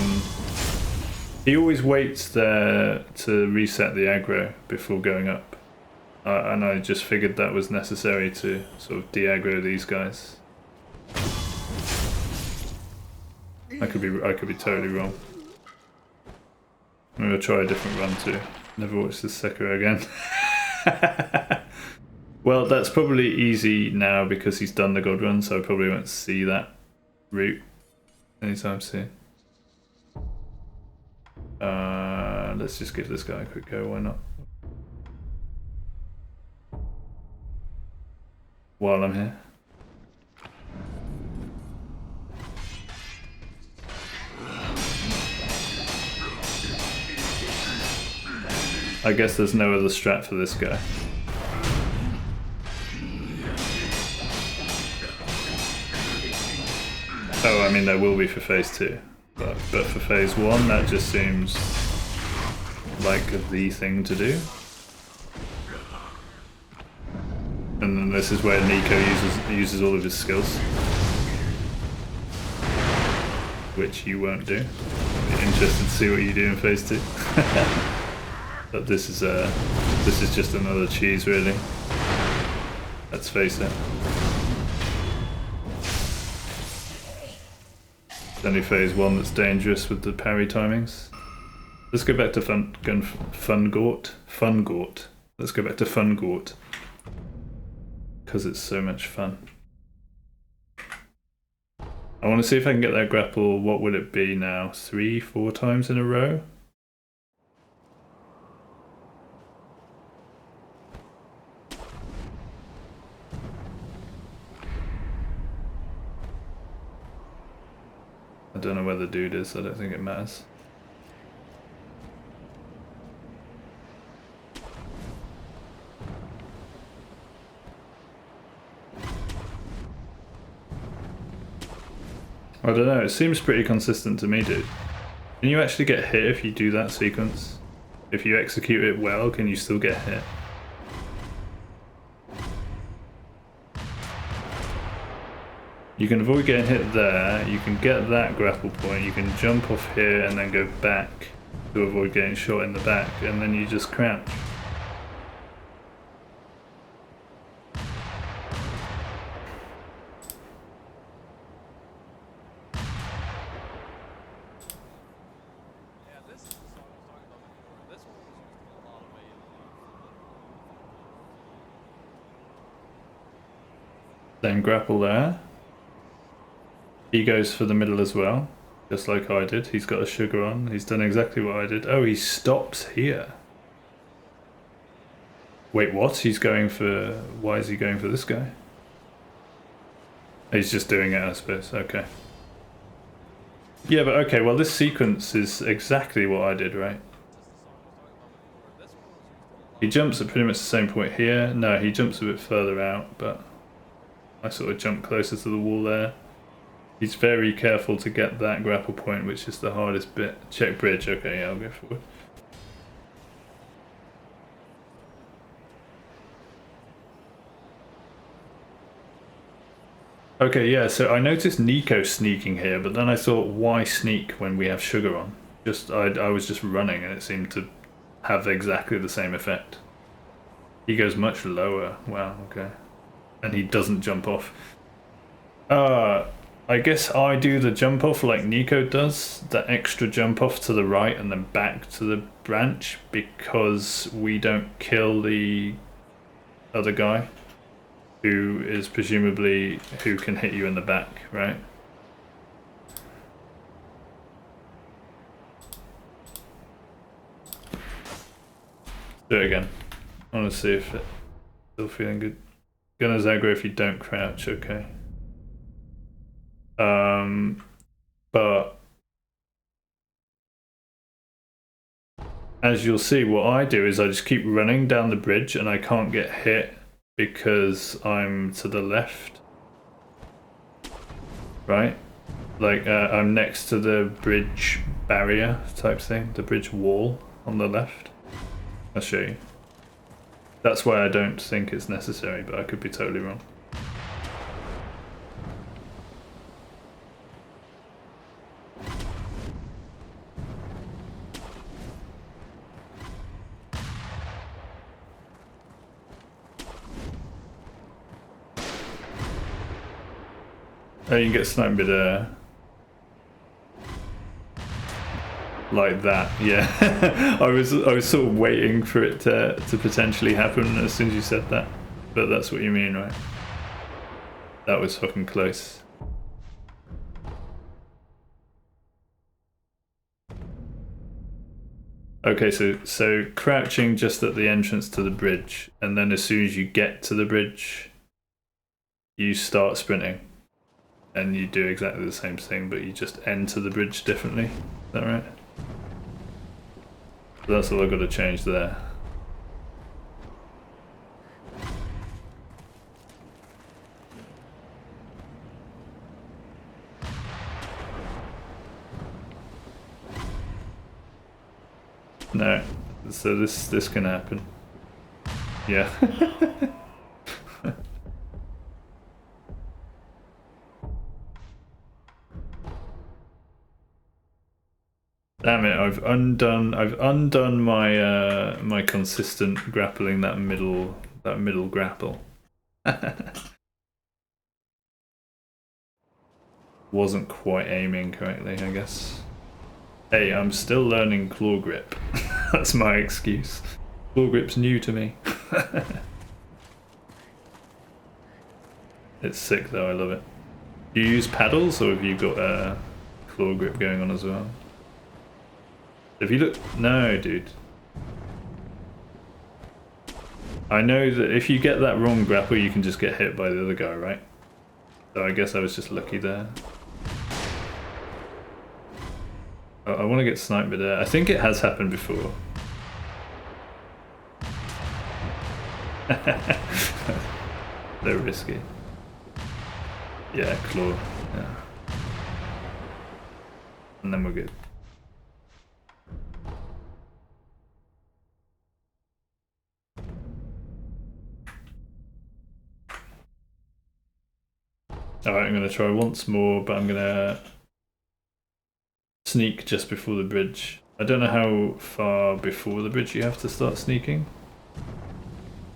he always waits there to reset the aggro before going up. And I just figured that was necessary to sort of de-aggro these guys. I could be totally wrong. Maybe I'll try a different run too. Never watch this Sekiro again. Well, that's probably easy now because he's done the god run, so I probably won't see that route anytime soon. Let's just give this guy a quick go, why not? While I'm here. I guess there's no other strat for this guy. Oh, I mean there will be for phase 2, but for phase 1 that just seems like the thing to do. And then this is where Nico uses all of his skills, which you won't do. I'll be interested to see what you do in phase 2. But this is just another cheese, really. Let's face it. It's only phase 1 that's dangerous with the parry timings. Let's go back to Fungort. Let's go back to Fungort. Because it's so much fun. I want to see if I can get that grapple. What would it be now? 3-4 times in a row? I don't know where the dude is, I don't think it matters. I don't know, it seems pretty consistent to me, dude. Can you actually get hit if you do that sequence? If you execute it well, can you still get hit? You can avoid getting hit there, you can get that grapple point, you can jump off here and then go back to avoid getting shot in the back, and then you just crouch. Same grapple there. He goes for the middle as well, just like I did. He's got a sugar on. He's done exactly what I did. Oh, he stops here. Wait, what? He's going for... Why is he going for this guy? He's just doing it, I suppose. Okay. Yeah, but okay, well this sequence is exactly what I did, right? He jumps at pretty much the same point here. No, he jumps a bit further out, but I sort of jump closer to the wall there. He's very careful to get that grapple point, which is the hardest bit. Check bridge, okay, yeah, I'll go forward. Okay, yeah, so I noticed Nico sneaking here, but then I thought, why sneak when we have sugar on? I was just running and it seemed to have exactly the same effect. He goes much lower, wow, okay. And he doesn't jump off. I guess I do the jump off like Nico does, the extra jump off to the right and then back to the branch, because we don't kill the other guy, who is presumably who can hit you in the back, right? Do it again. I want to see if it's still feeling good. Gonna aggro if you don't crouch, okay. But as you'll see, what I do is I just keep running down the bridge and I can't get hit because I'm to the left. Right? Like I'm next to the bridge barrier type thing, the bridge wall on the left. I'll show you. That's why I don't think it's necessary, but I could be totally wrong. Oh, you can get sniped there. Like that, yeah. I was sort of waiting for it to potentially happen as soon as you said that. But that's what you mean, right? That was fucking close. Okay, so crouching just at the entrance to the bridge, and then as soon as you get to the bridge, you start sprinting. And you do exactly the same thing, but you just enter the bridge differently. Is that right? So that's all I've got to change there. No, so this can happen. Yeah. Damn it! I've undone my my consistent grappling that middle grapple. Wasn't quite aiming correctly, I guess. Hey, I'm still learning claw grip. That's my excuse. Claw grip's new to me. It's sick though, I love it. Do you use paddles or have you got a claw grip going on as well? If you look... No, dude. I know that if you get that wrong grapple, you can just get hit by the other guy, right? So I guess I was just lucky there. I want to get sniped by there. I think it has happened before. They're risky. Yeah, claw. Yeah. And then we're good. Alright, I'm going to try once more, but I'm going to sneak just before the bridge. I don't know how far before the bridge you have to start sneaking.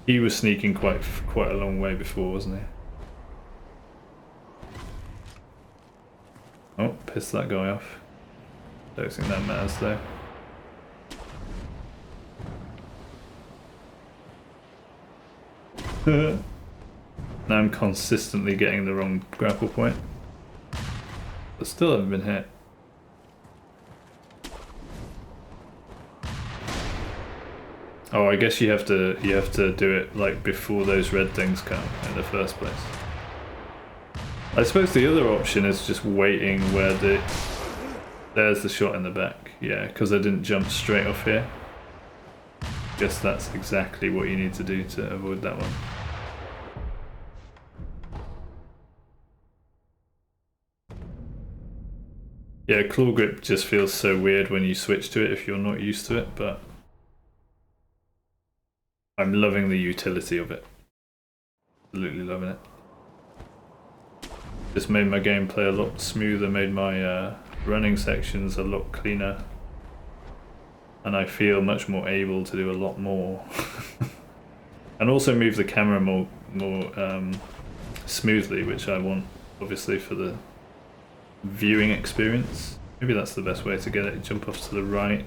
He was sneaking quite a long way before, wasn't he? Oh, pissed that guy off. Don't think that matters though. Now I'm consistently getting the wrong grapple point, but still haven't been hit. Oh, I guess you have to do it like before those red things come in the first place. I suppose the other option is just waiting where there's the shot in the back. Yeah, because I didn't jump straight off here. Guess that's exactly what you need to do to avoid that one. Yeah, claw grip just feels so weird when you switch to it if you're not used to it, but I'm loving the utility of it. Absolutely loving it. Just made my gameplay a lot smoother, made my running sections a lot cleaner, and I feel much more able to do a lot more. And also move the camera more smoothly, which I want, obviously, for the viewing experience. Maybe that's the best way to get it. Jump off to the right.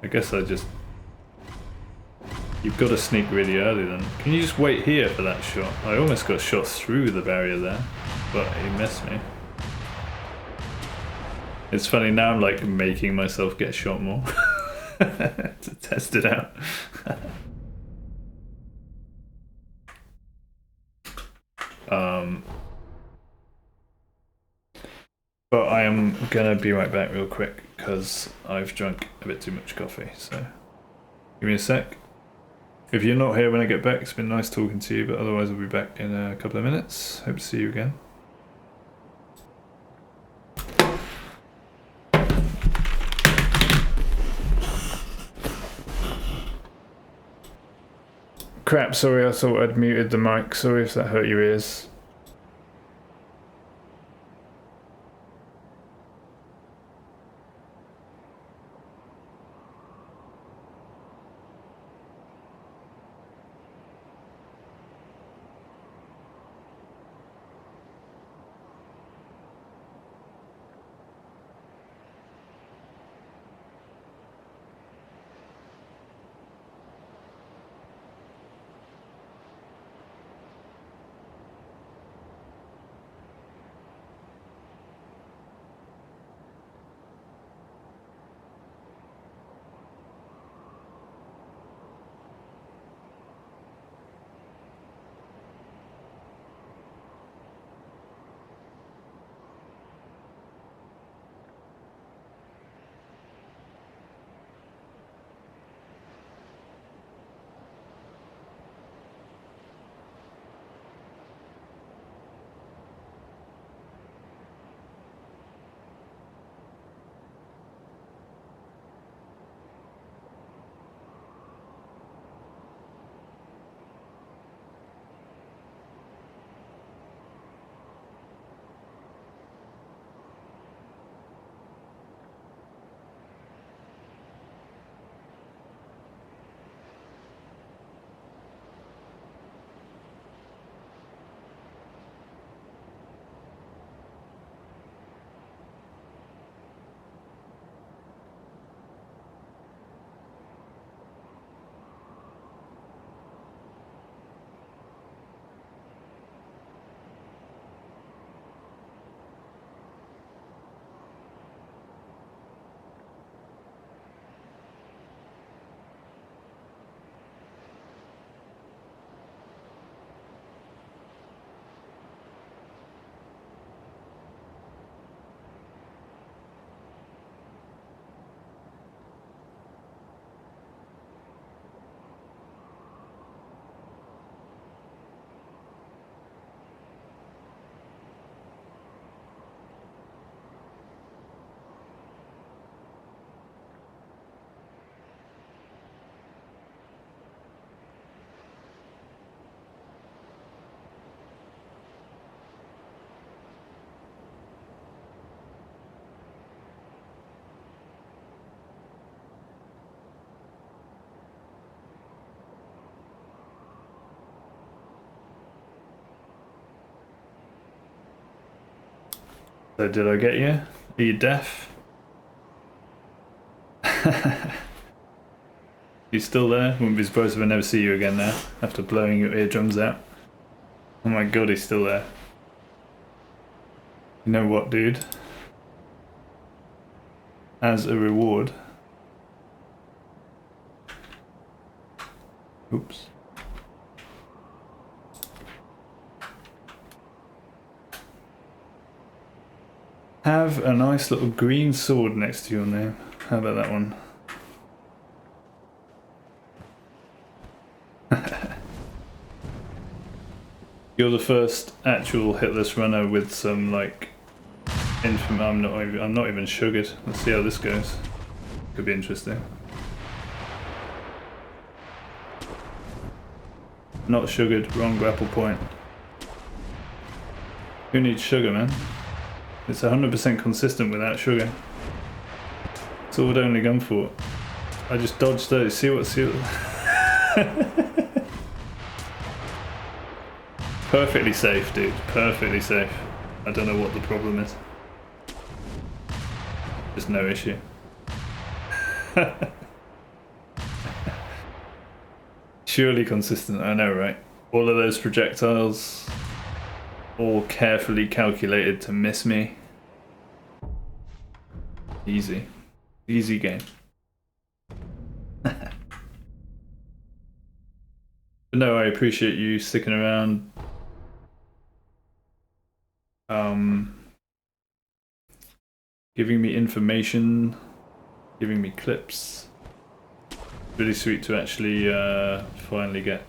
I guess I just... You've got to sneak really early then. Can you just wait here for that shot? I almost got shot through the barrier there. but he missed me. It's funny, now I'm like making myself get shot more to test it out. But I am gonna be right back real quick because I've drunk a bit too much coffee, so give me a sec. If you're not here when I get back, it's been nice talking to you, but otherwise I'll be back in a couple of minutes. Hope to see you again. Crap, sorry, I thought I'd muted the mic. Sorry if that hurt your ears. So did I get you? Are you deaf? You still there? Wouldn't be surprised if I never see you again now, after blowing your eardrums out. Oh my god, he's still there. You know what, dude? As a reward... Oops. Have a nice little green sword next to your name. How about that one? You're the first actual hitless runner with some like I'm not even sugared. Let's see how this goes. Could be interesting. Not sugared, wrong grapple point. Who needs sugar, man? It's 100% consistent without sugar. Sword only gun for. I just dodged those. See what? Perfectly safe, dude. Perfectly safe. I don't know what the problem is. There's no issue. Surely consistent, I know, right? All of those projectiles all carefully calculated to miss me. Easy. Easy game. But no, I appreciate you sticking around. Giving me information, giving me clips. Really sweet to actually finally get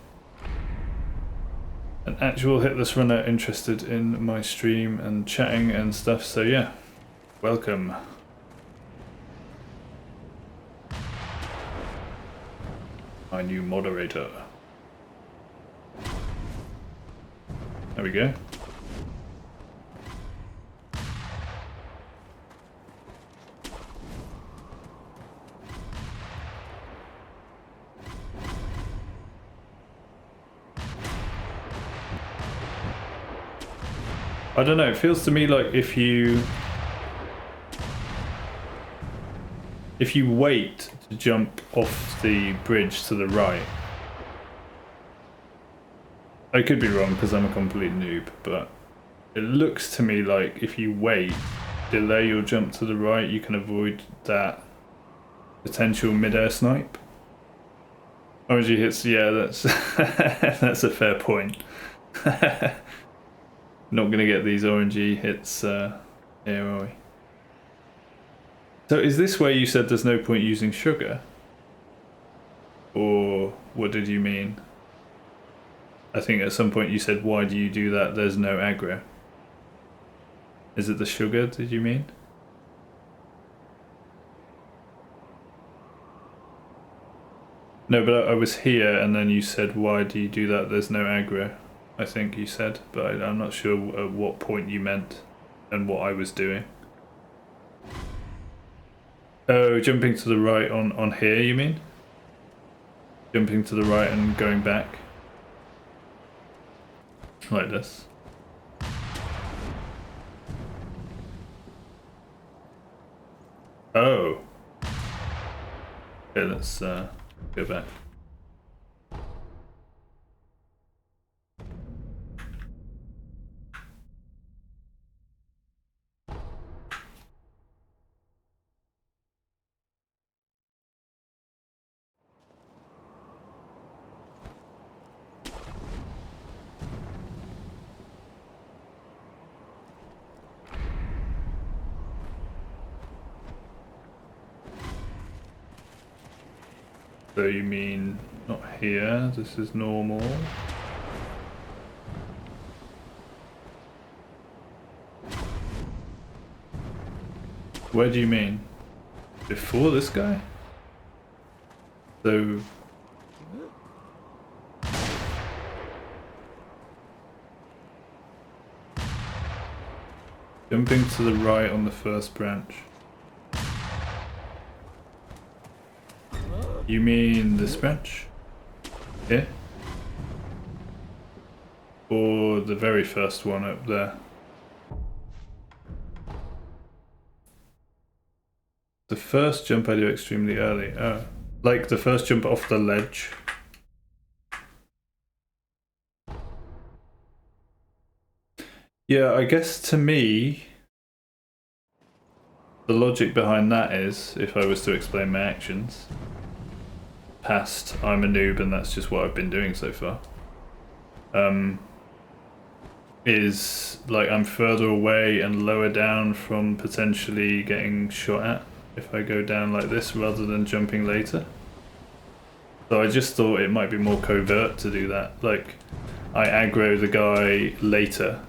an actual Hitless runner interested in my stream and chatting and stuff, so yeah, welcome. My new moderator. There we go. I don't know, it feels to me like if you wait to jump off the bridge to the right, I could be wrong because I'm a complete noob, but it looks to me like if you wait, delay your jump to the right, you can avoid that potential mid-air snipe. Orangey hits, yeah, that's that's a fair point. Not gonna get these orangey hits here, are we? So is this where you said there's no point using sugar? Or what did you mean? I think at some point you said, why do you do that? There's no aggro. Is it the sugar, did you mean? No, but I was here and then you said, why do you do that? There's no aggro. I think you said, but I'm not sure at what point you meant and what I was doing. Oh, jumping to the right on here, you mean? Jumping to the right and going back. Like this. Oh. Okay, let's go back. So you mean not here, this is normal. Where do you mean? Before this guy? So... jumping to the right on the first branch. You mean this branch? Here? Or the very first one up there? The first jump I do extremely early. Oh. Like the first jump off the ledge. Yeah, I guess to me, the logic behind that is, if I was to explain my actions, past I'm a noob and that's just what I've been doing so far, is like I'm further away and lower down from potentially getting shot at if I go down like this rather than jumping later. So I just thought it might be more covert to do that, like I aggro the guy later.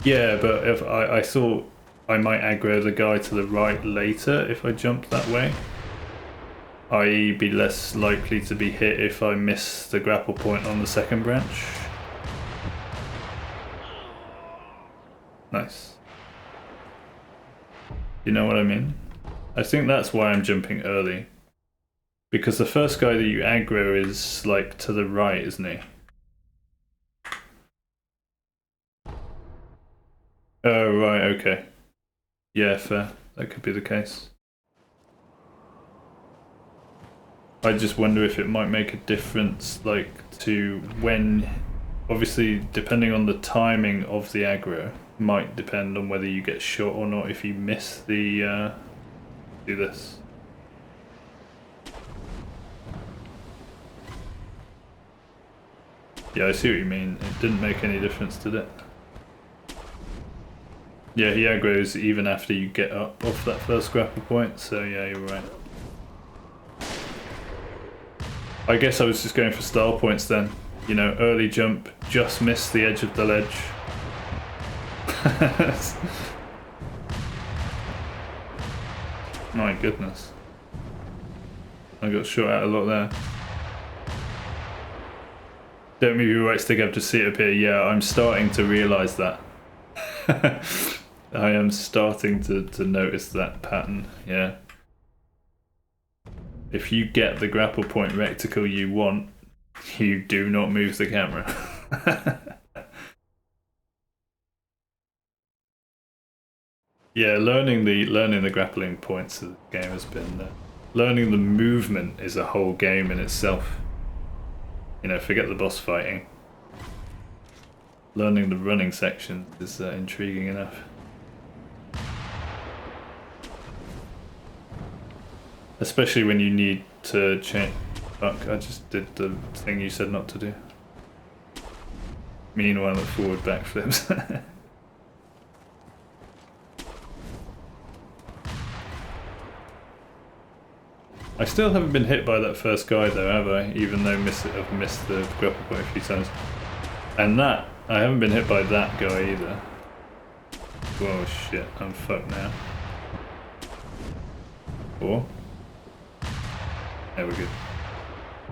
Yeah, but if I thought I might aggro the guy to the right later if I jumped that way, i.e. be less likely to be hit if I miss the grapple point on the second branch. Nice. You know what I mean? I think that's why I'm jumping early. Because the first guy that you aggro is like to the right, isn't he? Oh, right, okay. Yeah, fair. That could be the case. I just wonder if it might make a difference, like, to when Obviously, depending on the timing of the aggro, might depend on whether you get shot or not if you miss the, do this. Yeah, I see what you mean. It didn't make any difference, did it? Yeah, he aggroes even after you get up off that first grapple point, so yeah, you're right. I guess I was just going for style points then. You know, early jump, just missed the edge of the ledge. My goodness. I got shot at a lot there. Don't move your right stick up to see it appear. Yeah, I'm starting to realise that. I am starting to notice that pattern, yeah. If you get the grapple point reticle you want, you do not move the camera. Yeah, learning the grappling points of the game has been learning the movement is a whole game in itself. You know, forget the boss fighting. Learning the running section is intriguing enough. Especially when you need to change. Fuck, I just did the thing you said not to do. Meanwhile, the forward backflips. I still haven't been hit by that first guy though, have I? Even though I've missed the grapple point a few times. And that, I haven't been hit by that guy either. Whoa, shit, I'm fucked now. Or? There we go.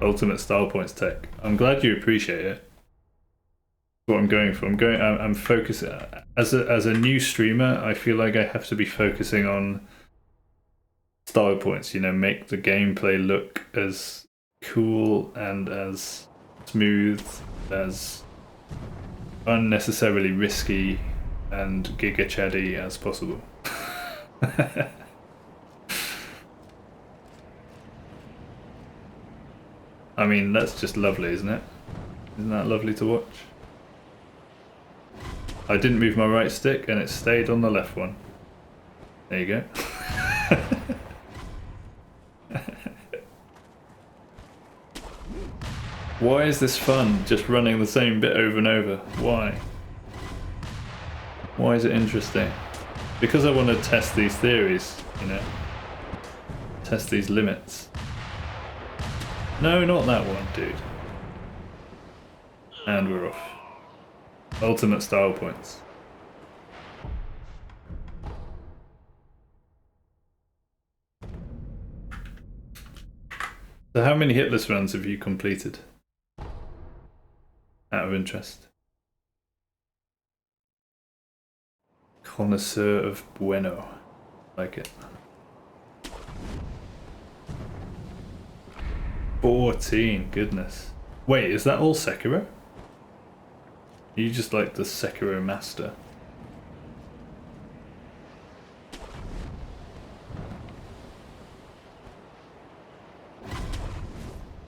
Ultimate style points tech. I'm glad you appreciate it. What I'm going for. I'm focusing as a new streamer. I feel like I have to be focusing on style points. You know, make the gameplay look as cool and as smooth, as unnecessarily risky and giga chaddy as possible. I mean, that's just lovely, isn't it? Isn't that lovely to watch? I didn't move my right stick and it stayed on the left one. There you go. Why is this fun, just running the same bit over and over? Why? Why is it interesting? Because I want to test these theories, you know? Test these limits. No, not that one, dude. And we're off. Ultimate style points. So how many hitless runs have you completed? Out of interest. Connoisseur of Bueno. Like it. 14, goodness. Wait, is that all Sekiro? You just like the Sekiro master.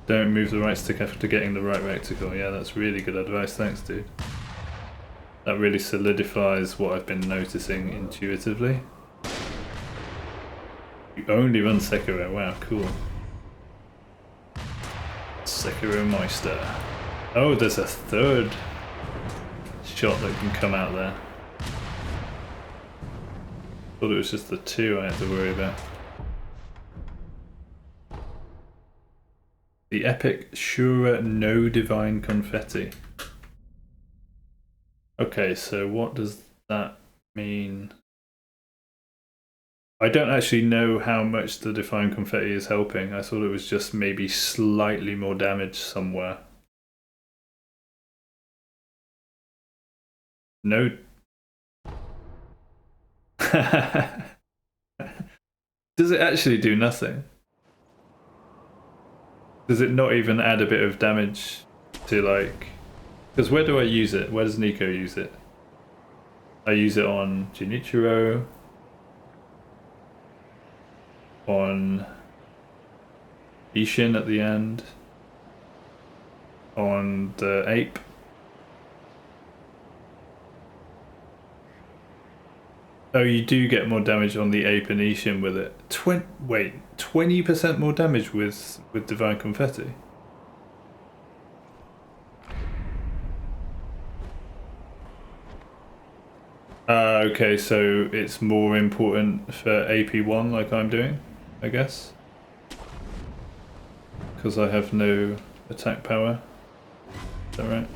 Don't move the right stick after getting the right reticle. Yeah, that's really good advice, thanks dude. That really solidifies what I've been noticing intuitively. You only run Sekiro, wow, cool. Sekiro Meister. Oh, there's a third shot that can come out there. Thought it was just the two I had to worry about. The epic Shura no divine confetti. Okay, so what does that mean? I don't actually know how much the divine confetti is helping. I thought it was just maybe slightly more damage somewhere. No. Does it actually do nothing? Does it not even add a bit of damage to like... Because where do I use it? Where does Nico use it? I use it on Junichiro, on Ishin at the end, on the ape, Oh, you do get more damage on the ape and Ishin with it. 20% more damage with Divine Confetti? Okay, so it's more important for AP1 like I'm doing, I guess. Because I have no attack power. Is that right?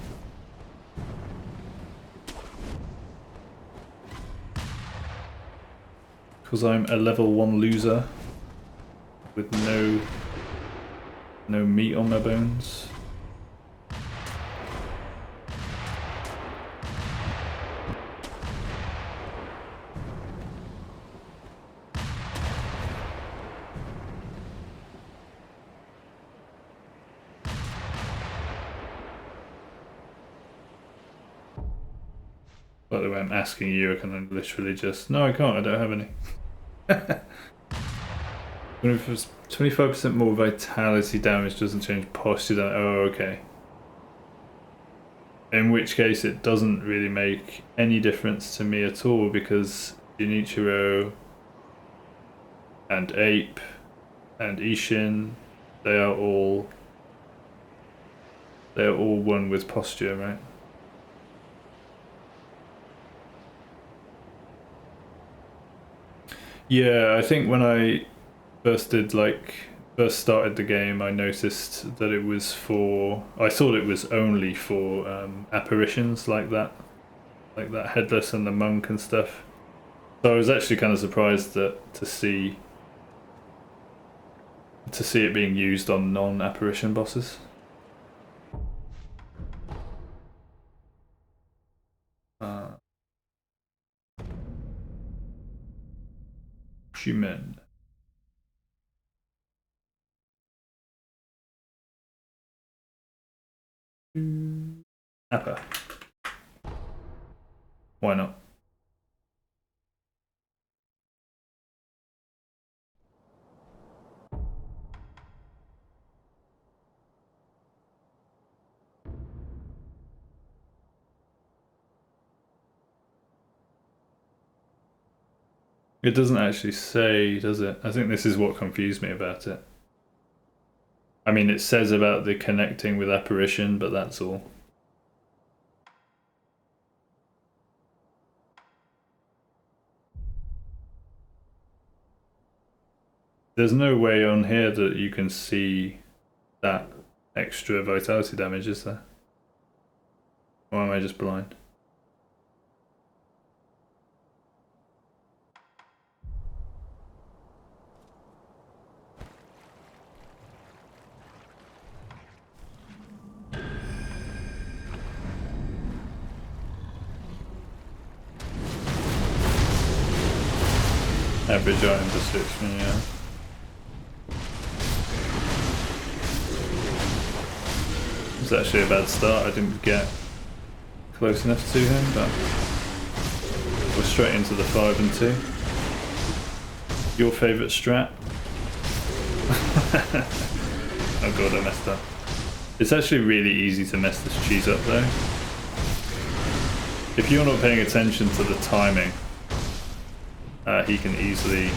Because I'm a level 1 loser with no meat on my bones. By the way, I'm asking you, I can literally just... No, I can't, I don't have any. 25% more vitality damage doesn't change posture damage. Oh, okay. In which case it doesn't really make any difference to me at all, because Junichiro and Ape and Ishin, they are all one with posture, right? Yeah, I think when I first started the game, I noticed that it was for... I thought it was only for apparitions like that Headless and the Monk and stuff. So I was actually kind of surprised to see it being used on non-apparition bosses. Human. Appa. Why not? It doesn't actually say, does it? I think this is what confused me about it. I mean, it says about the connecting with apparition, but that's all. There's no way on here that you can see that extra vitality damage, is there? Or am I just blind? Average item description, yeah. It's actually a bad start. I didn't get close enough to him, but we're straight into the 5 and 2. Your favourite strat? Oh god, I messed up. It's actually really easy to mess this cheese up though. If you're not paying attention to the timing, he can easily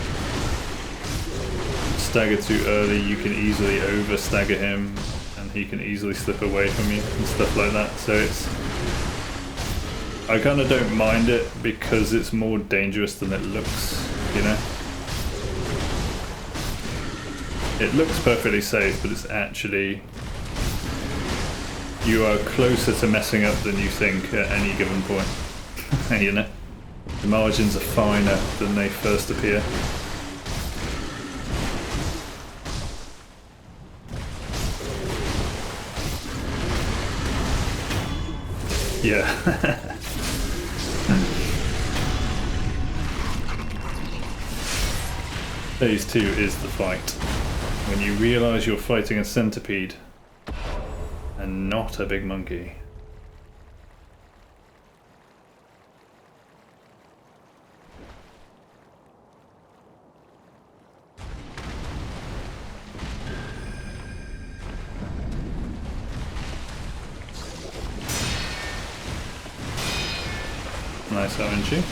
stagger too early, you can easily over stagger him, and he can easily slip away from you and stuff like that. So I kind of don't mind it because it's more dangerous than it looks, you know? It looks perfectly safe, but it's actually... You are closer to messing up than you think at any given point, you know? The margins are finer than they first appear. Yeah. Phase 2 is the fight. When you realise you're fighting a centipede and not a big monkey. Nice RNG.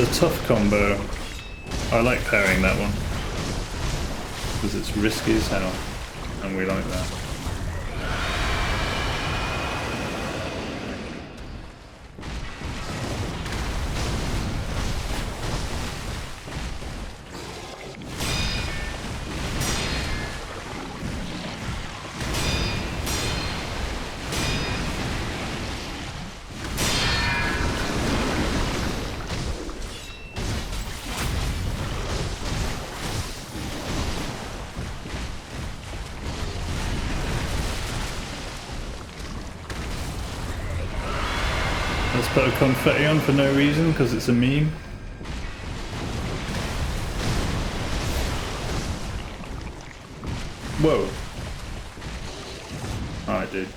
The tough combo, I like pairing that one because it's risky as hell and we like that. Let's put a confetti on for no reason because it's a meme. Whoa. Alright, dude.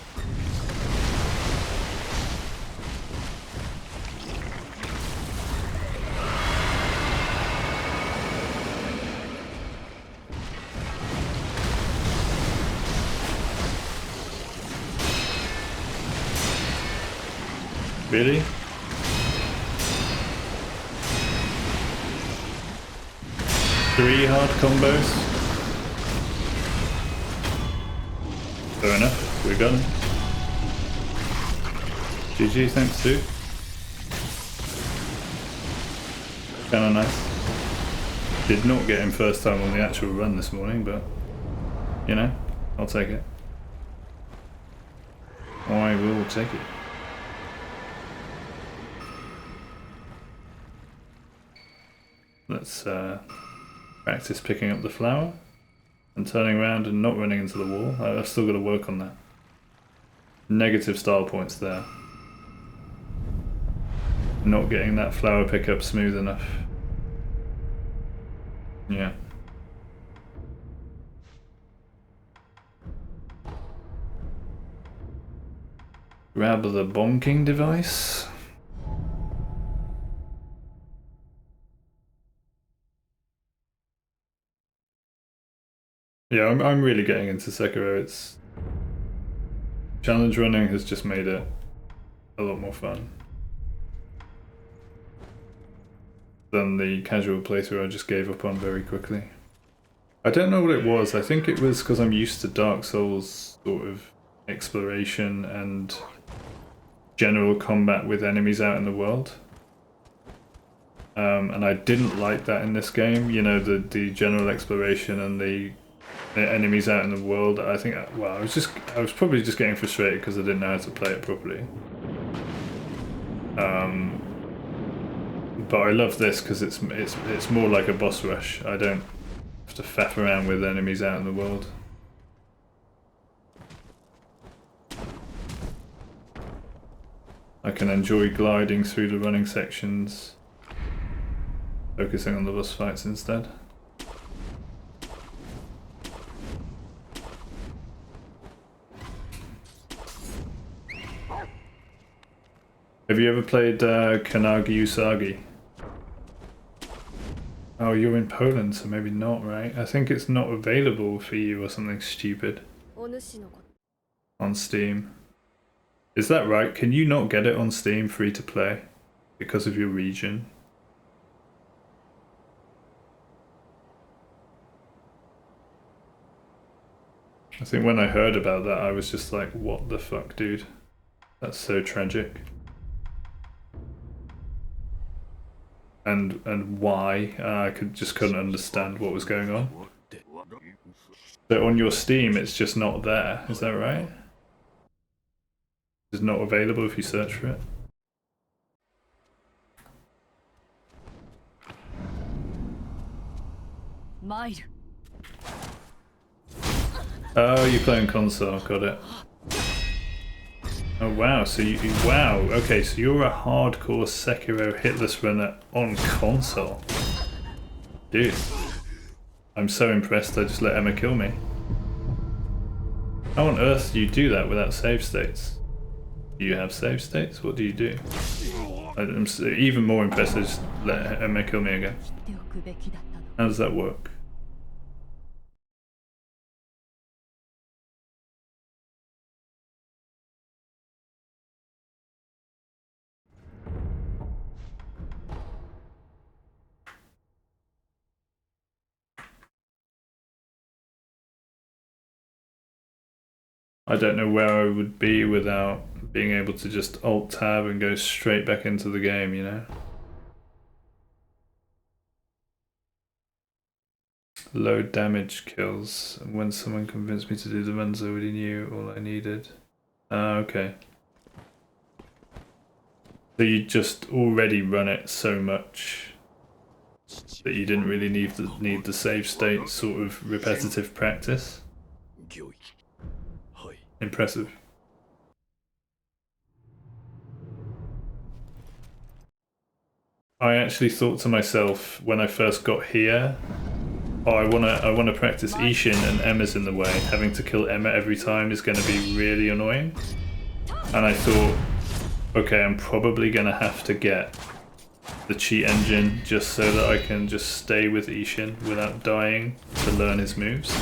Really? Three hard combos? Fair enough, we're done. GG, thanks dude. Kinda nice. Did not get him first time on the actual run this morning, but you know, I'll take it. I will take it. Let's practice picking up the flower and turning around and not running into the wall. I've still got to work on that. Negative style points there. Not getting that flower pickup smooth enough. Yeah. Grab the bonking device. Yeah, I'm really getting into Sekiro. It's challenge running has just made it a lot more fun than the casual playthrough I just gave up on very quickly. I don't know what it was. I think it was because I'm used to Dark Souls sort of exploration and general combat with enemies out in the world. And I didn't like that in this game. You know, the general exploration and the enemies out in the world. I think, well, I was probably just getting frustrated because I didn't know how to play it properly. But I love this because it's more like a boss rush. I don't have to faff around with enemies out in the world. I can enjoy gliding through the running sections, focusing on the boss fights instead. Have you ever played Kanagi Usagi? Oh, you're in Poland, so maybe not, right? I think it's not available for you or something stupid on Steam. Is that right? Can you not get it on Steam free to play because of your region? I think when I heard about that, I was just like, what the fuck, dude? That's so tragic. And why? I couldn't understand what was going on. So on your Steam, it's just not there. Is that right? It's not available if you search for it. Oh, you're playing console. Got it. Oh wow, so wow, okay, so you're a hardcore Sekiro Hitless runner on console. Dude, I'm so impressed I just let Emma kill me. How on earth do you do that without save states? Do you have save states? What do you do? I'm even more impressed I just let Emma kill me again. How does that work? I don't know where I would be without being able to just Alt-Tab and go straight back into the game, you know? Low damage kills. When someone convinced me to do the runs, I already knew all I needed. Okay. So you just already run it so much that you didn't really need the save state sort of repetitive practice. Impressive. I actually thought to myself when I first got here, oh, I wanna practice Ishin and Emma's in the way. Having to kill Emma every time is gonna be really annoying. And I thought, okay, I'm probably gonna have to get the cheat engine just so that I can just stay with Ishin without dying to learn his moves.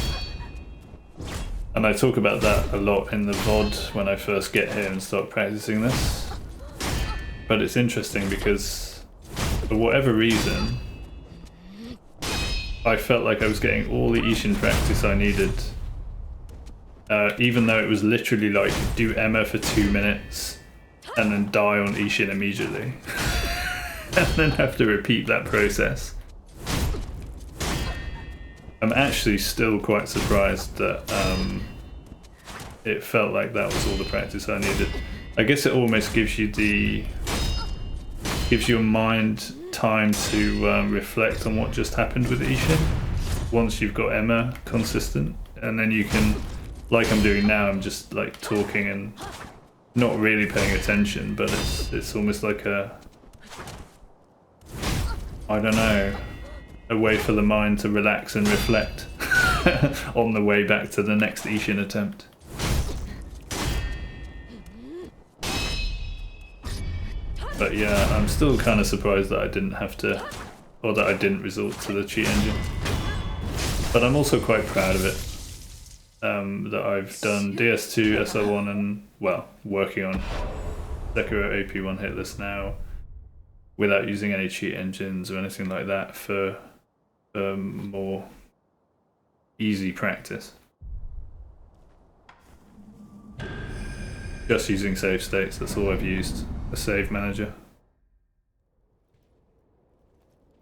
And I talk about that a lot in the VOD when I first get here and start practicing this. But it's interesting because for whatever reason, I felt like I was getting all the Ishin practice I needed. Even though it was literally like, do Emma for 2 minutes and then die on Ishin immediately. And then have to repeat that process. I'm actually still quite surprised that it felt like that was all the practice I needed. I guess it almost gives you your mind time to reflect on what just happened with Ishin once you've got Emma consistent, and then you can, like I'm doing now, I'm just like talking and not really paying attention, but it's almost like a, I don't know, a way for the mind to relax and reflect on the way back to the next Ishin attempt. But yeah, I'm still kind of surprised that I didn't have to, or that I didn't resort to the cheat engine. But I'm also quite proud of it. That I've done DS2, SR1 and, well, working on Sekiro AP1 Hitless now without using any cheat engines or anything like that for more easy practice. Just using save states, that's all I've used. A save manager.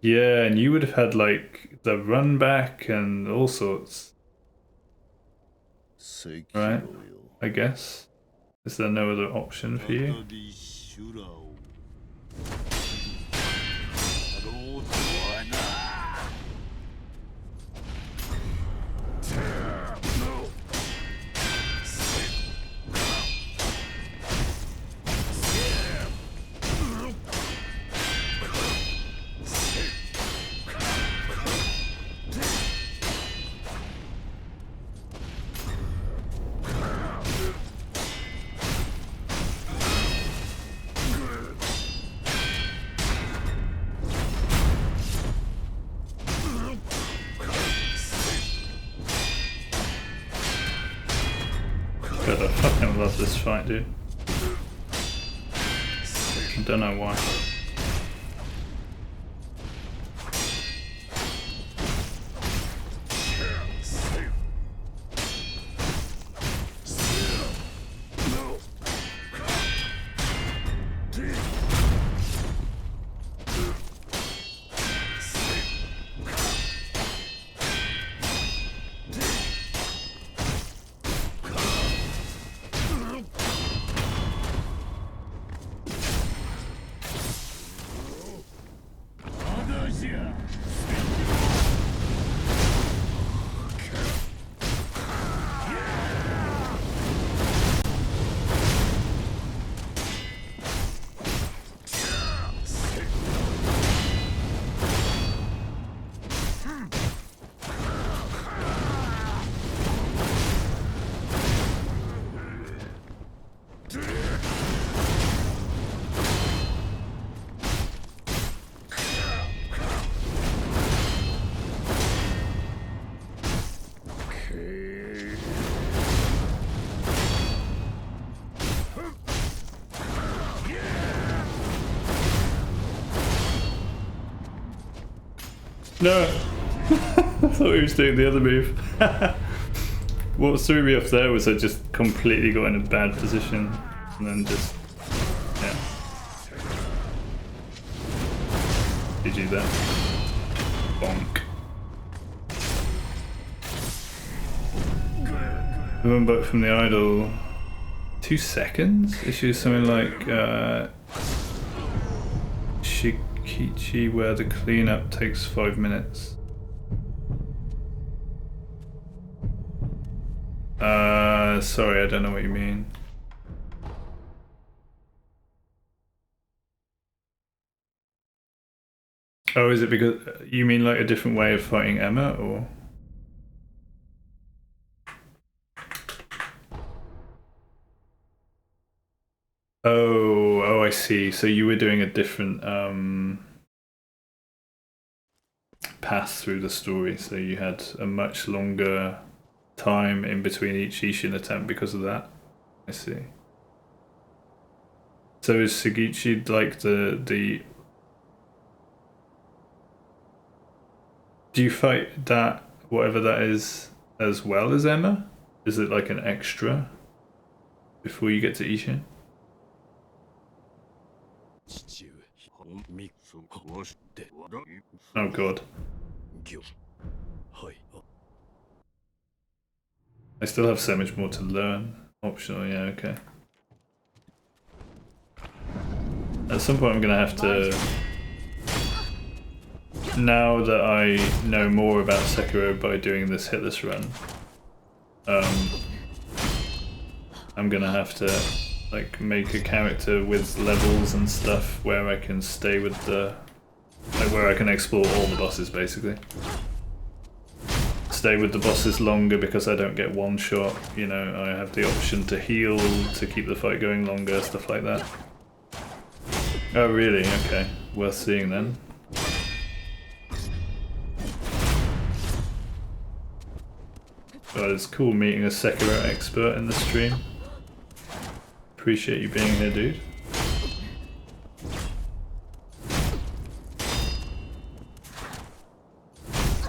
Yeah, and you would have had like the run back and all sorts. Right? I guess. Is there no other option for you? God, I fucking love this fight, dude. I don't know why. No! I thought he was doing the other move. What threw me off there was I just completely got in a bad position and then just, yeah. GG there. Bonk. I went back from the idol 2 seconds? Issue something like Shikichi where the cleanup takes 5 minutes. Sorry, I don't know what you mean. Oh, is it because you mean like a different way of fighting Emma, or? Oh, I see. So you were doing a different path through the story, so you had a much longer time in between each Ishin attempt because of that. I see. So is Sugichi like the do you fight that, whatever that is, as well as Emma? Is it like an extra before you get to Ishin? Oh god. I still have so much more to learn. Optional, yeah, okay. At some point I'm gonna have to... Now that I know more about Sekiro by doing this hitless run, I'm gonna have to like make a character with levels and stuff where I can stay with the... like where I can explore all the bosses basically. Stay with the bosses longer because I don't get one shot, you know, I have the option to heal, to keep the fight going longer, stuff like that. Oh really? Okay. Worth seeing then. God, it's cool meeting a Sekiro expert in the stream. Appreciate you being here, dude.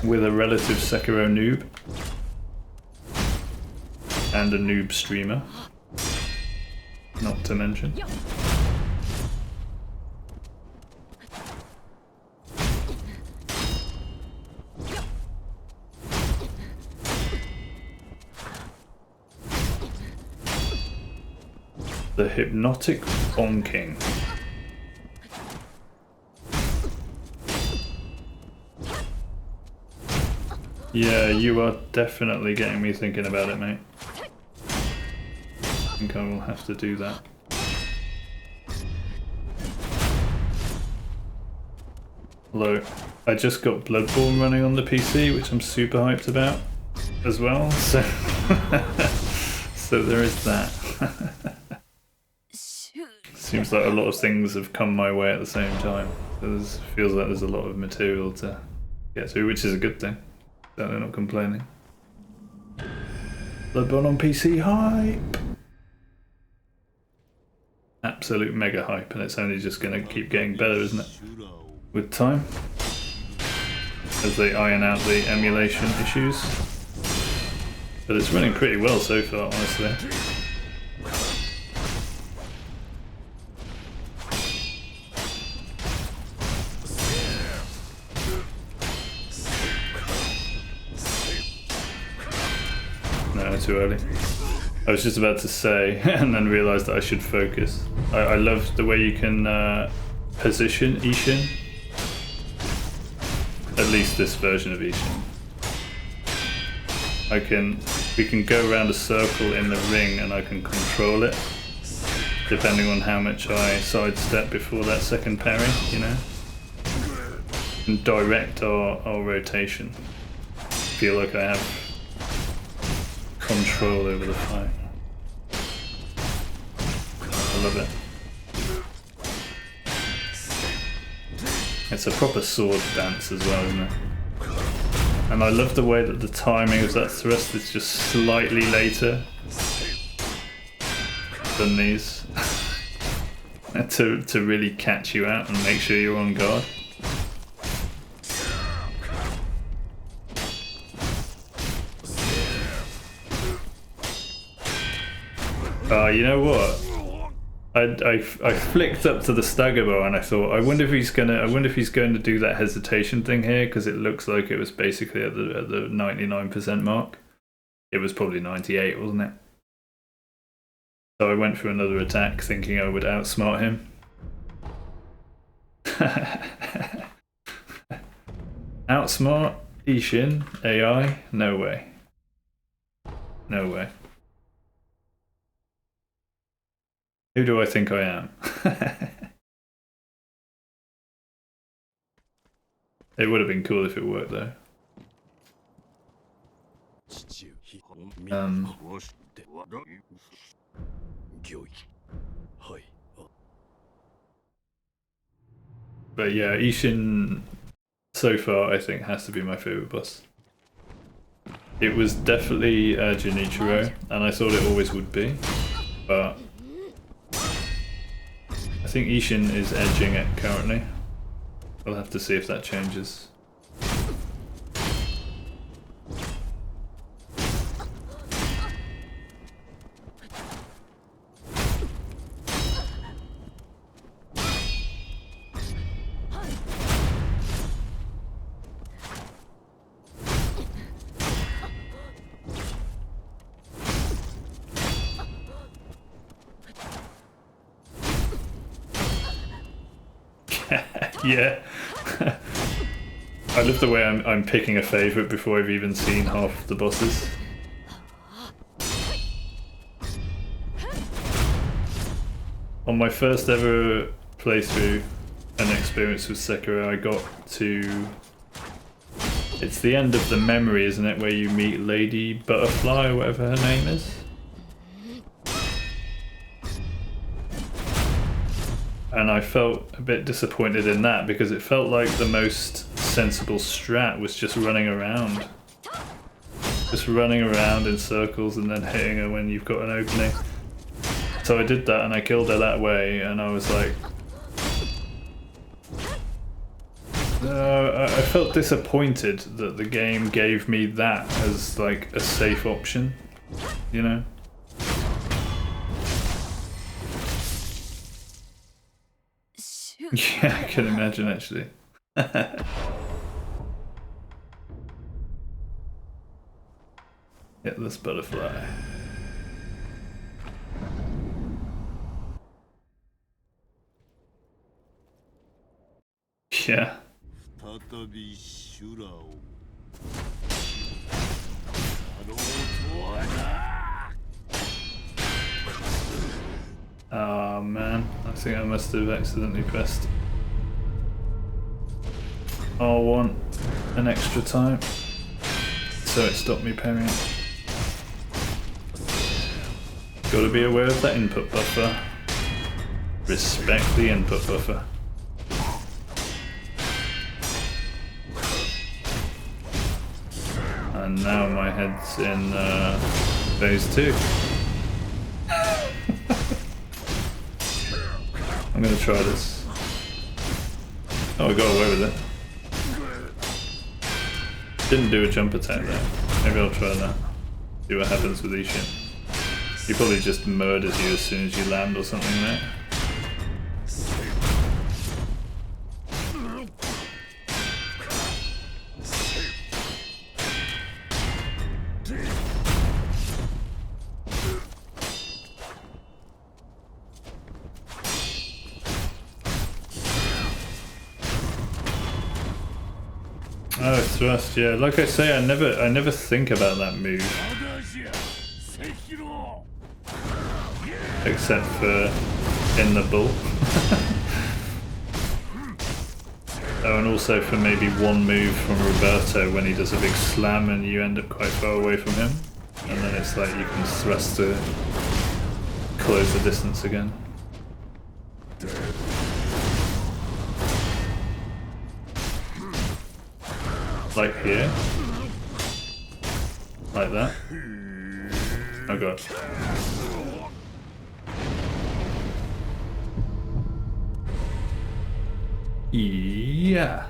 With a relative Sekiro noob. And a noob streamer. Not to mention. The hypnotic bonking. Yeah, you are definitely getting me thinking about it, mate. I think I will have to do that. Although, I just got Bloodborne running on the PC, which I'm super hyped about as well, so... so there is that. Seems like a lot of things have come my way at the same time. So feels like there's a lot of material to get through, which is a good thing. Certainly not complaining. Bloodborne on PC hype! Absolute mega hype, and it's only just going to keep getting better, isn't it? With time. As they iron out the emulation issues. But it's running pretty well so far, honestly. Too early. I was just about to say and then realised that I should focus. I love the way you can position Ishin. At least this version of Ishin. We can go around a circle in the ring and I can control it depending on how much I sidestep before that second parry, you know? And direct our rotation. I feel like I have control over the fight. I love it. It's a proper sword dance as well, isn't it? And I love the way that the timing of that thrust is just slightly later than these. to really catch you out and make sure you're on guard. You know what? I flicked up to the stagger bow and I thought, I wonder if he's going to do that hesitation thing here, because it looks like it was basically at the 99% mark. It was probably 98, wasn't it? So I went for another attack thinking I would outsmart him. Outsmart Ishin AI? No way. No way. Who do I think I am? It would have been cool if it worked though. But yeah, Ishin so far I think has to be my favourite boss. It was definitely Junichiro, and I thought it always would be, but I think Ishin is edging it currently. We'll have to see if that changes. Yeah. I love the way I'm picking a favourite before I've even seen half the bosses. On my first ever playthrough and experience with Sekiro, I got to... It's the end of the memory, isn't it, where you meet Lady Butterfly or whatever her name is? And I felt a bit disappointed in that because it felt like the most sensible strat was just running around. Just running around in circles and then hitting her when you've got an opening. So I did that and I killed her that way, and I was like... I felt disappointed that the game gave me that as like a safe option, you know? Yeah, I can imagine actually. Hitless butterfly. Yeah. Oh man, I think I must have accidentally pressed R1 an extra time, so it stopped me parrying. Gotta be aware of that input buffer. Respect the input buffer. And now my head's in phase 2. I'm gonna try this. Oh, I got away with it. Didn't do a jump attack there. Maybe I'll try that. See what happens with Ishin. He probably just murders you as soon as you land or something there. Oh, thrust, yeah. Like I say, I never think about that move. Except for in the bull. Oh, and also for maybe one move from Roberto when he does a big slam and you end up quite far away from him. And then it's like you can thrust to close the distance again. Like here. Like that. Oh god. Yeah.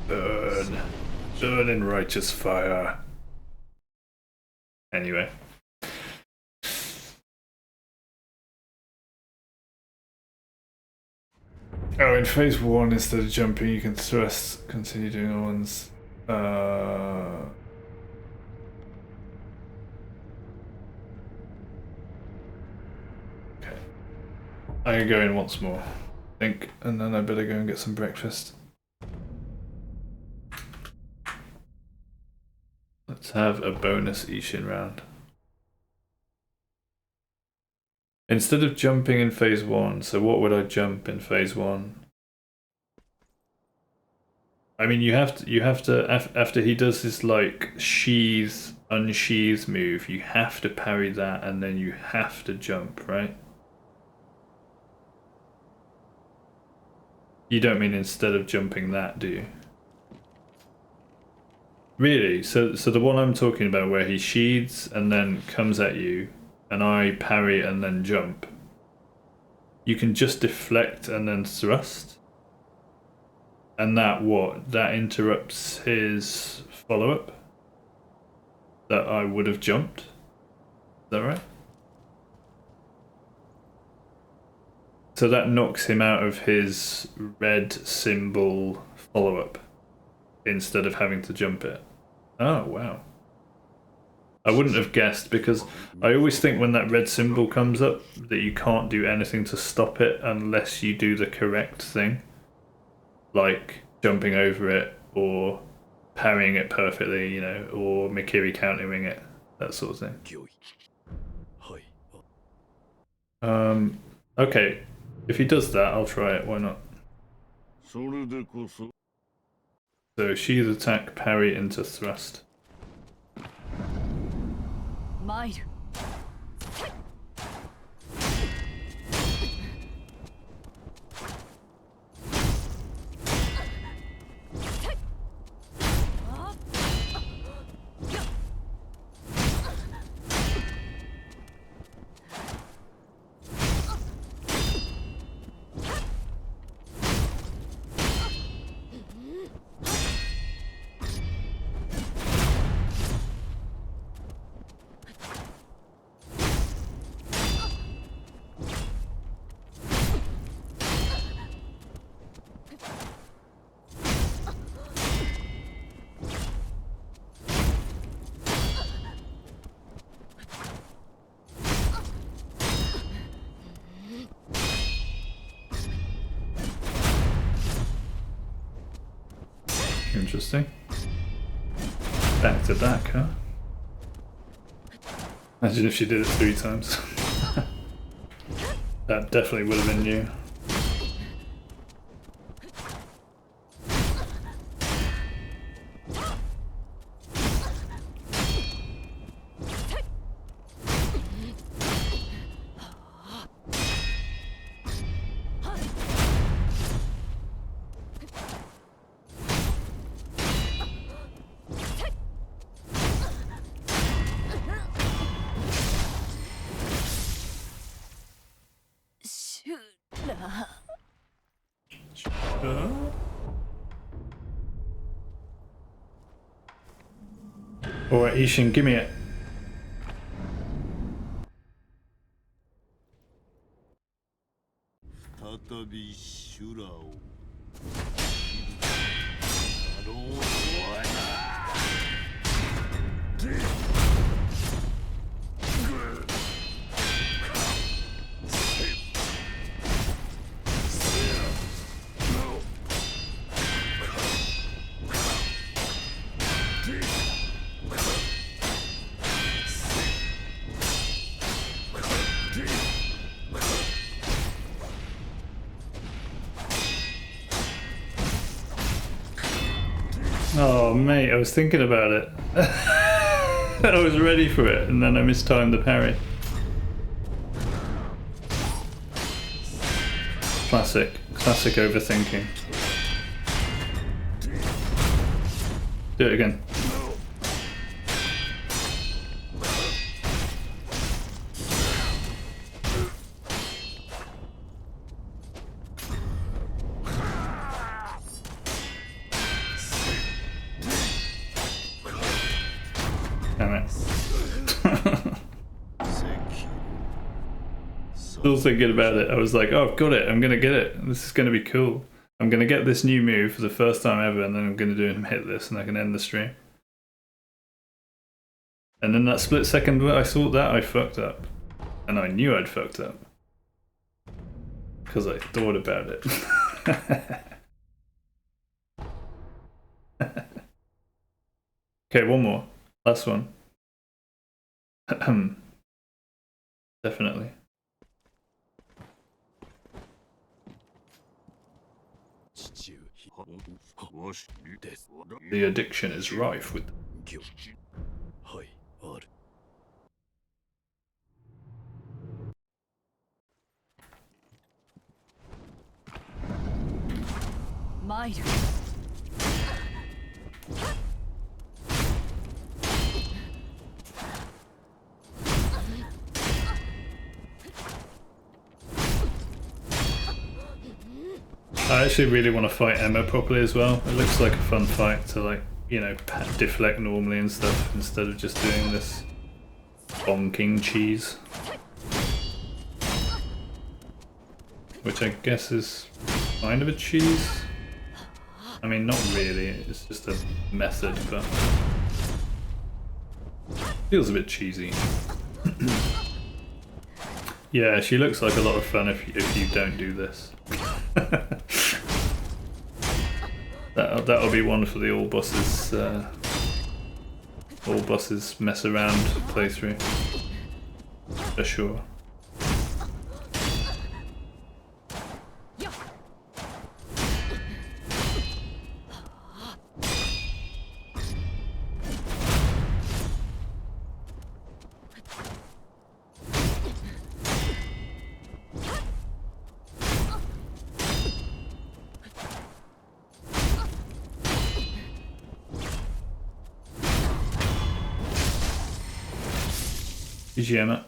Burn. Burn. Burn in righteous fire. Anyway. Oh, in phase 1, instead of jumping, you can thrust, continue doing all ones. Okay. I can go in once more, I think, and then I better go and get some breakfast. Let's have a bonus Ishin round. Instead of jumping in phase 1, so what would I jump in phase 1? I mean, you have to after he does his like sheath, unsheath move, you have to parry that and then you have to jump, right? You don't mean instead of jumping that, do you? Really? So the one I'm talking about where he sheathes and then comes at you and I parry and then jump. You can just deflect and then thrust? And that what? That interrupts his follow-up? That I would have jumped? Is that right? So that knocks him out of his red symbol follow-up instead of having to jump it. Oh, wow. I wouldn't have guessed because I always think when that red symbol comes up that you can't do anything to stop it unless you do the correct thing. Like jumping over it or parrying it perfectly, you know, or Mikiri countering it, that sort of thing. Okay, if he does that, I'll try it, why not? So sheath attack, parry into thrust. Interesting. Back to back, huh? Imagine if she did it 3 times. That definitely would have been new. Alright, Ishin, give me it. Oh mate, I was thinking about it. I was ready for it and then I mistimed the parry. Classic overthinking. Do it again. Damn it. Still thinking about it. I was like, oh, I've got it. I'm going to get it. This is going to be cool. I'm going to get this new move for the first time ever, and then I'm going to do him hitless, and I can end the stream. And then that split second where I thought that, I fucked up. And I knew I'd fucked up. Because I thought about it. Okay, one more. Last one. Definitely. The addiction is rife with I actually really want to fight Emma properly as well. It looks like a fun fight to, like, you know, deflect normally and stuff instead of just doing this bonking cheese. Which I guess is kind of a cheese. I mean, not really, it's just a method, but feels a bit cheesy. Yeah, she looks like a lot of fun if you don't do this. That'll be one for the all bosses mess around playthrough for sure. GG, Emma.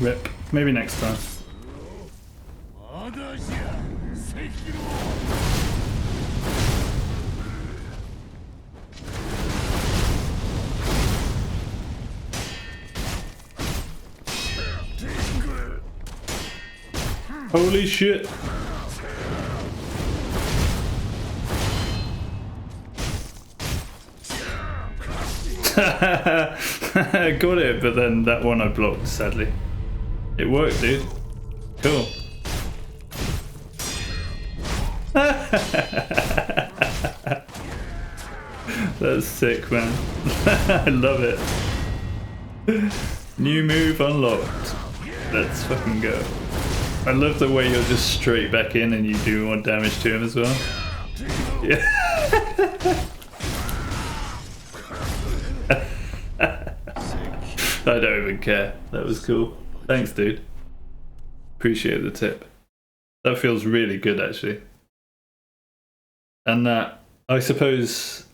Rip. Maybe next time. Holy shit. I got it, but then that one I blocked, sadly. It worked, dude. Cool. That's sick, man. I love it. New move unlocked. Let's fucking go. I love the way you're just straight back in and you do more damage to him as well. Yeah. I don't even care. That was cool. Thanks, dude. Appreciate the tip. That feels really good, actually. And that, I suppose,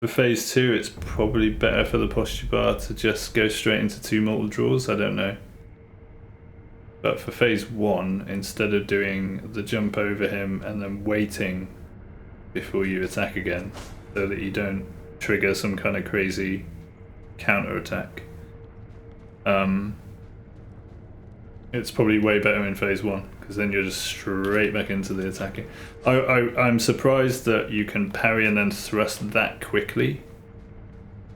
for phase 2, it's probably better for the posture bar to just go straight into 2 mortal draws. I don't know. But for phase 1, instead of doing the jump over him and then waiting before you attack again, so that you don't trigger some kind of crazy counter attack, it's probably way better in phase 1, because then you're just straight back into the attacking. I'm surprised that you can parry and then thrust that quickly,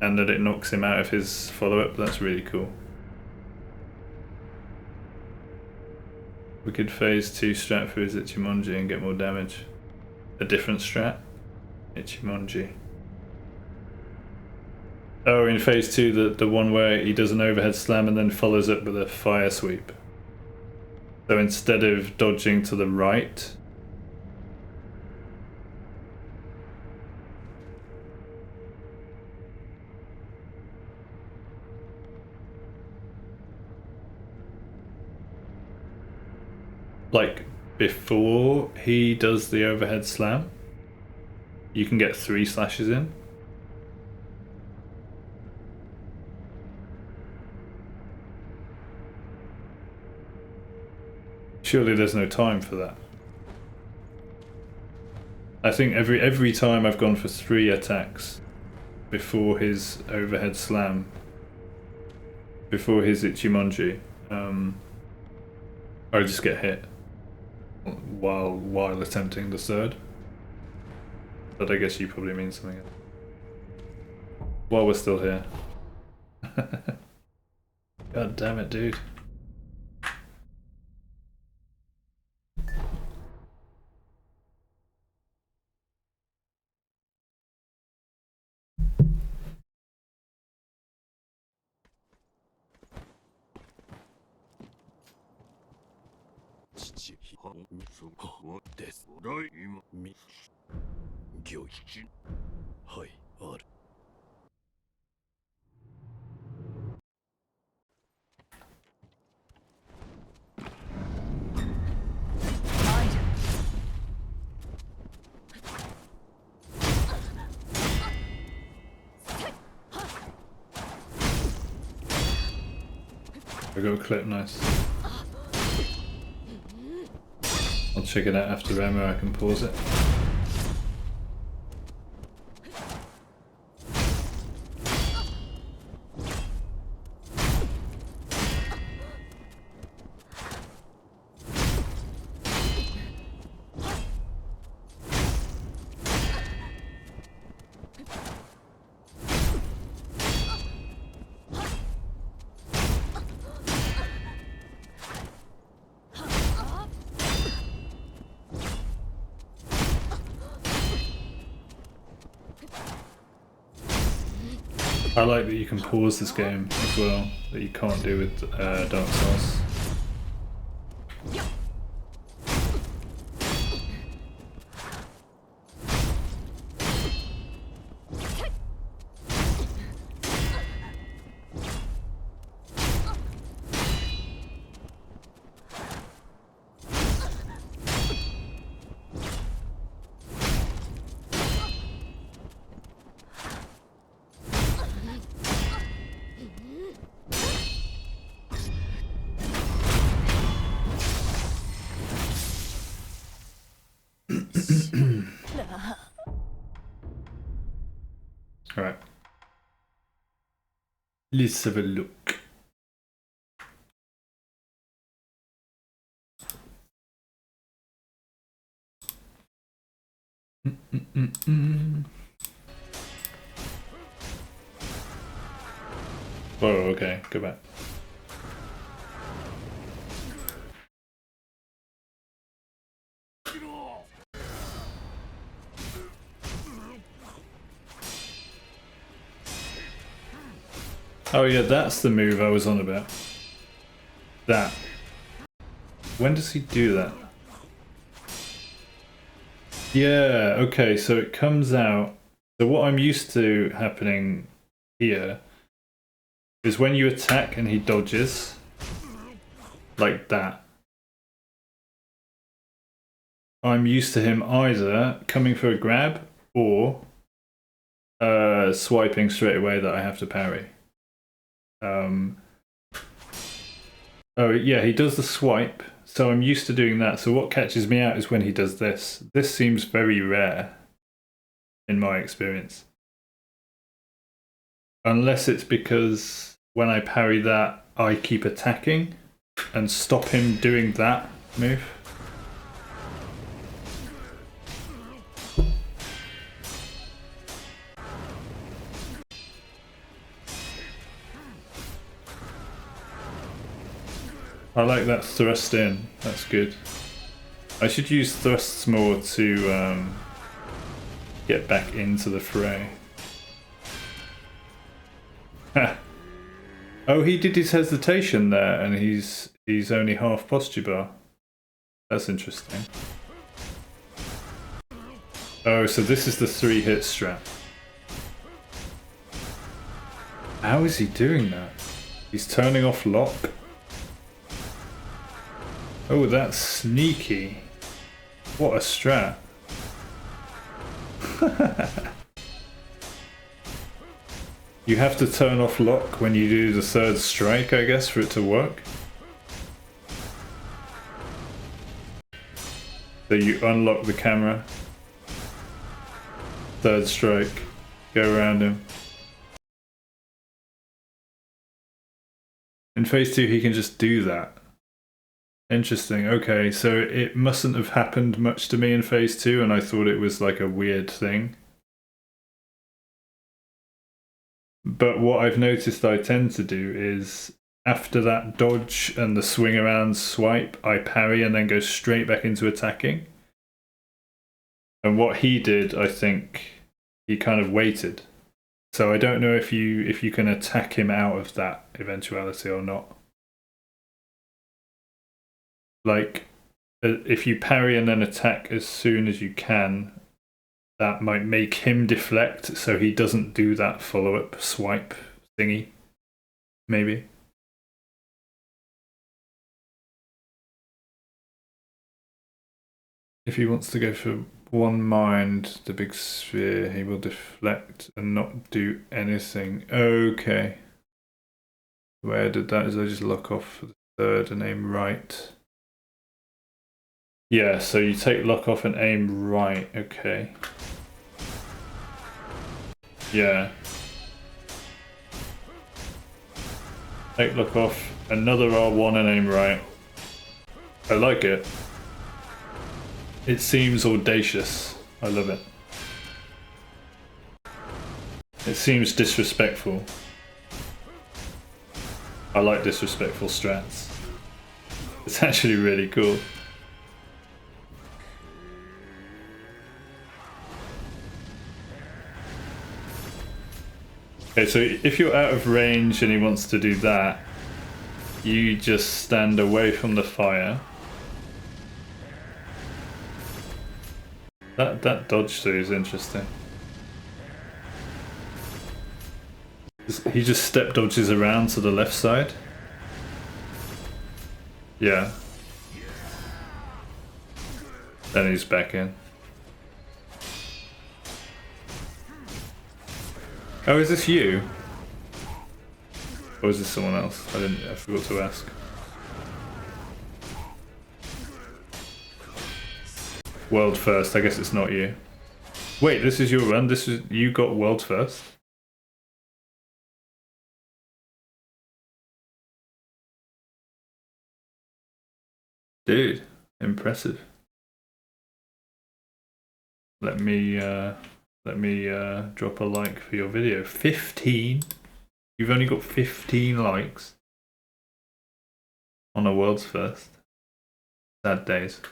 and that it knocks him out of his follow-up. That's really cool. We could phase 2 strat for his Ichimonji and get more damage. A different strat? Ichimonji. Oh, in phase 2, the one where he does an overhead slam and then follows up with a fire sweep. So instead of dodging to the right, like before he does the overhead slam, you can get 3 slashes in. Surely there's no time for that. I think every time I've gone for 3 attacks before his overhead slam, before his Ichimonji, I just get hit while attempting the 3rd. But I guess you probably mean something else. While we're still here. God damn it, dude. I got a clip, nice. I'll check it out after ammo, I can pause it. I like that you can pause this game as well, that you can't do with Dark Souls. Alright. Let's have a look. Whoa, okay, go back. Oh yeah, that's the move I was on about. That. When does he do that? Yeah, okay, so it comes out. So what I'm used to happening here is when you attack and he dodges, like that. I'm used to him either coming for a grab or swiping straight away that I have to parry. Oh yeah, he does the swipe, so I'm used to doing that. So what catches me out is when he does this. This seems very rare in my experience. Unless it's because when I parry that, I keep attacking and stop him doing that move. I like that thrust in, that's good. I should use thrusts more to get back into the fray. Oh, he did his hesitation there, and he's only half posture bar. That's interesting. Oh, so this is the 3-hit strat. How is he doing that? He's turning off lock. Oh, that's sneaky. What a strat. You have to turn off lock when you do the 3rd strike, I guess, for it to work. So you unlock the camera. 3rd strike. Go around him. In phase 2 he can just do that. Interesting, okay, so it mustn't have happened much to me in phase 2 and I thought it was like a weird thing. But what I've noticed I tend to do is after that dodge and the swing around swipe, I parry and then go straight back into attacking. And what he did, I think, he kind of waited. So I don't know if you can attack him out of that eventuality or not. Like, if you parry and then attack as soon as you can, that might make him deflect so he doesn't do that follow-up swipe thingy. Maybe. If he wants to go for one mind, the big sphere, he will deflect and not do anything. Okay. Where did that? Is I just lock off for the 3rd and aim right? Yeah, so you take lock off and aim right. Okay. Yeah. Take lock off, another R1 and aim right. I like it. It seems audacious. I love it. It seems disrespectful. I like disrespectful strats. It's actually really cool. Okay, so if you're out of range and he wants to do that, you just stand away from the fire. That dodge through is interesting. He just step dodges around to the left side. Yeah. Then he's back in. Oh, is this you? Or is this someone else? I forgot to ask. World first, I guess it's not you. Wait, this is your run? You got world first? Dude, impressive. Let me drop a like for your video. 15? You've only got 15 likes on a world's first. Sad days.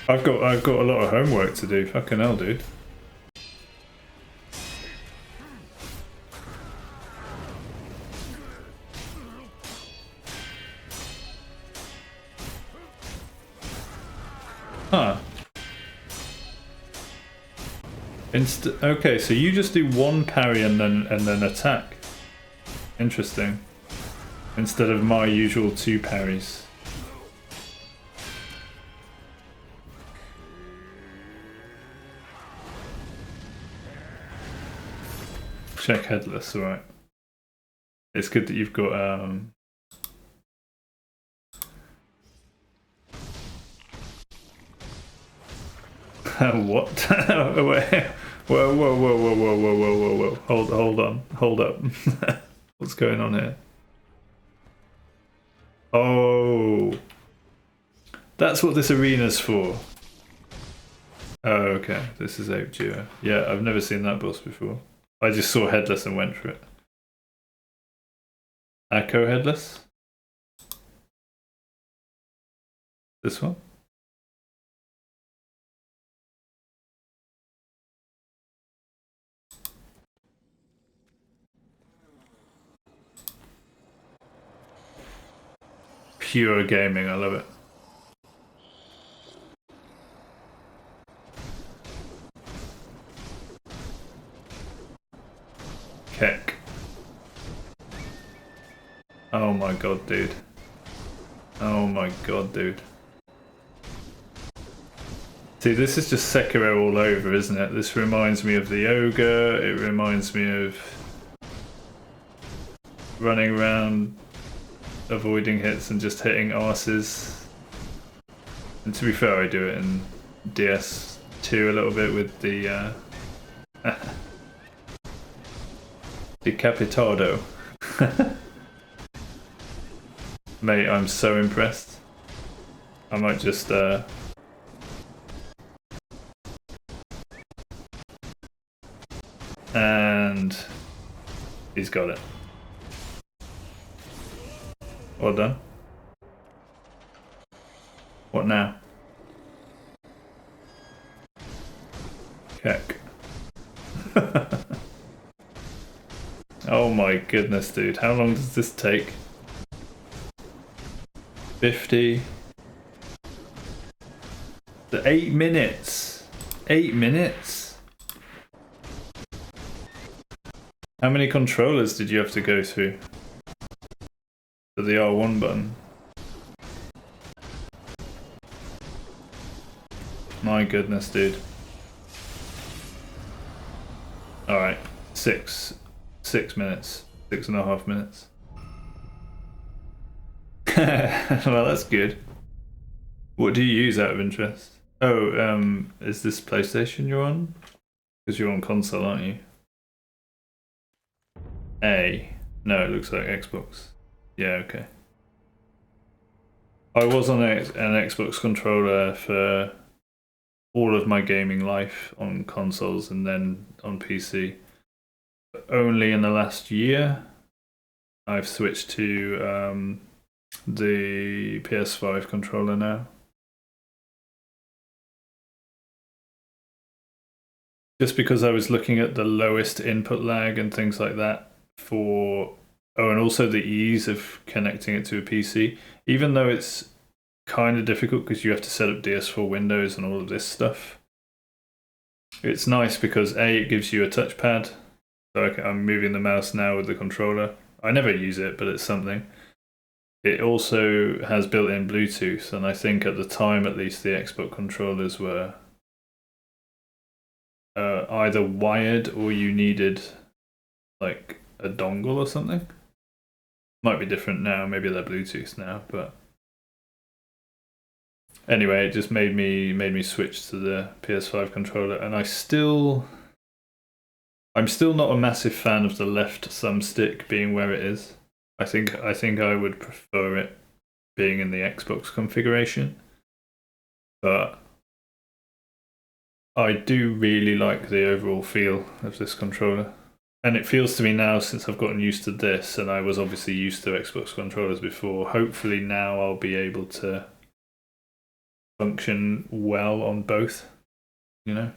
I've got a lot of homework to do. Fucking hell, dude. Huh. Okay, so you just do one parry and then attack. Interesting. Instead of my usual 2 parries. check headless, alright. It's good that you've got what? Whoa, whoa, whoa, whoa, whoa, whoa, whoa, whoa, whoa. Hold on. Hold up. What's going on here? Oh. That's what this arena's for. Oh, okay. This is Ape Duo. Yeah, I've never seen that boss before. I just saw headless and went for it. Echo headless? This one? Pure gaming, I love it. Keck. Oh my god, dude. Oh my god, dude. See, this is just Sekiro all over, isn't it? This reminds me of the ogre, it reminds me of running around, avoiding hits and just hitting arses. And to be fair, I do it in DS2 a little bit with the Decapitado. Mate, I'm so impressed. I might just and he's got it. Well done. What now? Keck. Oh my goodness, dude. How long does this take? 50. 8 minutes. 8 minutes? How many controllers did you have to go through for the R1 button? My goodness, dude. Alright, 6 minutes. 6.5 minutes. Well, that's good. What do you use out of interest? Oh, is this PlayStation you're on? Because you're on console, aren't you? No, it looks like Xbox. Yeah, okay. I was on an Xbox controller for all of my gaming life on consoles and then on PC. Only in the last year, I've switched to the PS5 controller now. Just because I was looking at the lowest input lag and things like that for... Oh, and also the ease of connecting it to a PC. Even though it's kind of difficult because you have to set up DS4 Windows and all of this stuff. It's nice because A, it gives you a touchpad. So I'm moving the mouse now with the controller. I never use it, but it's something. It also has built-in Bluetooth, and I think at the time at least the Xbox controllers were either wired or you needed like a dongle or something. Might be different now, maybe they're Bluetooth now, but anyway, it just made me switch to the PS5 controller, and I'm still not a massive fan of the left thumbstick being where it is. I think I would prefer it being in the Xbox configuration, but I do really like the overall feel of this controller. And it feels to me now, since I've gotten used to this, and I was obviously used to Xbox controllers before, hopefully now I'll be able to function well on both, you know?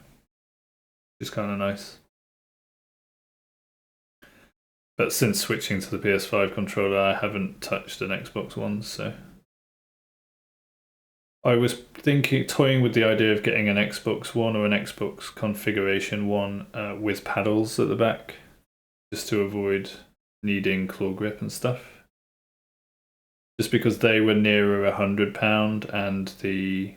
It's kind of nice. But since switching to the PS5 controller, I haven't touched an Xbox One, so... I was toying with the idea of getting an Xbox One or an Xbox configuration one with paddles at the back, just to avoid needing claw grip and stuff. Just because they were nearer £100 and the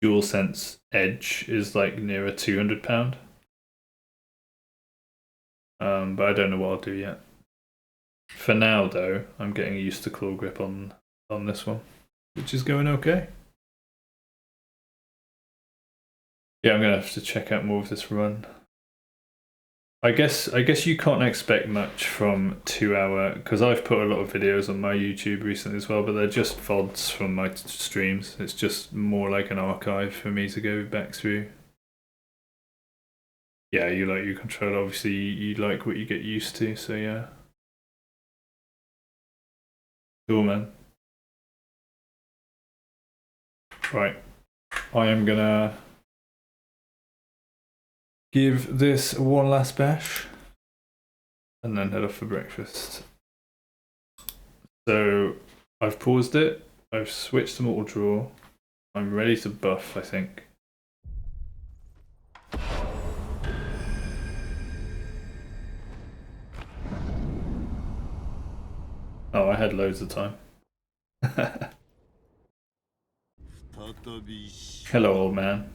DualSense Edge is like nearer £200. but I don't know what I'll do yet. For now, though, I'm getting used to claw grip on this one, which is going okay. Yeah, I'm gonna have to check out more of this run. I guess you can't expect much from 2 hour, because I've put a lot of videos on my YouTube recently as well, but they're just VODs from my streams. It's just more like an archive for me to go back through. Yeah, you like your controller. Obviously, you like what you get used to, so yeah. Cool, man. Right. I am gonna give this one last bash and then head off for breakfast. So I've paused it, I've switched to Mortal Draw, I'm ready to buff, I think. Oh, I had loads of time. Hello, old man.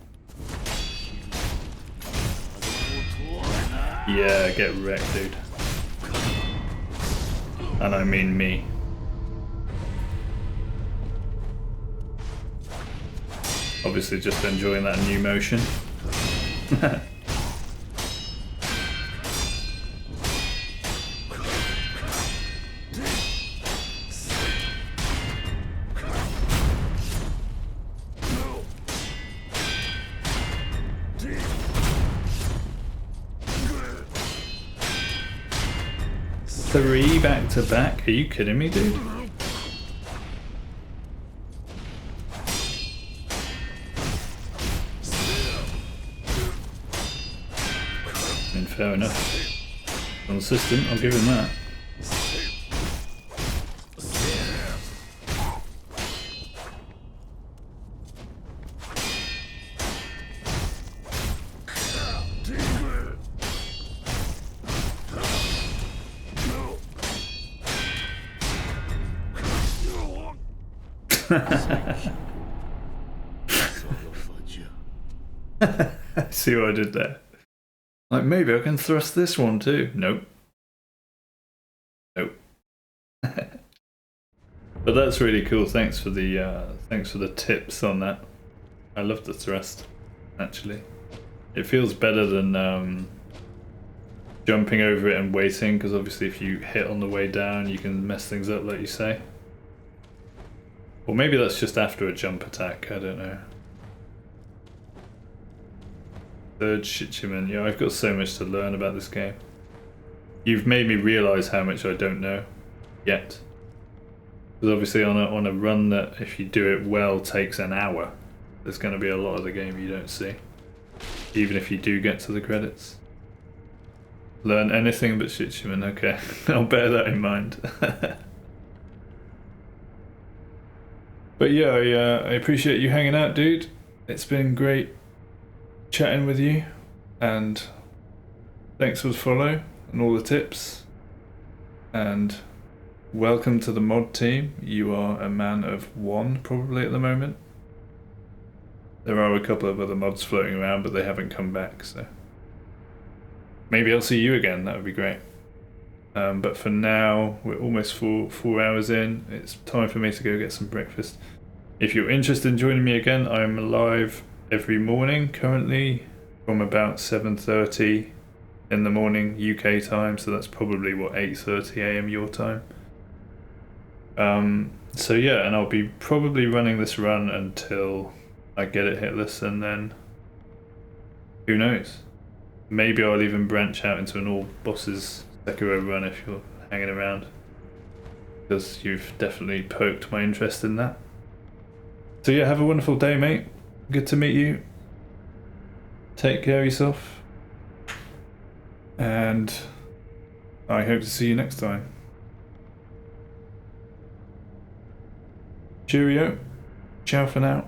Yeah, get wrecked, dude. And I mean me. Obviously just enjoying that new motion. 3 back to back? Are you kidding me, dude? I mean, fair enough. Consistent, I'll give him that. See what I did there? Like, maybe I can thrust this one too. Nope. Nope. But that's really cool. Thanks for the tips on that. I love the thrust, actually. It feels better than jumping over it and waiting, because obviously if you hit on the way down, you can mess things up, like you say. Or maybe that's just after a jump attack, I don't know. Third Shichiman. Yeah, I've got so much to learn about this game. You've made me realise how much I don't know yet. Because obviously on a run that, if you do it well, takes an hour, there's going to be a lot of the game you don't see. Even if you do get to the credits. Learn anything but Shichiman, okay. I'll bear that in mind. But yeah, I appreciate you hanging out, dude. It's been great chatting with you, and thanks for the follow and all the tips, and welcome to the mod team. You are a man of one probably at the moment. There are a couple of other mods floating around, but they haven't come back, so maybe I'll see you again. That would be great. But for now, we're almost 4 hours in. It's time for me to go get some breakfast. If you're interested in joining me again, I'm live every morning currently from about 7:30 in the morning UK time, so that's probably what, 8:30 AM your time. So yeah, and I'll be probably running this run until I get it hitless, and then who knows, maybe I'll even branch out into an all bosses Sekiro run if you're hanging around, because you've definitely poked my interest in that. So yeah, have a wonderful day, mate. Good to meet you. Take care of yourself. And I hope to see you next time. Cheerio. Ciao for now.